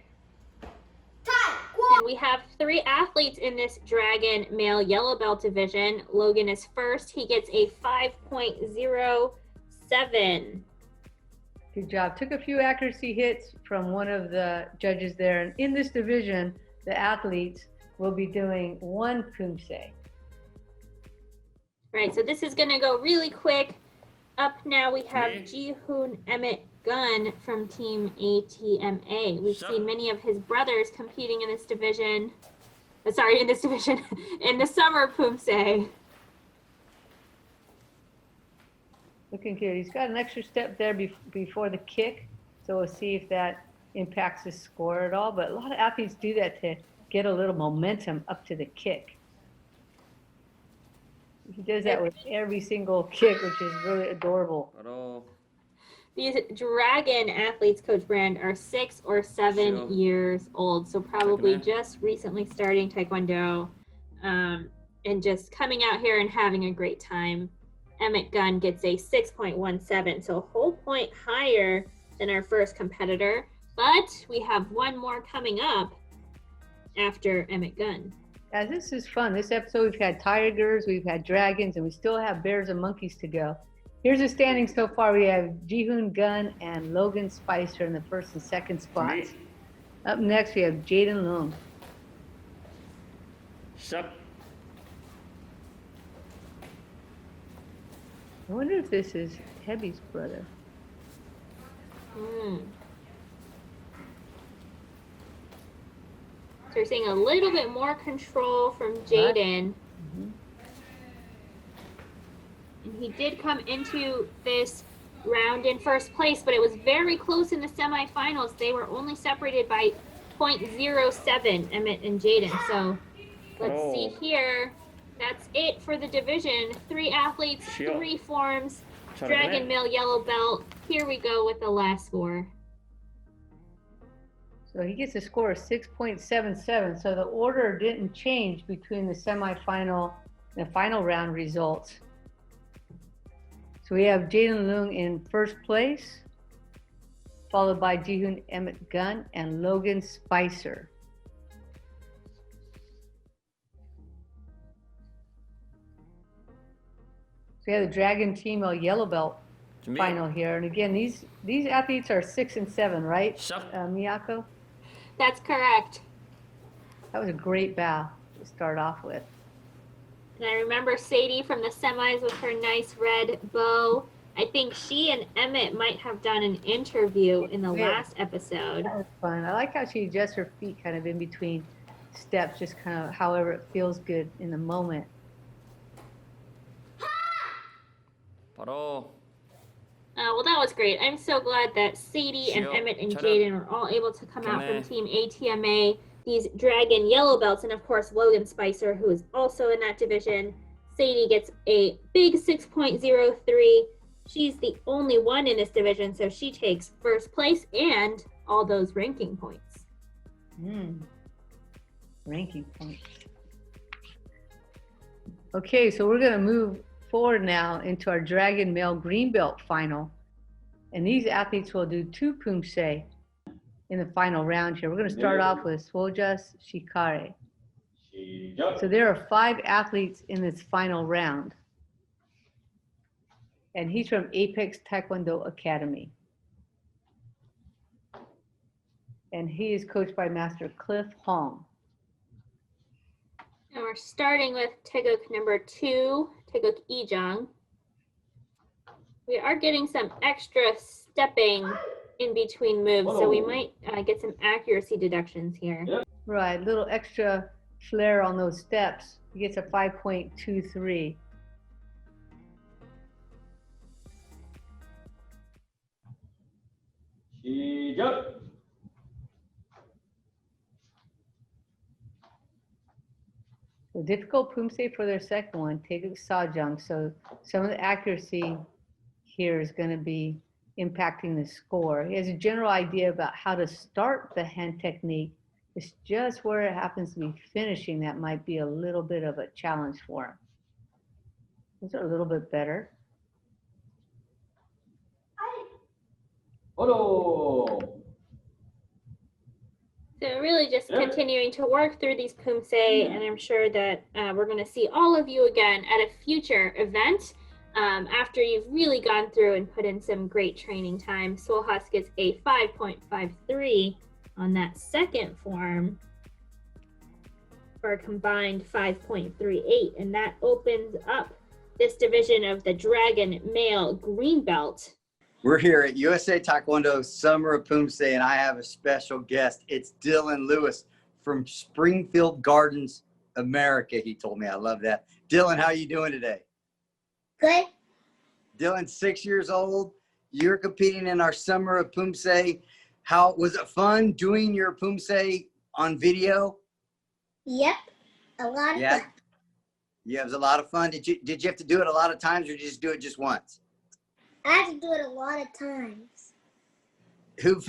Speaker 5: And we have 3 athletes in this Dragon male yellow belt division. Logan is first. He gets a 5.07.
Speaker 4: Good job. Took a few accuracy hits from one of the judges there. And in this division, the athletes will be doing 1 Poomsae.
Speaker 5: Right, so this is going to go really quick. Up now we have Ji-hoon Emmett Gunn from Team ATMA. We've seen many of his brothers competing in this division. In the Summer of Poomsae.
Speaker 4: Looking good. He's got an extra step there before the kick, so we'll see if that impacts his score at all. But a lot of athletes do that to get a little momentum up to the kick. He does that with every single kick, which is really adorable.
Speaker 5: These Dragon athletes, Coach Brand, are 6 or 7 years old, so probably just recently starting Taekwondo, and just coming out here and having a great time. Emmett Gunn gets a 6.17, so a whole point higher than our first competitor, but we have one more coming up after Emmett Gunn.
Speaker 4: Yeah, this is fun. This episode, we've had tigers, we've had dragons, and we still have bears and monkeys to go. Here's the standings so far. We have Ji-hoon Gunn and Logan Spicer in the first and second spots. Up next, we have Jaden Leung.
Speaker 6: Sup.
Speaker 4: I wonder if this is Heby's brother.
Speaker 5: So we're seeing a little bit more control from Jaden. And he did come into this round in first place, but it was very close in the semifinals. They were only separated by 0.07, Emmett and Jaden. So let's see here. That's it for the division. 3 athletes, 3 forms, Dragon male yellow belt. Here we go with the last score.
Speaker 4: So he gets a score of 6.77. So the order didn't change between the semifinal and the final round results. So we have Jaden Leung in first place, followed by Ji-hoon Emmett Gunn and Logan Spicer. So we have the Dragon female yellow belt final here. And again, these athletes are 6 and 7, right, Miyako?
Speaker 5: That's correct.
Speaker 4: That was a great bow to start off with.
Speaker 5: And I remember Sadie from the semis with her nice red bow. I think she and Emmett might have done an interview in the last episode.
Speaker 4: That was fun. I like how she adjusts her feet kind of in between steps, just kind of however it feels good in the moment.
Speaker 5: Well, that was great. I'm so glad that Sadie and Emmett and Jaden were all able to come out from Team ATMA. These Dragon yellow belts, and of course Logan Spicer, who is also in that division. Sadie gets a big 6.03. She's the only one in this division, so she takes first place and all those ranking points.
Speaker 4: Ranking points. Okay, so we're going to move forward now into our Dragon male green belt final. And these athletes will do 2 Poomsae in the final round here. We're going to start off with Swojas Shikare. So there are 5 athletes in this final round. And he's from Apex Taekwondo Academy. And he is coached by Master Cliff Hong.
Speaker 5: And we're starting with Taeguk number 2, Taeguk Ijang. We are getting some extra stepping in between moves, so we might get some accuracy deductions here.
Speaker 4: Right, a little extra flair on those steps. He gets a 5.23. So difficult Poomsae for their second one, Taeguk Sajang. So some of the accuracy here is going to be impacting the score. He has a general idea about how to start the hand technique. It's just where it happens to be finishing that might be a little bit of a challenge for him. Those are a little bit better.
Speaker 5: So really just continuing to work through these Poomsae, and I'm sure that we're going to see all of you again at a future event after you've really gone through and put in some great training time. Swolhas gets a 5.53 on that second form for a combined 5.38, and that opens up this division of the Dragon Male Green Belt.
Speaker 3: We're here at USA Taekwondo Summer of Poomsae, and I have a special guest. It's Dylan Lewis from Springfield Gardens, America. He told me. I love that. Dylan, how are you doing today?
Speaker 11: Good.
Speaker 3: Dylan's 6 years old. You're competing in our Summer of Poomsae. How was it fun doing your Poomsae on video?
Speaker 11: Yep. A lot of fun.
Speaker 3: Yeah, it was a lot of fun. Did you have to do it a lot of times, or did you just do it just once?
Speaker 11: I had to do it a lot of times.
Speaker 3: Who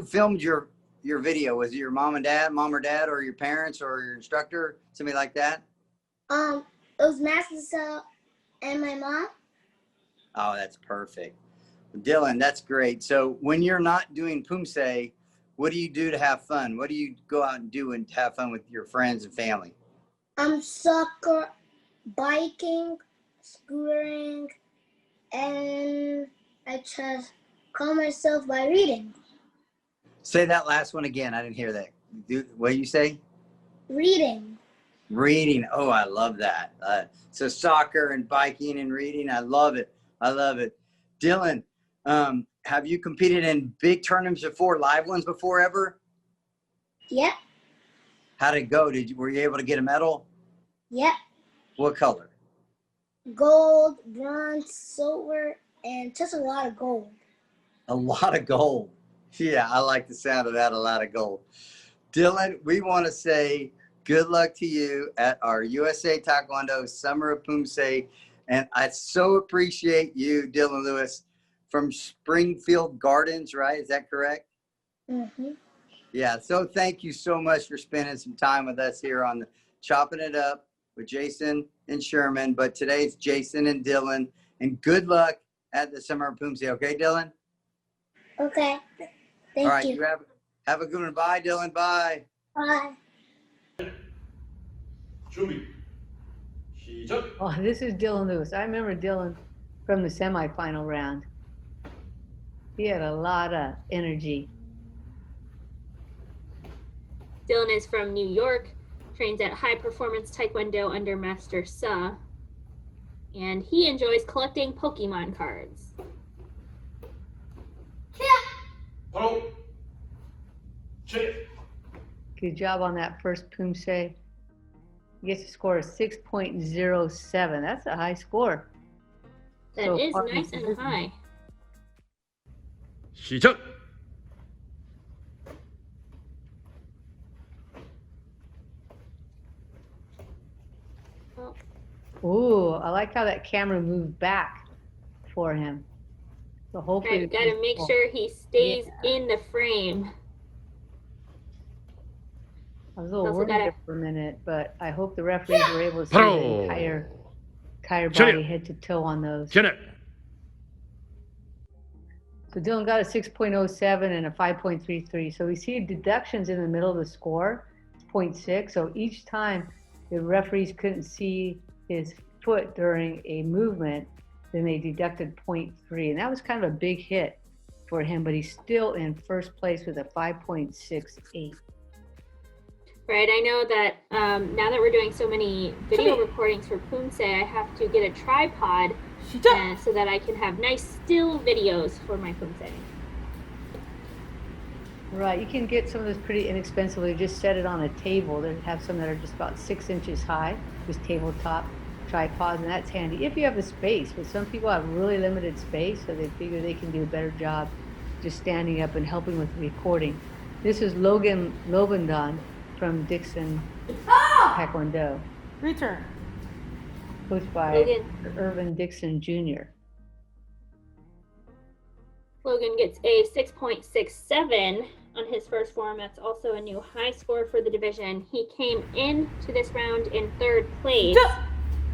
Speaker 3: filmed your video? Was it your mom or dad, or your parents, or your instructor, somebody like that?
Speaker 11: It was Master Cell and my mom.
Speaker 3: Oh, that's perfect. Dylan, that's great. So when you're not doing Poomsae, what do you do to have fun? What do you go out and do and have fun with your friends and family?
Speaker 11: Soccer, biking, scootering, and I just calm myself by reading.
Speaker 3: Say that last one again. I didn't hear that. What did you say?
Speaker 11: Reading.
Speaker 3: Reading. Oh, I love that. So soccer and biking and reading. I love it. I love it. Dylan, have you competed in big tournaments before, live ones before ever?
Speaker 11: Yep.
Speaker 3: How'd it go? Were you able to get a medal?
Speaker 11: Yep.
Speaker 3: What color?
Speaker 11: Gold, bronze, silver, and just a lot of gold.
Speaker 3: A lot of gold. Yeah, I like the sound of that, a lot of gold. Dylan, we want to say good luck to you at our USA Taekwondo Summer of Poomsae. And I so appreciate you, Dylan Lewis, from Springfield Gardens, right? Is that correct?
Speaker 11: Mm-hmm.
Speaker 3: Yeah, so thank you so much for spending some time with us here on the Chopping It Up with Jason and Sherman. But today's Jason and Dylan. And good luck at the Summer of Poomsae. Okay, Dylan?
Speaker 11: Okay. Thank
Speaker 3: All right,
Speaker 11: you.
Speaker 3: Have a good one. Bye, Dylan. Bye.
Speaker 11: Bye.
Speaker 4: Oh, this is Dylan Lewis. I remember Dylan from the semifinal round. He had a lot of energy.
Speaker 5: Dylan is from New York, trains at High Performance Taekwondo under Master Sa, and he enjoys collecting Pokemon cards.
Speaker 4: Good job on that first Poomsae. He gets a score of 6.07. That's a high score.
Speaker 5: That is nice and high.
Speaker 6: 시작.
Speaker 4: Ooh, I like how that camera moved back for him. So hopefully,
Speaker 5: I've got to make sure he stays in the frame.
Speaker 4: I was a little worried there for a minute, but I hope the referees were able to see the entire body head to toe on those. So Dylan got a 6.07 and a 5.33. So we see deductions in the middle of the score, 0.6. So each time the referees couldn't see his foot during a movement, then they deducted 0.3. And that was kind of a big hit for him, but he's still in first place with a 5.68.
Speaker 5: Right, I know that now that we're doing so many video recordings for Poomsae, I have to get a tripod so that I can have nice still videos for my Poomsae.
Speaker 4: Right, you can get some of those pretty inexpensively. Just set it on a table. They have some that are just about 6 inches high, just tabletop tripods, and that's handy if you have the space. But some people have really limited space, so they figure they can do a better job just standing up and helping with the recording. This is Logan Lobendon from Dixon Taekwondo.
Speaker 13: Return.
Speaker 4: Coached by Irvin Dixon Jr.
Speaker 5: Logan gets a 6.67 on his first form. That's also a new high score for the division. He came into this round in third place.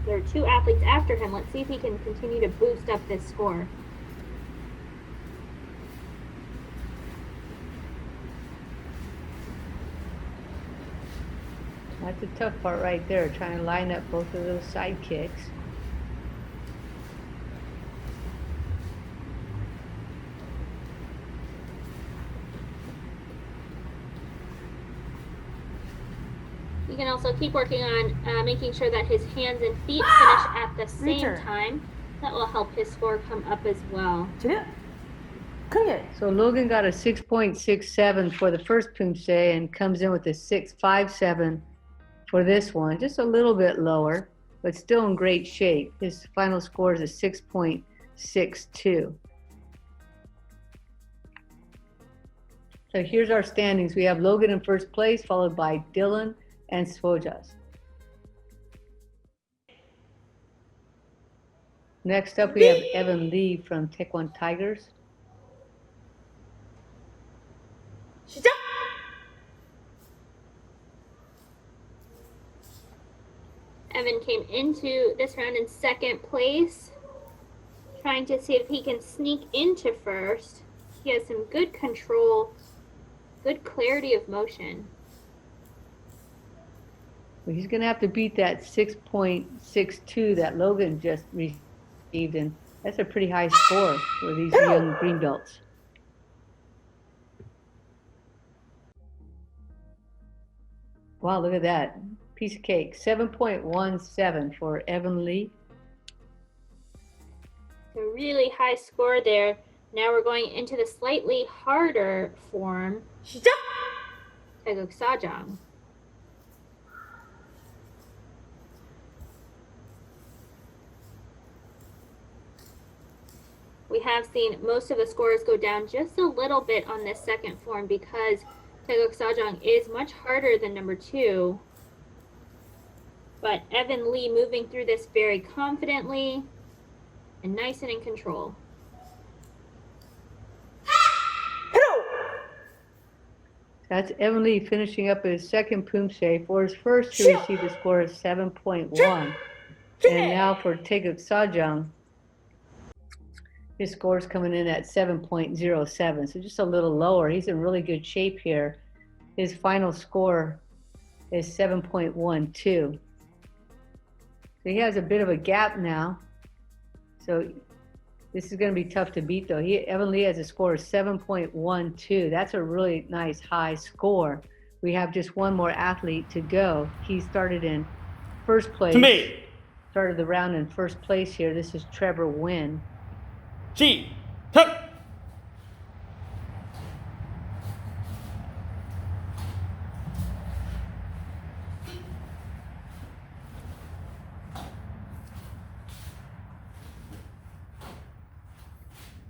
Speaker 5: There are 2 athletes after him. Let's see if he can continue to boost up this score.
Speaker 4: That's a tough part right there, trying to line up both of those side kicks.
Speaker 5: You can also keep working on making sure that his hands and feet finish at the same time. That will help his score come up as well.
Speaker 4: So Logan got a 6.67 for the first Poomsae and comes in with a 6.57 for this one. Just a little bit lower, but still in great shape. His final score is a 6.62. So here's our standings. We have Logan in first place, followed by Dylan and Swojas. Next up, we have Evan Lee from Taekwondo Tigers.
Speaker 5: Evan came into this round in second place, trying to see if he can sneak into first. He has some good control, good clarity of motion.
Speaker 4: Well, he's going to have to beat that 6.62 that Logan just received, and that's a pretty high score for these young green belts. Wow, look at that. Piece of cake. 7.17 for Evan Lee.
Speaker 5: A really high score there. Now we're going into the slightly harder form, Taeguk Sajang. We have seen most of the scores go down just a little bit on this second form because Taeguk Sajang is much harder than number 2. But Evan Lee moving through this very confidently and nice and in control.
Speaker 4: That's Evan Lee finishing up his second Poomsae. For his first, he received a score of 7.1. And now for Taeguk Sajang, his score is coming in at 7.07, so just a little lower. He's in really good shape here. His final score is 7.12. So he has a bit of a gap now. So this is going to be tough to beat, though. Evan Lee has a score of 7.12. That's a really nice high score. We have just one more athlete to go. He started in first place. Started the round in first place here. This is Trevor Wynn.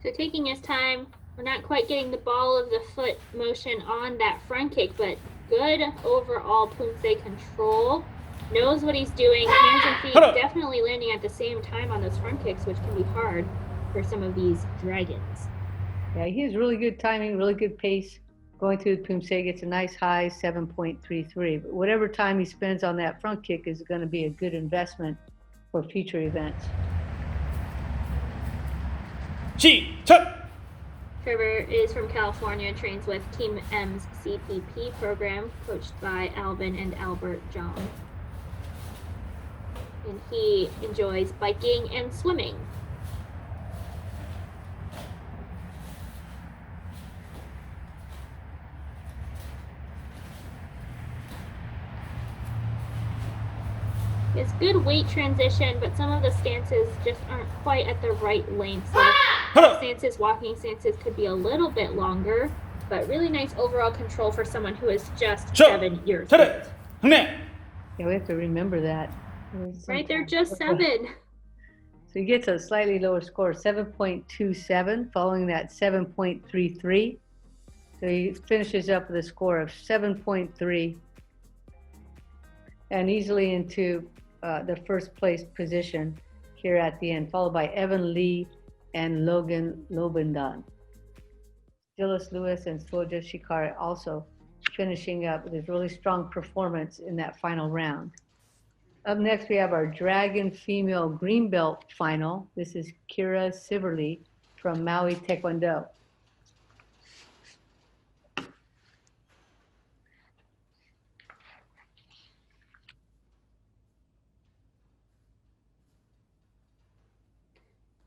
Speaker 5: So taking his time, we're not quite getting the ball of the foot motion on that front kick, but good overall Poomsae control. Knows what he's doing, hands and feet definitely landing at the same time on those front kicks, which can be hard for some of these dragons.
Speaker 4: Yeah, he has really good timing, really good pace. Going through the Poomsae, gets a nice high 7.33. But whatever time he spends on that front kick is going to be a good investment for future events.
Speaker 5: Trevor is from California, trains with Team M's CPP program, coached by Alvin and Albert John. And he enjoys biking and swimming. He has good weight transition, but some of the stances just aren't quite at the right length. So stances, walking stances could be a little bit longer, but really nice overall control for someone who is just 7 years old.
Speaker 4: Yeah, we have to remember that.
Speaker 5: Right, they're just 7.
Speaker 4: So he gets a slightly lower score, 7.27, following that 7.33. So he finishes up with a score of 7.3 and easily into the first place position here at the end, followed by Evan Lee and Logan Lobendan. Gillis Lewis and Swoja Shikar also finishing up with a really strong performance in that final round. Up next, we have our Dragon Female Green Belt final. This is Kira Siverly from Maui Taekwondo.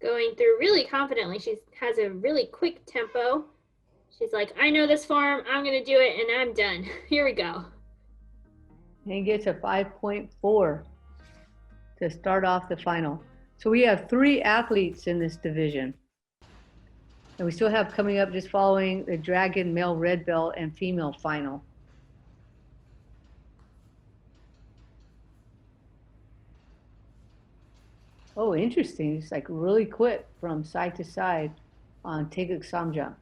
Speaker 5: going through really confidently. She has a really quick tempo. She's like, I know this form, I'm gonna do it, and I'm done. Here we go.
Speaker 4: And gets a 5.4 to start off the final. So we have 3 athletes in this division. And we still have coming up just following the Dragon male red belt and female final. Oh, interesting. It's like really quick from side to side on Taeguk Samjang.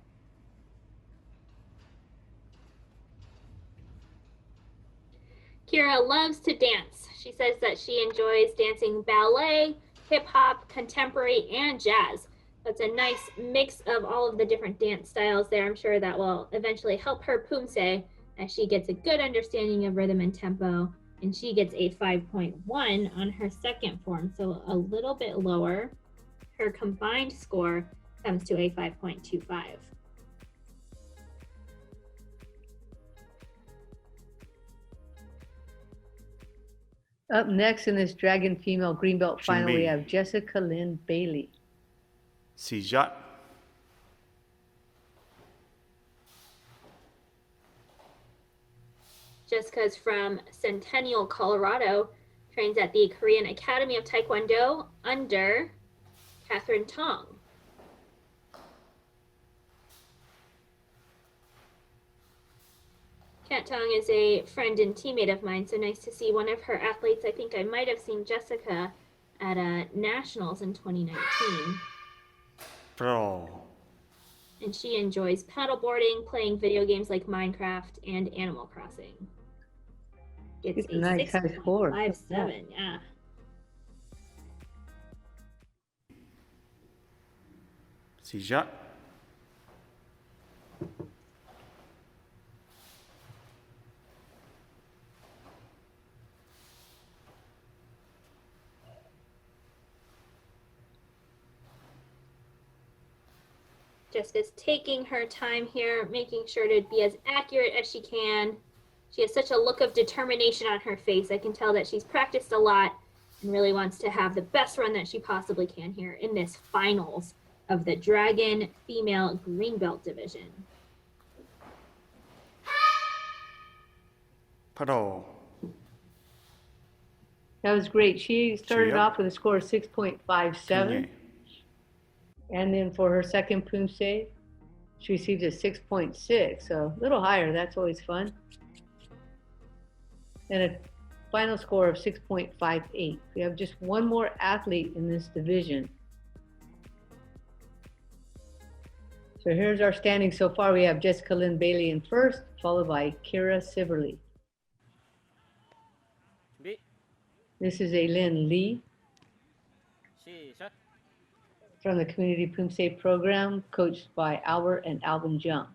Speaker 5: Kira loves to dance. She says that she enjoys dancing ballet, hip hop, contemporary, and jazz. That's a nice mix of all of the different dance styles there. I'm sure that will eventually help her Poomsae as she gets a good understanding of rhythm and tempo. And she gets a 5.1 on her second form, so a little bit lower. Her combined score comes to a 5.25.
Speaker 4: Up next in this Dragon female green belt final, we have Jessica Lynn Bailey.
Speaker 14: 시작.
Speaker 5: Jessica's from Centennial, Colorado, trains at the Korean Academy of Taekwondo under Catherine Tong. Kat Tong is a friend and teammate of mine, so nice to see one of her athletes. I think I might have seen Jessica at Nationals in 2019.
Speaker 14: Pro.
Speaker 5: And she enjoys paddleboarding, playing video games like Minecraft and Animal Crossing. Gets a
Speaker 4: nice high score.
Speaker 5: 6.57, yeah.
Speaker 14: 시작.
Speaker 5: Jessica's taking her time here, making sure to be as accurate as she can. She has such a look of determination on her face. I can tell that she's practiced a lot and really wants to have the best run that she possibly can here in this finals of the Dragon female green belt division.
Speaker 14: Pro.
Speaker 4: That was great. She started off with a score of 6.57. And then for her second Poomsae, she received a 6.6, so a little higher. That's always fun. And a final score of 6.58. We have just one more athlete in this division. So here's our standings so far. We have Jessica Lynn Bailey in first, followed by Kira Siverly. This is Aylin Lee from the Community Poomsae program, coached by Albert and Alvin Jung.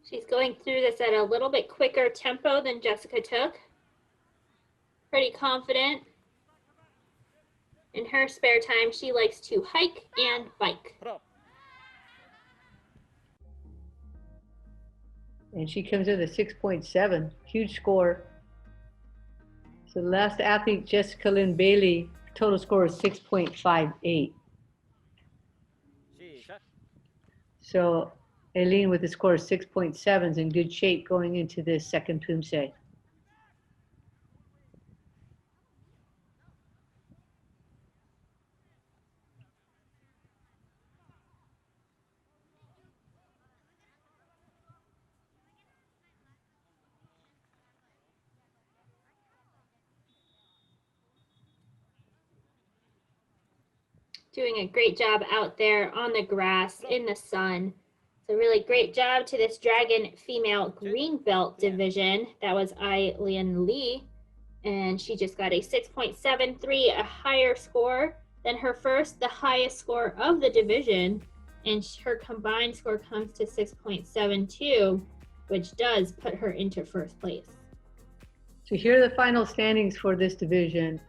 Speaker 5: She's going through this at a little bit quicker tempo than Jessica took. Pretty confident. In her spare time, she likes to hike and bike.
Speaker 4: And she comes in at 6.7, huge score. So the last athlete, Jessica Lynn Bailey, total score is 6.58. So Aileen with a score of 6.7 is in good shape going into this second Poomsae.
Speaker 5: Doing a great job out there on the grass in the sun. So really great job to this Dragon female green belt division. That was Aileen Lee, and she just got a 6.73, a higher score than her first, the highest score of the division, and her combined score comes to 6.72, which does put her into first place.
Speaker 4: So here are the final standings for this division.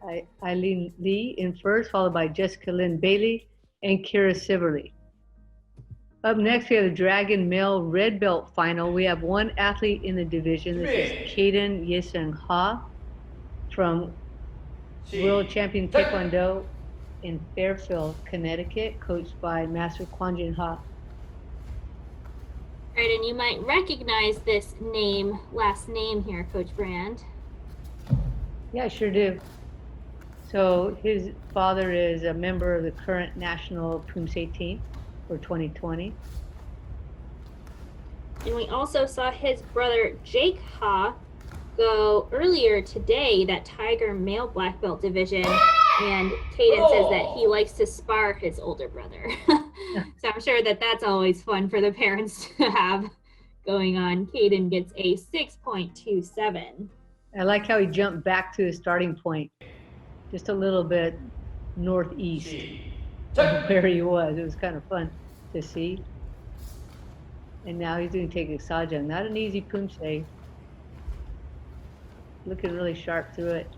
Speaker 4: Aileen Lee in first, followed by Jessica Lynn Bailey and Kira Siverly. Up next, we have the Dragon male red belt final. We have one athlete in the division. This is Kaden Yesung Ha from World Champion Taekwondo in Fairfield, Connecticut, coached by Master Kwanjin Ha.
Speaker 5: All right, and you might recognize this name, last name here, Coach Brand.
Speaker 4: Yeah, I sure do. So his father is a member of the current national Poomsae team for 2020.
Speaker 5: And we also saw his brother Jake Ha go earlier today, that Tiger male black belt division. And Caden says that he likes to spar his older brother. So I'm sure that that's always fun for the parents to have going on. Caden gets a 6.27.
Speaker 4: I like how he jumped back to the starting point, just a little bit northeast of where he was. It was kind of fun to see. And now he's doing Taekwondo Saja. Not an easy Poomsae. Looking really sharp through it.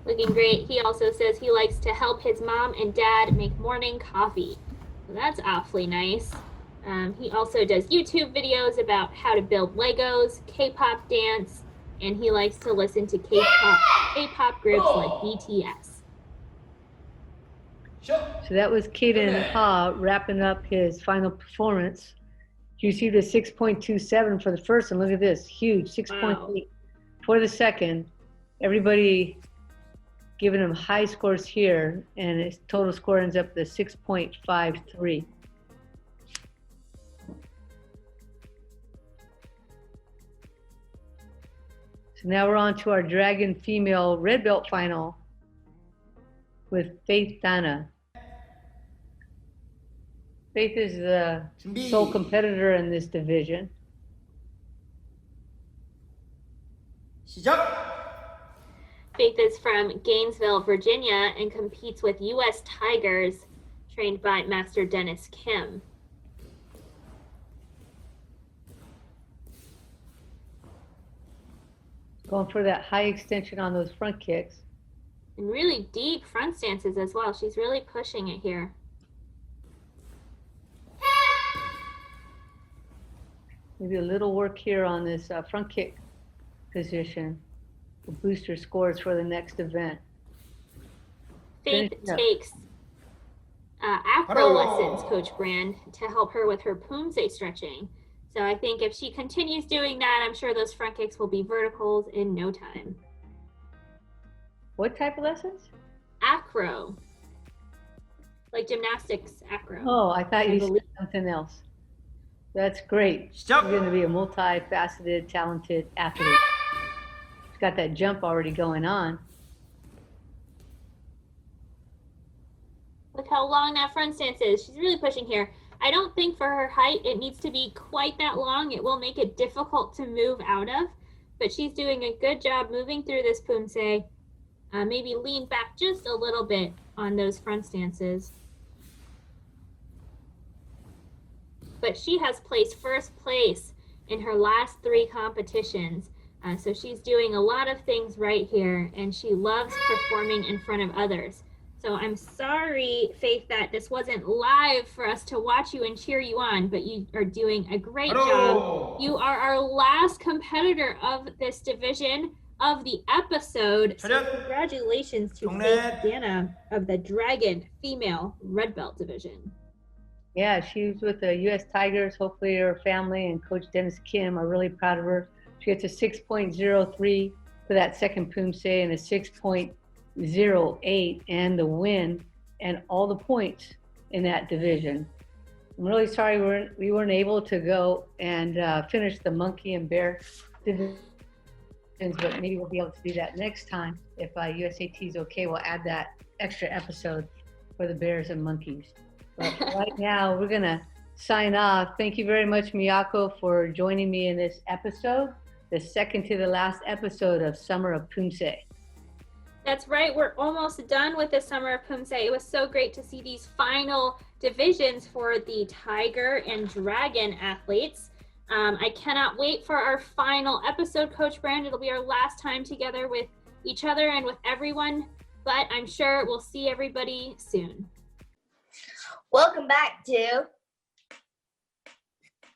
Speaker 5: Looking great. He also says he likes to help his mom and dad make morning coffee. So that's awfully nice. He also does YouTube videos about how to build Legos, K-pop dance, and he likes to listen to K-pop groups like BTS.
Speaker 4: So that was Caden Ha wrapping up his final performance. He received a 6.27 for the first one. Look at this, huge, 6.8 for the second. Everybody giving him high scores here, and his total score ends up to 6.53. So now we're on to our Dragon female red belt final with Faith Dana. Faith is the sole competitor in this division.
Speaker 5: Faith is from Gainesville, Virginia, and competes with U.S. Tigers, trained by Master Dennis Kim.
Speaker 4: Going for that high extension on those front kicks.
Speaker 5: And really deep front stances as well. She's really pushing it here.
Speaker 4: Maybe a little work here on this front kick position will boost her scores for the next event.
Speaker 5: Faith takes acro lessons, Coach Brand, to help her with her Poomsae stretching. So I think if she continues doing that, I'm sure those front kicks will be verticals in no time.
Speaker 4: What type of lessons?
Speaker 5: Acro. Like gymnastics acro.
Speaker 4: Oh, I thought you said something else. That's great. She's going to be a multifaceted, talented athlete. She's got that jump already going on.
Speaker 5: Look how long that front stance is. She's really pushing here. I don't think for her height it needs to be quite that long. It will make it difficult to move out of, but she's doing a good job moving through this Poomsae. Maybe lean back just a little bit on those front stances. But she has placed first place in her last 3 competitions. So she's doing a lot of things right here, and she loves performing in front of others. So I'm sorry, Faith, that this wasn't live for us to watch you and cheer you on, but you are doing a great job. You are our last competitor of this division of the episode. So congratulations to Faith Dana of the Dragon female red belt division.
Speaker 4: Yeah, she was with the U.S. Tigers. Hopefully her family and Coach Dennis Kim are really proud of her. She gets a 6.03 for that second Poomsae and a 6.08 and the win and all the points in that division. I'm really sorry we weren't able to go and finish the monkey and bear divisions, but maybe we'll be able to do that next time. If USAT is okay, we'll add that extra episode for the bears and monkeys. But right now, we're going to sign off. Thank you very much, Miyako, for joining me in this episode, the second to the last episode of Summer of Poomsae.
Speaker 5: That's right. We're almost done with the Summer of Poomsae. It was so great to see these final divisions for the Tiger and Dragon athletes. I cannot wait for our final episode, Coach Brand. It'll be our last time together with each other and with everyone, but I'm sure we'll see everybody soon.
Speaker 15: Welcome back to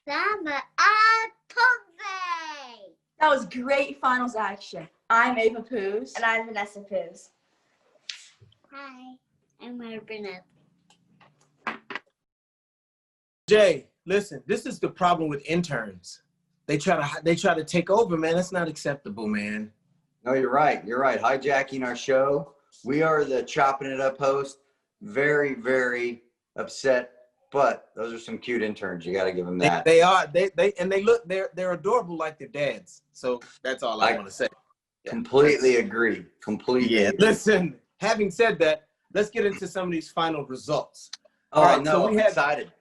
Speaker 15: Summer of Poomsae. That was great finals action. I'm Ava Poos.
Speaker 16: And I'm Vanessa Poos.
Speaker 17: Hi, I'm Mara Burnett.
Speaker 18: Jay, listen, this is the problem with interns. They try to take over, man. That's not acceptable, man.
Speaker 3: No, you're right. You're right. Hijacking our show. We are the chopping it up host. Very, very upset. But those are some cute interns. You got to give them that.
Speaker 18: They are. They look. They're adorable like their dads. So that's all I want to say. Yeah.
Speaker 3: Completely agree. Completely.
Speaker 18: Yeah.
Speaker 3: Agree.
Speaker 18: Listen. Having said that, let's get into some of these final results.
Speaker 3: Oh,
Speaker 18: all right,
Speaker 3: no,
Speaker 18: so
Speaker 3: I'm excited.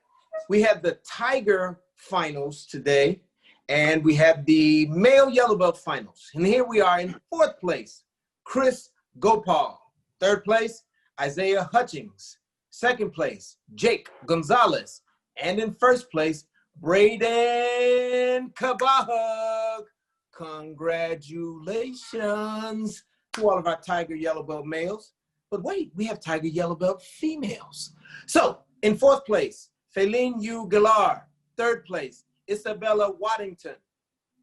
Speaker 18: We had the Tiger finals today, and we had the male yellow belt finals. And here we are in 4th place, Chris Gopal. 3rd place, Isaiah Hutchings. 2nd place, Jake Gonzalez. And in 1st place, Braden Kabahug. Congratulations to all of our Tiger yellow belt males. But wait, we have Tiger yellow belt females. So in 4th place, Feline U. Galar. 3rd place, Isabella Waddington.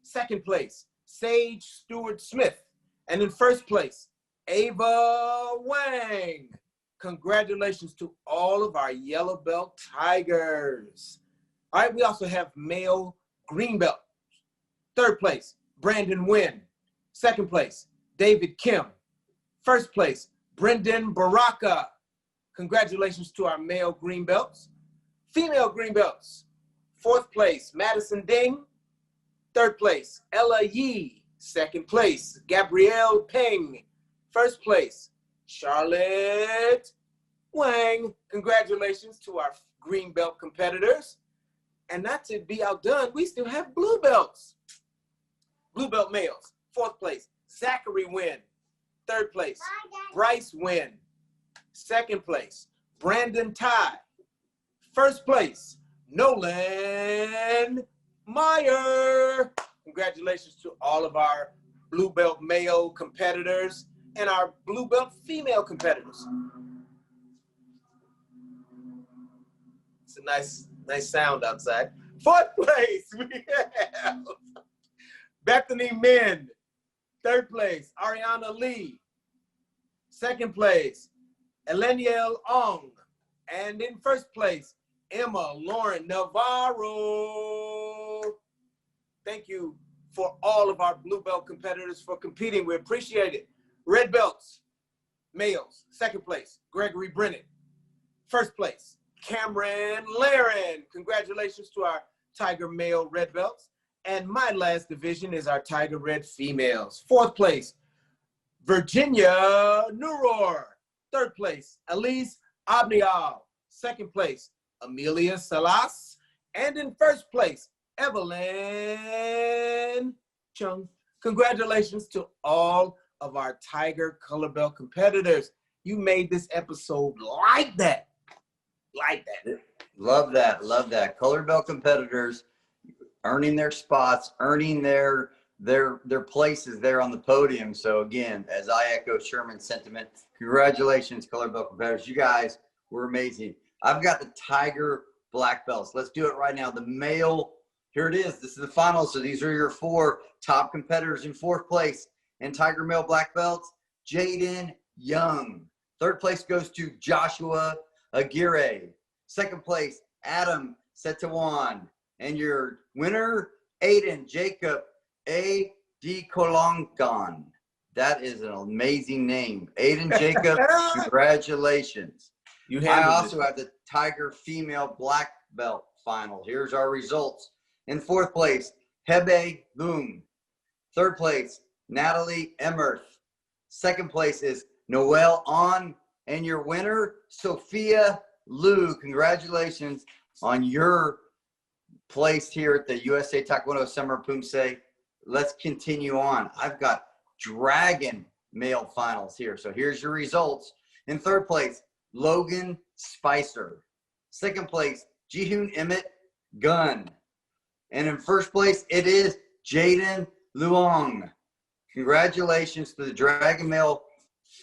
Speaker 18: 2nd place, Sage Stewart Smith. And in 1st place, Ava Wang. Congratulations to all of our yellow belt Tigers. All right, we also have male green belt. 3rd place, Brandon Wynn. 2nd place, David Kim. 1st place, Brendan Baraka. Congratulations to our male green belts. Female green belts. 4th place, Madison Ding. 3rd place, Ella Yee. 2nd place, Gabrielle Peng. 1st place, Charlotte Wang. Congratulations to our green belt competitors. And not to be outdone, we still have blue belts. Blue belt males. 4th place, Zachary Wynn. 3rd place, Bryce Wynn. 2nd place, Brandon Ty. 1st place, Nolan Meyer. Congratulations to all of our blue belt male competitors and our blue belt female competitors. It's a nice sound outside. 4th place, we have Bethany Min. 3rd place, Ariana Lee. 2nd place, Eleniel Ong. And in 1st place, Emma Lauren Navarro. Thank you for all of our blue belt competitors for competing. We appreciate it. Red belts, males. 2nd place, Gregory Brennan. 1st place, Cameron Laren. Congratulations to our Tiger male red belts. And my last division is our Tiger red females. 4th place, Virginia Nuror. 3rd place, Elise Abnial. 2nd place, Amelia Salas. And in 1st place, Evelyn Chung. Congratulations to all of our Tiger color belt competitors. You made this episode like that. Like that.
Speaker 3: Love that. Love that. Color belt competitors earning their spots, earning their places there on the podium. So again, as I echo Sherman's sentiment, congratulations, color belt competitors. You guys were amazing. I've got the Tiger black belts. Let's do it right now. The male, here it is. This is the finals. So these are your 4 top competitors in 4th place. And Tiger male black belts, Jaden Young. 3rd place goes to Joshua Aguirre. 2nd place, Adam Setawan. And your winner, Aiden Jacob A. D. Kolongan. That is an amazing name. Aiden Jacob, congratulations. I also have the Tiger female black belt final. Here's our results. In 4th place, Hebe Boom. 3rd place, Natalie Emmerth. 2nd place is Noelle On. And your winner, Sophia Liu. Congratulations on your place here at the USA Taekwondo Summer of Poomsae. Let's continue on. I've got Dragon male finals here. So here's your results. In 3rd place, Logan Spicer. 2nd place, Jihoon Emmett Gunn. And in 1st place, it is Jaden Luong. Congratulations to the Dragon male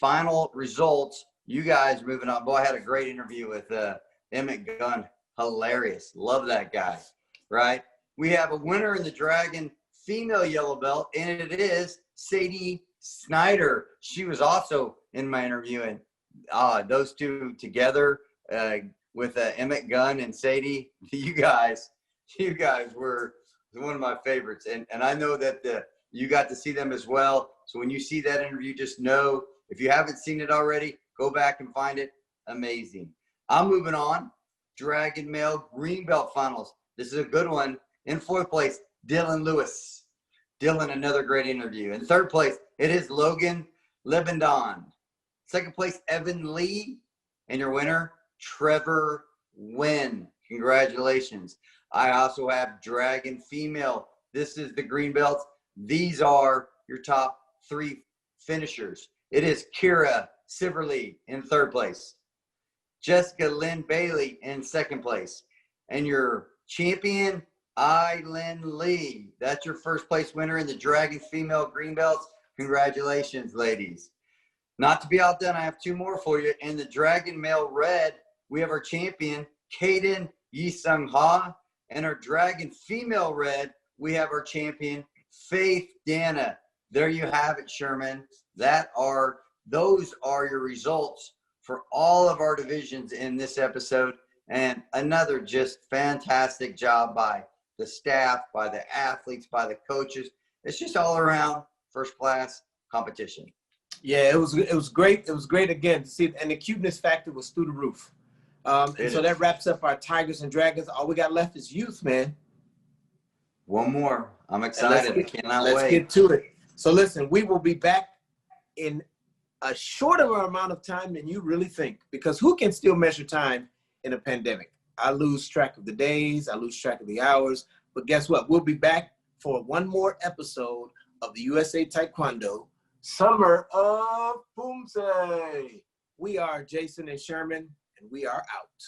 Speaker 3: final results. You guys moving on. Boy, I had a great interview with Emmett Gunn. Hilarious. Love that guy, right? We have a winner in the Dragon female yellow belt, and it is Sadie Snyder. She was also in my interview, and those two together with Emmett Gunn and Sadie, you guys were one of my favorites, and I know that you got to see them as well. So when you see that interview, just know, if you haven't seen it already, go back and find it. Amazing. I'm moving on. Dragon Male Green Belt Finals. This is a good one. In fourth place, Dylan Lewis. Dylan, another great interview. In third place, it is Logan Lebendon. Second place, Evan Lee. And your winner, Trevor Wynn. Congratulations. I also have Dragon Female. This is the green belts. These are your top 3 finishers. It is Kira Siverly in third place. Jessica Lynn Bailey in second place. And your champion, Lynn Lee. That's your first place winner in the Dragon Female green belts. Congratulations, ladies. Not to be outdone, I have 2 more for you. In the Dragon Male red, we have our champion, Kaden Yisung Ha. And our Dragon Female red, we have our champion, Faith Dana. There you have it, Sherman. Those are your results for all of our divisions in this episode. And another just fantastic job by the staff, by the athletes, by the coaches. It's just all around first class competition.
Speaker 18: Yeah, it was great. It was great again to see, and the cuteness factor was through the roof. And so that wraps up our Tigers and Dragons. All we got left is youth, man.
Speaker 3: One more. I'm excited.
Speaker 18: Let's get to it. So listen, we will be back in a shorter amount of time than you really think, because who can still measure time in a pandemic? I lose track of the days. I lose track of the hours. But guess what? We'll be back for one more episode of the USA Taekwondo Summer of Poomsae. We are Jason and Sherman, and we are out.